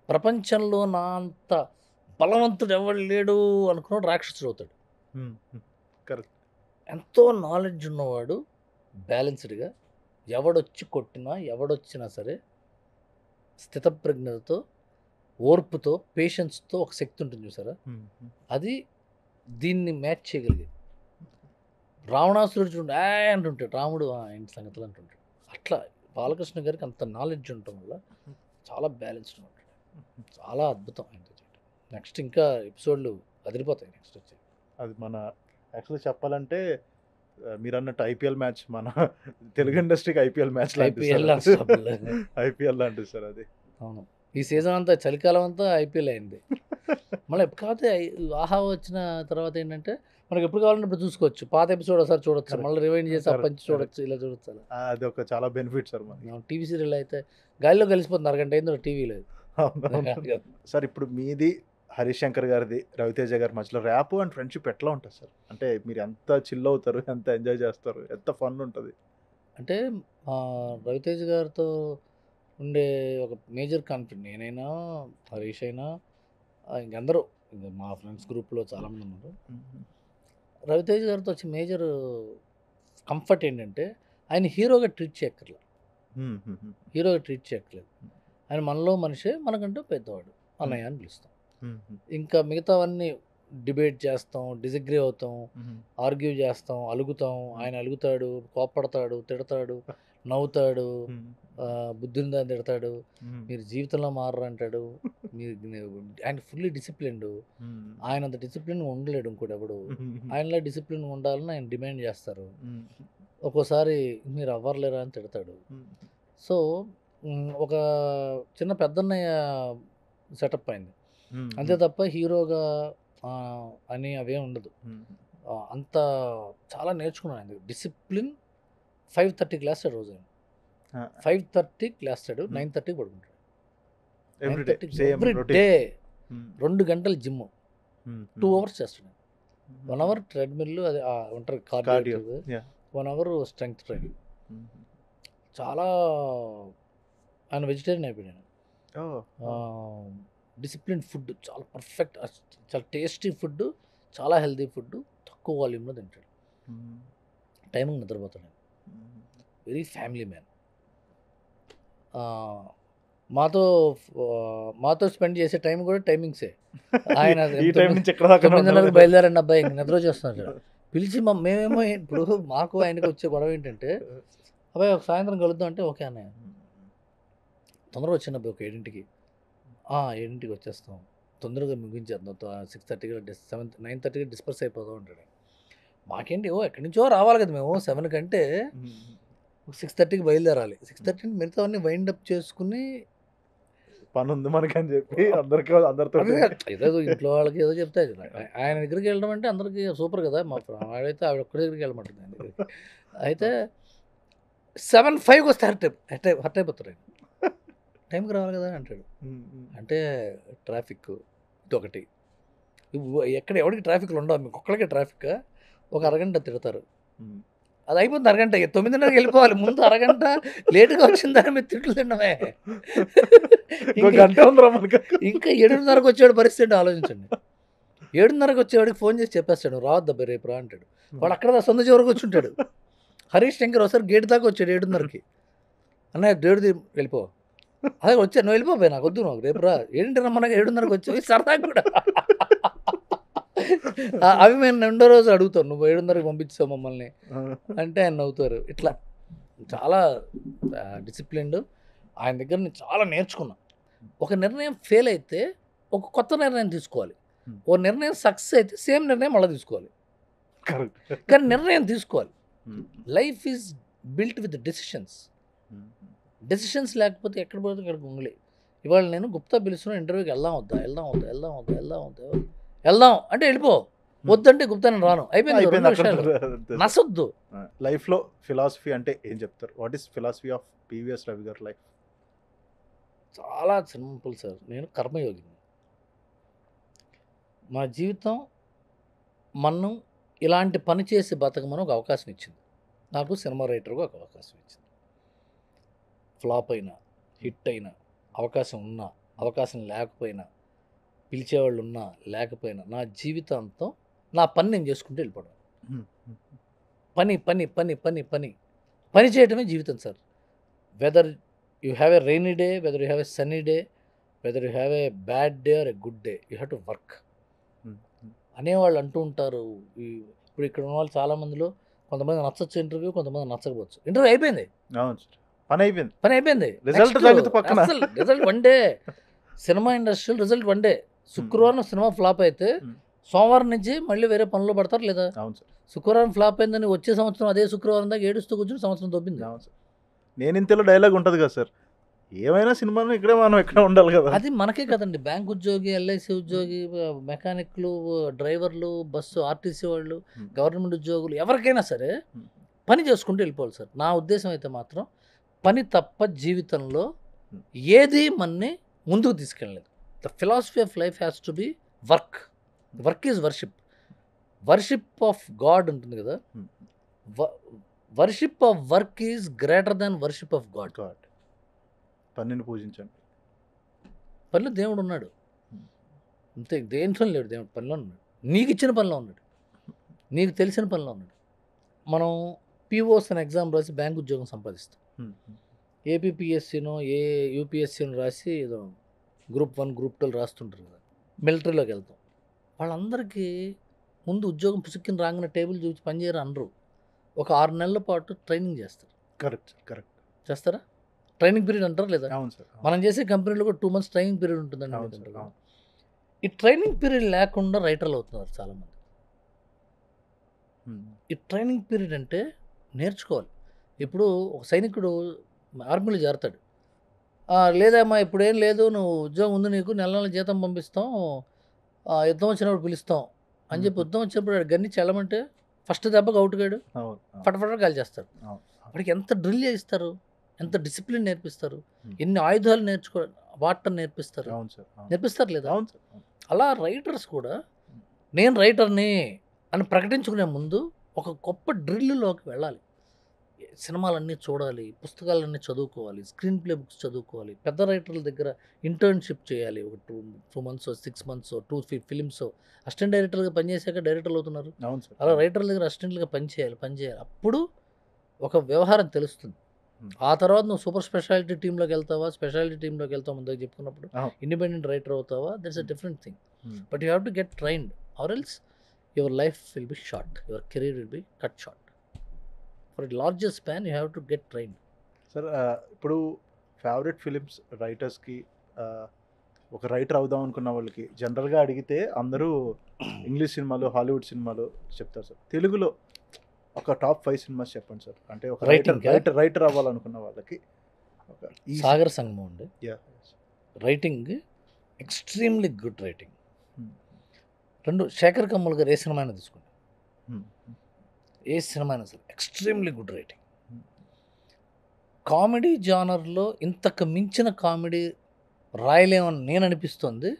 ప్రపంచంలో నా అంత బలవంతుడు ఎవడు లేడు అనుకున్నాడు రాక్షసుడు అవుతాడు. ఎంతో నాలెడ్జ్ ఉన్నవాడు బ్యాలెన్స్డ్గా ఎవడొచ్చి కొట్టినా ఎవడొచ్చినా సరే స్థితప్రజ్ఞతతో, ఓర్పుతో, పేషెన్స్తో ఒక శక్తి ఉంటుంది చూసారా, అది దీన్ని మ్యాచ్ చేయగలిగేది. రావణాసురుడు చూడండి అంటుంటాడు, రాముడు ఇంటి సంగతులు అంటుంటాడు. అట్లా బాలకృష్ణ గారికి అంత నాలెడ్జ్ ఉండటం వల్ల చాలా బ్యాలెన్స్డ్ ఉంటాడు. చాలా అద్భుతం ఆయనతో చేయడం. నెక్స్ట్ ఇంకా ఎపిసోడ్లు అదిరిపోతాయి నెక్స్ట్ వచ్చి. అది మన యాక్చువల్గా చెప్పాలంటే మీరు అన్నట్టు ఐపీఎల్ మ్యాచ్, మన తెలుగు ఇండస్ట్రీకి ఐపీఎల్ మ్యాచ్ ఐపీఎల్ లాంటిది సార్ అది. అవును, ఈ సీజన్ అంతా చలికాలం అంతా ఐపీఎల్ అయింది. మళ్ళీ కాకపోతే ఆహా వచ్చిన తర్వాత ఏంటంటే మనకి ఎప్పుడు కావాలంటే ఇప్పుడు చూసుకోవచ్చు. పాత ఎపిసోడ్ ఒకసారి చూడొచ్చు, Correct. మళ్ళీ రివైండ్ చేసి Correct. అప్పటి చూడొచ్చు, ఇలా చూడొచ్చు. అలా అది ఒక చాలా బెనిఫిట్ సార్ మనకి. టీవీ సీరియల్ అయితే గాలిలో కలిసిపోతుంది, అరగంట అయిందో టీవీ లేదు. అవునవును. సార్ ఇప్పుడు మీది హరిశంకర్ గారిది రవితేజ గారి మధ్యలో ర్యాప్ అండ్ ఫ్రెండ్షిప్ ఎట్లా ఉంటుంది సార్? అంటే మీరు ఎంత చిల్ అవుతారు, ఎంత ఎంజాయ్ చేస్తారు, ఎంత ఫన్ ఉంటుంది? అంటే రవితేజ గారితో ఉండే ఒక మేజర్ కాన్ఫిడెంట్, నేనైనా హరీష్ అయినా ఇంకందరూ, ఇంకా మా ఫ్రెండ్స్ గ్రూప్లో చాలామంది ఉన్నారు. రవితేజ గారితో వచ్చే మేజర్ కంఫర్ట్ ఏంటంటే ఆయన హీరోగా ట్రీట్ చేయక్కర్లేదు. హీరోగా ట్రీట్ చేయక్కర్లేదు. ఆయన మనలో మనిషే, మనకంటూ పెద్దవాడు, అన్నయ్య అని పిలుస్తాం. ఇంకా మిగతావన్నీ డిబేట్ చేస్తాం, డిసగ్రీ అవుతాం, ఆర్గ్యూ చేస్తాం, అలుగుతాం. ఆయన అలుగుతాడు, కోప్పడతాడు, తిడతాడు, నవ్వుతాడు, బుద్ధిని తిడతాడు, మీరు జీవితంలో మారరు అంటాడు. మీరు ఆయన ఫుల్లీ డిసిప్లిన్డ్. ఆయన అంత డిసిప్లిన్ ఉండలేడు ఇంకోటి ఎవడు. ఆయనలో డిసిప్లిన్ ఉండాలని ఆయన డిమాండ్ చేస్తారు. ఒక్కోసారి మీరు అవ్వలేరా అని తిడతాడు. సో ఒక చిన్న పెద్దన్నయ్య సెటప్ అయింది అంతే తప్ప హీరోగా అని అవే ఉండదు. అంత చాలా నేర్చుకున్నాను ఆయన డిసిప్లిన్. 5:30 క్లాస్ రోజు ఆయన 5:30 క్లాస్ 9:30 పడుకుంటాడు. ఎవ్రీ డే 2 గంటలు జిమ్, 2 అవర్స్ చేస్తాడు. 1 అవర్ ట్రెడ్మిల్, అది ఉంటారు కార్డియో, 1 అవర్ స్ట్రెంగ్త్ ట్రైనింగ్. చాలా ఆయన వెజిటేరియన్ అయిపోయాను. డిసిప్లిన్ ఫుడ్, చాలా పర్ఫెక్ట్, చాలా టేస్టీ ఫుడ్, చాలా హెల్తీ ఫుడ్, తక్కువ వాల్యూమ్లో తింటాడు. టైమింగ్ నిద్రపోతాడు. Very family man. మాతో స్పెండ్ చేసే టైం కూడా టైమింగ్సే. ఆయన 9:30 బయలుదేరండి అబ్బాయి, నిద్ర చేస్తున్నారు. పిలిచి మేమేమో ఇప్పుడు మాకు ఆయనకు వచ్చే గొడవ ఏంటంటే, అబ్బాయి ఒక సాయంత్రం కలుద్దాం అంటే ఓకే అన్నయ్య, తొందరగా వచ్చిన అబ్బాయి, ఒక 7ంటికి 7ంటికి వచ్చేస్తాం, తొందరగా ముగించేద్దాం, 6:30 9:30 డిస్పర్స్ అయిపోతాం అంటాడు. మాకేంటి ఎక్కడి నుంచో రావాలి కదా మేము, 7 కంటే 6:30కి బయలుదేరాలి. 6:30 మిగతావన్నీ వైండప్ చేసుకుని పని ఉంది మనకి అని చెప్పి అందరితో ఏదో ఇంట్లో వాళ్ళకి ఏదో చెప్తే ఆయన దగ్గరికి వెళ్ళడం అంటే అందరికీ సూపర్ కదా. మా ఆవిడైతే ఆవిడ ఒక్కడి దగ్గరికి వెళ్ళమంటుంది ఆయన దగ్గరికి. అయితే 7:05 వస్తే హర్ట్ అయిపోతారు. ఆయన టైంకి రావాలి కదా అంటాడు. అంటే ట్రాఫిక్ ఇదొకటి, ఎక్కడ ఎవరికి ట్రాఫిక్లు ఉండవు, మీకు ఒక్కడికే ట్రాఫిక్. ఒక అరగంట తిడతారు, అది అయిపోతుంది. అరగంట 9:30కి వెళ్ళిపోవాలి. ముందు అరగంట లేటుగా వచ్చిందని మీరు తిట్లు తినడమే. ఇంకా 7:30కి వచ్చేవాడు పరిస్థితి ఆలోచించండి. 7:30కి వచ్చేవాడికి ఫోన్ చేసి చెప్పేస్తాడు, రావద్దబ్బా రేపు రా అంటాడు. వాడు అక్కడ సొంత చివరికి వచ్చి ఉంటాడు. హరీష్ శంకర్ ఒకసారి గేట్ దాకా వచ్చాడు 7:30కి. అన్నయ్య దేవుడిది వెళ్ళిపో, అదే వచ్చా, నువ్వు వెళ్ళిపోయి, నాకు వద్దు, నాకు రేపు రా. 7 రమ్మనగా 7:30కి వచ్చావు, సరదా కూడా. అవి మేము 2వ రోజు అడుగుతాం, నువ్వు 7:30కి పంపించావు మమ్మల్ని అంటే ఆయన నవ్వుతారు. ఇట్లా చాలా డిసిప్లిన్డ్. ఆయన దగ్గర నేను చాలా నేర్చుకున్నా. ఒక నిర్ణయం ఫెయిల్ అయితే ఒక కొత్త నిర్ణయం తీసుకోవాలి. ఓ నిర్ణయం సక్సెస్ అయితే సేమ్ నిర్ణయం మళ్ళీ తీసుకోవాలి. కానీ నిర్ణయం తీసుకోవాలి. Life is built with decisions లేకపోతే ఎక్కడ పోతే ఇక్కడ ఉంగలి. ఇవాళ నేను గుప్తా పిలుస్తున్న ఇంటర్వ్యూకి వెళ్దాం అంటే వెళ్ళిపో, వద్దంటే గుప్తా నేను రాను, అయిపోయింది. నసొద్దు. లైఫ్లో ఫిలాసఫీ అంటే ఏం చెప్తారు? What is philosophy of PVS Ravi గారి లైఫ్? చాలా సింపుల్ సార్. నేను కర్మయోగిని. మా జీవితం మనం ఇలాంటి పని చేసి బతకమని ఒక అవకాశం ఇచ్చింది. నాకు సినిమా రైటర్గా ఒక అవకాశం ఇచ్చింది. ఫ్లాప్ అయినా, హిట్ అయినా, అవకాశం ఉన్నా, అవకాశం లేకపోయినా, పిలిచేవాళ్ళు ఉన్నా లేకపోయినా, నా జీవితాంతం నా పని నేను చేసుకుంటూ వెళ్ళిపోవడం. పని పని పని పని పని పని చేయడమే జీవితం sir. Whether you have a rainy day, whether you have a sunny day, whether you have a bad day or a good day, you have to work అనేవాళ్ళు అంటూ ఉంటారు. ఇప్పుడు ఇక్కడ ఉన్న వాళ్ళు చాలామందిలో కొంతమంది నచ్చచ్చు ఇంటర్వ్యూ, కొంతమంది నచ్చకపోవచ్చు. ఇంటర్వ్యూ అయిపోయింది, పని అయిపోయింది, రిజల్ట్ 1 డే. సినిమా ఇండస్ట్రీలో రిజల్ట్ 1 డే. శుక్రవారం సినిమా ఫ్లాప్ అయితే సోమవారం నుంచి మళ్ళీ వేరే పనులు పడతారు లేదా? శుక్రవారం ఫ్లాప్ అయిందని వచ్చే సంవత్సరం అదే శుక్రవారం దాకా ఏడుస్తూ కూర్చొని సంవత్సరం దొబ్బింది. నేను ఇంతలో డైలాగ్ ఉంటుంది కదా సార్, ఏమైనా సినిమాలో మనం ఇక్కడే ఉండాలి కదా. అది మనకే కదండి, బ్యాంక్ ఉద్యోగి, ఎల్ఐసి ఉద్యోగి, మెకానిక్లు, డ్రైవర్లు, బస్సు ఆర్టీసీ వాళ్ళు, గవర్నమెంట్ ఉద్యోగులు, ఎవరికైనా సరే పని చేసుకుంటూ వెళ్ళిపోవాలి సార్. నా ఉద్దేశం అయితే మాత్రం పని తప్ప జీవితంలో ఏది మనని ముందుకు తీసుకెళ్ళలేదు. The philosophy of life has to be work. Work is worship. Worship of God ఉంటుంది కదా, worship of work is greater than worship of God. God పనిని పూజించండి. పనిలో దేవుడు ఉన్నాడు, అంతే. దేంట్లో లేడు దేవుడు, పనిలో ఉన్నాడు. నీకు ఇచ్చిన పనిలో ఉన్నాడు, నీకు తెలిసిన పనిలో ఉన్నాడు. మనం పిఓస్ అని ఎగ్జామ్ రాసి బ్యాంక్ ఉద్యోగం సంపాదిస్తాం. ఏపీపీఎస్సీనో యూపీఎస్సీనో రాసి ఏదో గ్రూప్ 1 గ్రూప్ 2 రాస్తుంటారు కదా, మిలిటరీలోకి వెళ్తాం. వాళ్ళందరికీ ముందు ఉద్యోగం పుసుక్కిన రాగానే టేబుల్ చూసి పనిచేయరు అనరు. ఒక 6 నెలల పాటు ట్రైనింగ్ చేస్తారు. Correct correct. చేస్తారా? ట్రైనింగ్ పీరియడ్ అంటారు లేదా? అవును సార్. మనం చేసే కంపెనీలో కూడా 2 months ట్రైనింగ్ పీరియడ్ ఉంటుందండి. అవును సార్, అవును. ఈ ట్రైనింగ్ పీరియడ్ లేకుండా రైటర్లు అవుతున్నారు చాలామంది. ఈ ట్రైనింగ్ పీరియడ్ అంటే నేర్చుకోవాలి. ఇప్పుడు ఒక సైనికుడు ఆర్మీలో చేరతాడు. లేదమ్మా ఇప్పుడేం లేదు, నువ్వు ఉద్యోగం ఉంది, నీకు నెల నెల జీతం పంపిస్తాం, యుద్ధం వచ్చినప్పుడు పిలుస్తాం అని చెప్పి యుద్ధం వచ్చినప్పుడు గన్నిచ్చి వెళ్ళమంటే ఫస్ట్ దెబ్బకి అవుట్గాడు ఫటఫట కాల్ చేస్తారు. వాడికి ఎంత డ్రిల్ చేయిస్తారు, ఎంత డిసిప్లిన్ నేర్పిస్తారు, ఎన్ని ఆయుధాలు వాడటం నేర్పిస్తారు. నేర్పిస్తారు లేదా? అలా రైటర్స్ కూడా నేను రైటర్ని అని ప్రకటించుకునే ముందు ఒక గొప్ప డ్రిల్లోకి వెళ్ళాలి. సినిమాలన్నీ చూడాలి, పుస్తకాలన్నీ చదువుకోవాలి, స్క్రీన్ ప్లే బుక్స్ చదువుకోవాలి, పెద్ద రైటర్ల దగ్గర ఇంటర్న్షిప్ చేయాలి. ఒక 2 months 6 months 2 ఫిలిమ్స్ అసిస్టెంట్ డైరెక్టర్గా పనిచేసాక డైరెక్టర్లు అవుతున్నారు. అలా రైటర్ల దగ్గర అసిస్టెంట్గా పనిచేయాలి. అప్పుడు ఒక వ్యవహారం తెలుస్తుంది. ఆ తర్వాత నువ్వు సూపర్ స్పెషాలిటీ టీంలోకి వెళ్తావా, స్పెషాలిటీ టీంలోకి వెళ్తావా, ముందుకు చెప్పుకున్నప్పుడు ఇండిపెండెంట్ రైటర్ అవుతావా, that's a different thing. But you have to get trained or else your life will be short, your career will be cut short. For larger span you have to get trained. Sir ఇప్పుడు favourite films రైటర్స్కి, ఒక writer అవుదాం అనుకున్న వాళ్ళకి జనరల్గా అడిగితే అందరూ English సినిమాలు, Hollywood సినిమాలు చెప్తారు సార్. తెలుగులో ఒక టాప్ 5 సినిమాస్ చెప్పండి సార్. అంటే ఒక రైటర్ అవ్వాలనుకున్న వాళ్ళకి. సాగర్ సంగమం అండి. Writing extremely good writing. 2 Shekhar Kammul garu ఏ సినిమా అయినా తీసుకోండి, ఏ సినిమా అయినా సరే ఎక్స్ట్రీమ్లీ గుడ్ రైటింగ్. కామెడీ జానర్లో ఇంతకు మించిన కామెడీ రాయలేమని నేను అనిపిస్తుంది.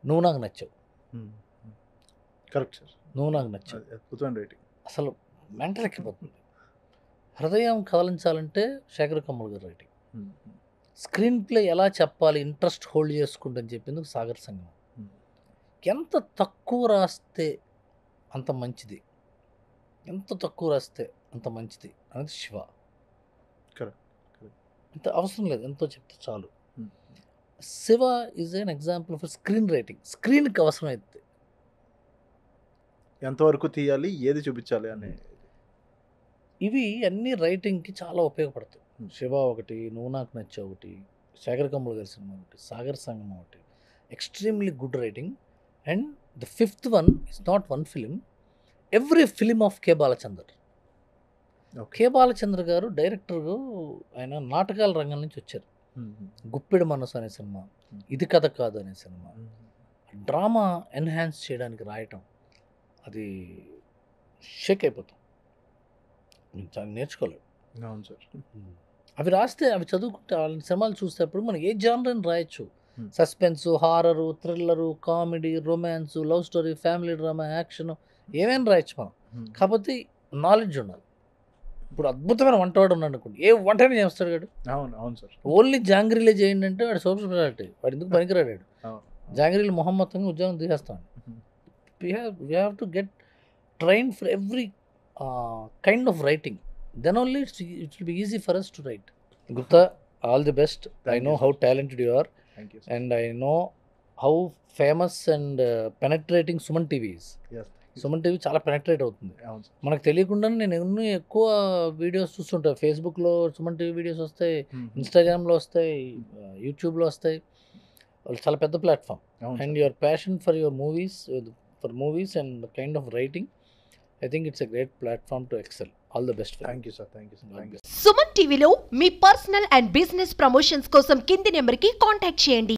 నువ్వు నాకు నచ్చావు. కరెక్ట్ సార్, నువ్వు నాకు నచ్చావు. అద్భుతమైన రైటింగ్, అసలు మెంటల్ ఎక్కిపోతుంది. హృదయం కదలించాలంటే శేఖర్ కమ్ముల్ గారు రైటింగ్. స్క్రీన్ ప్లే ఎలా చెప్పాలి, ఇంట్రెస్ట్ హోల్డ్ చేసుకుంటని చెప్పింది సాగర్ సంగమం. ఎంత తక్కువ రాస్తే అంత మంచిది, ఎంత తక్కువ రాస్తే అంత మంచిది అనేది శివ. ఇంత అవసరం లేదు, ఎంతో చెప్తే చాలు. Shiva is an example of screen writing. స్క్రీన్కి అవసరమైతే ఎంతవరకు తీయాలి, ఏది చూపించాలి అనే ఇవి అన్ని రైటింగ్కి చాలా ఉపయోగపడతాయి. శివ ఒకటి, నువ్వు నాకు నచ్చే ఒకటి, శేఖర్ కమ్ముల్ గారి సినిమా ఒకటి, సాగర్ సంగమం ఒకటి, extremely good writing. And the 5th one is not one film, every film of కే బాలచందర్. కే బాలచంద్ర గారు డైరెక్టర్, ఆయన నాటకాల రంగం నుంచి వచ్చారు. గుప్పెడు మనసు అనే సినిమా, ఇది కథ కాదు అనే సినిమా, డ్రామా ఎన్హాన్స్ చేయడానికి రాయటం, అది షేక్ అయిపోతాం. చాలా నేర్చుకోలేదు. అవును సార్. అవి రాస్తే, అవి చదువుకుంటే, వాళ్ళ సినిమాలు చూసేటప్పుడు మనం ఏ జానర్ని రాయొచ్చు. Suspense, horror, thriller, comedy, romance, love story, family drama, action, ఏమైనా రాయొచ్చు మనం. కాకపోతే నాలెడ్జ్ ఉండాలి. ఇప్పుడు అద్భుతమైన వంటవాడు ఉన్నాడు అనుకోండి, ఏ వంటనే చేస్తాడు వాడు. అవును అవును సార్. ఓన్లీ జాంగ్రీలే చేయండి అంటే వాడు సూపర్ స్పెషాలిటీ, వాడు ఎందుకు పనికిరాడు. జాంగ్రీలు మొహమ్మత్తంగా ఉద్యోగం తీసేస్తాడు. We have to get train for every kind of writing, then only it will be easy for us to write. Gupta, all the best. I know how talented you are, and I know how famous and penetrating Suman TV is. Suman TV చాలా penetrate అవుతుంది. మనకు తెలియకుండానే నేను ఎన్నో ఎక్కువ videos చూస్తుంటాను. ఫేస్బుక్లో Suman TV videos వస్తాయి, ఇన్స్టాగ్రామ్లో వస్తాయి, యూట్యూబ్లో వస్తాయి. వాళ్ళు చాలా పెద్ద platform. And your passion for your movies, and the kind of writing, I think it's a great platform to excel. All the best. Thank you sir, thank you sir, thank you. Suman టీవీలో మీ personal and business promotions కోసం కింది నెంబర్కి contact చేయండి.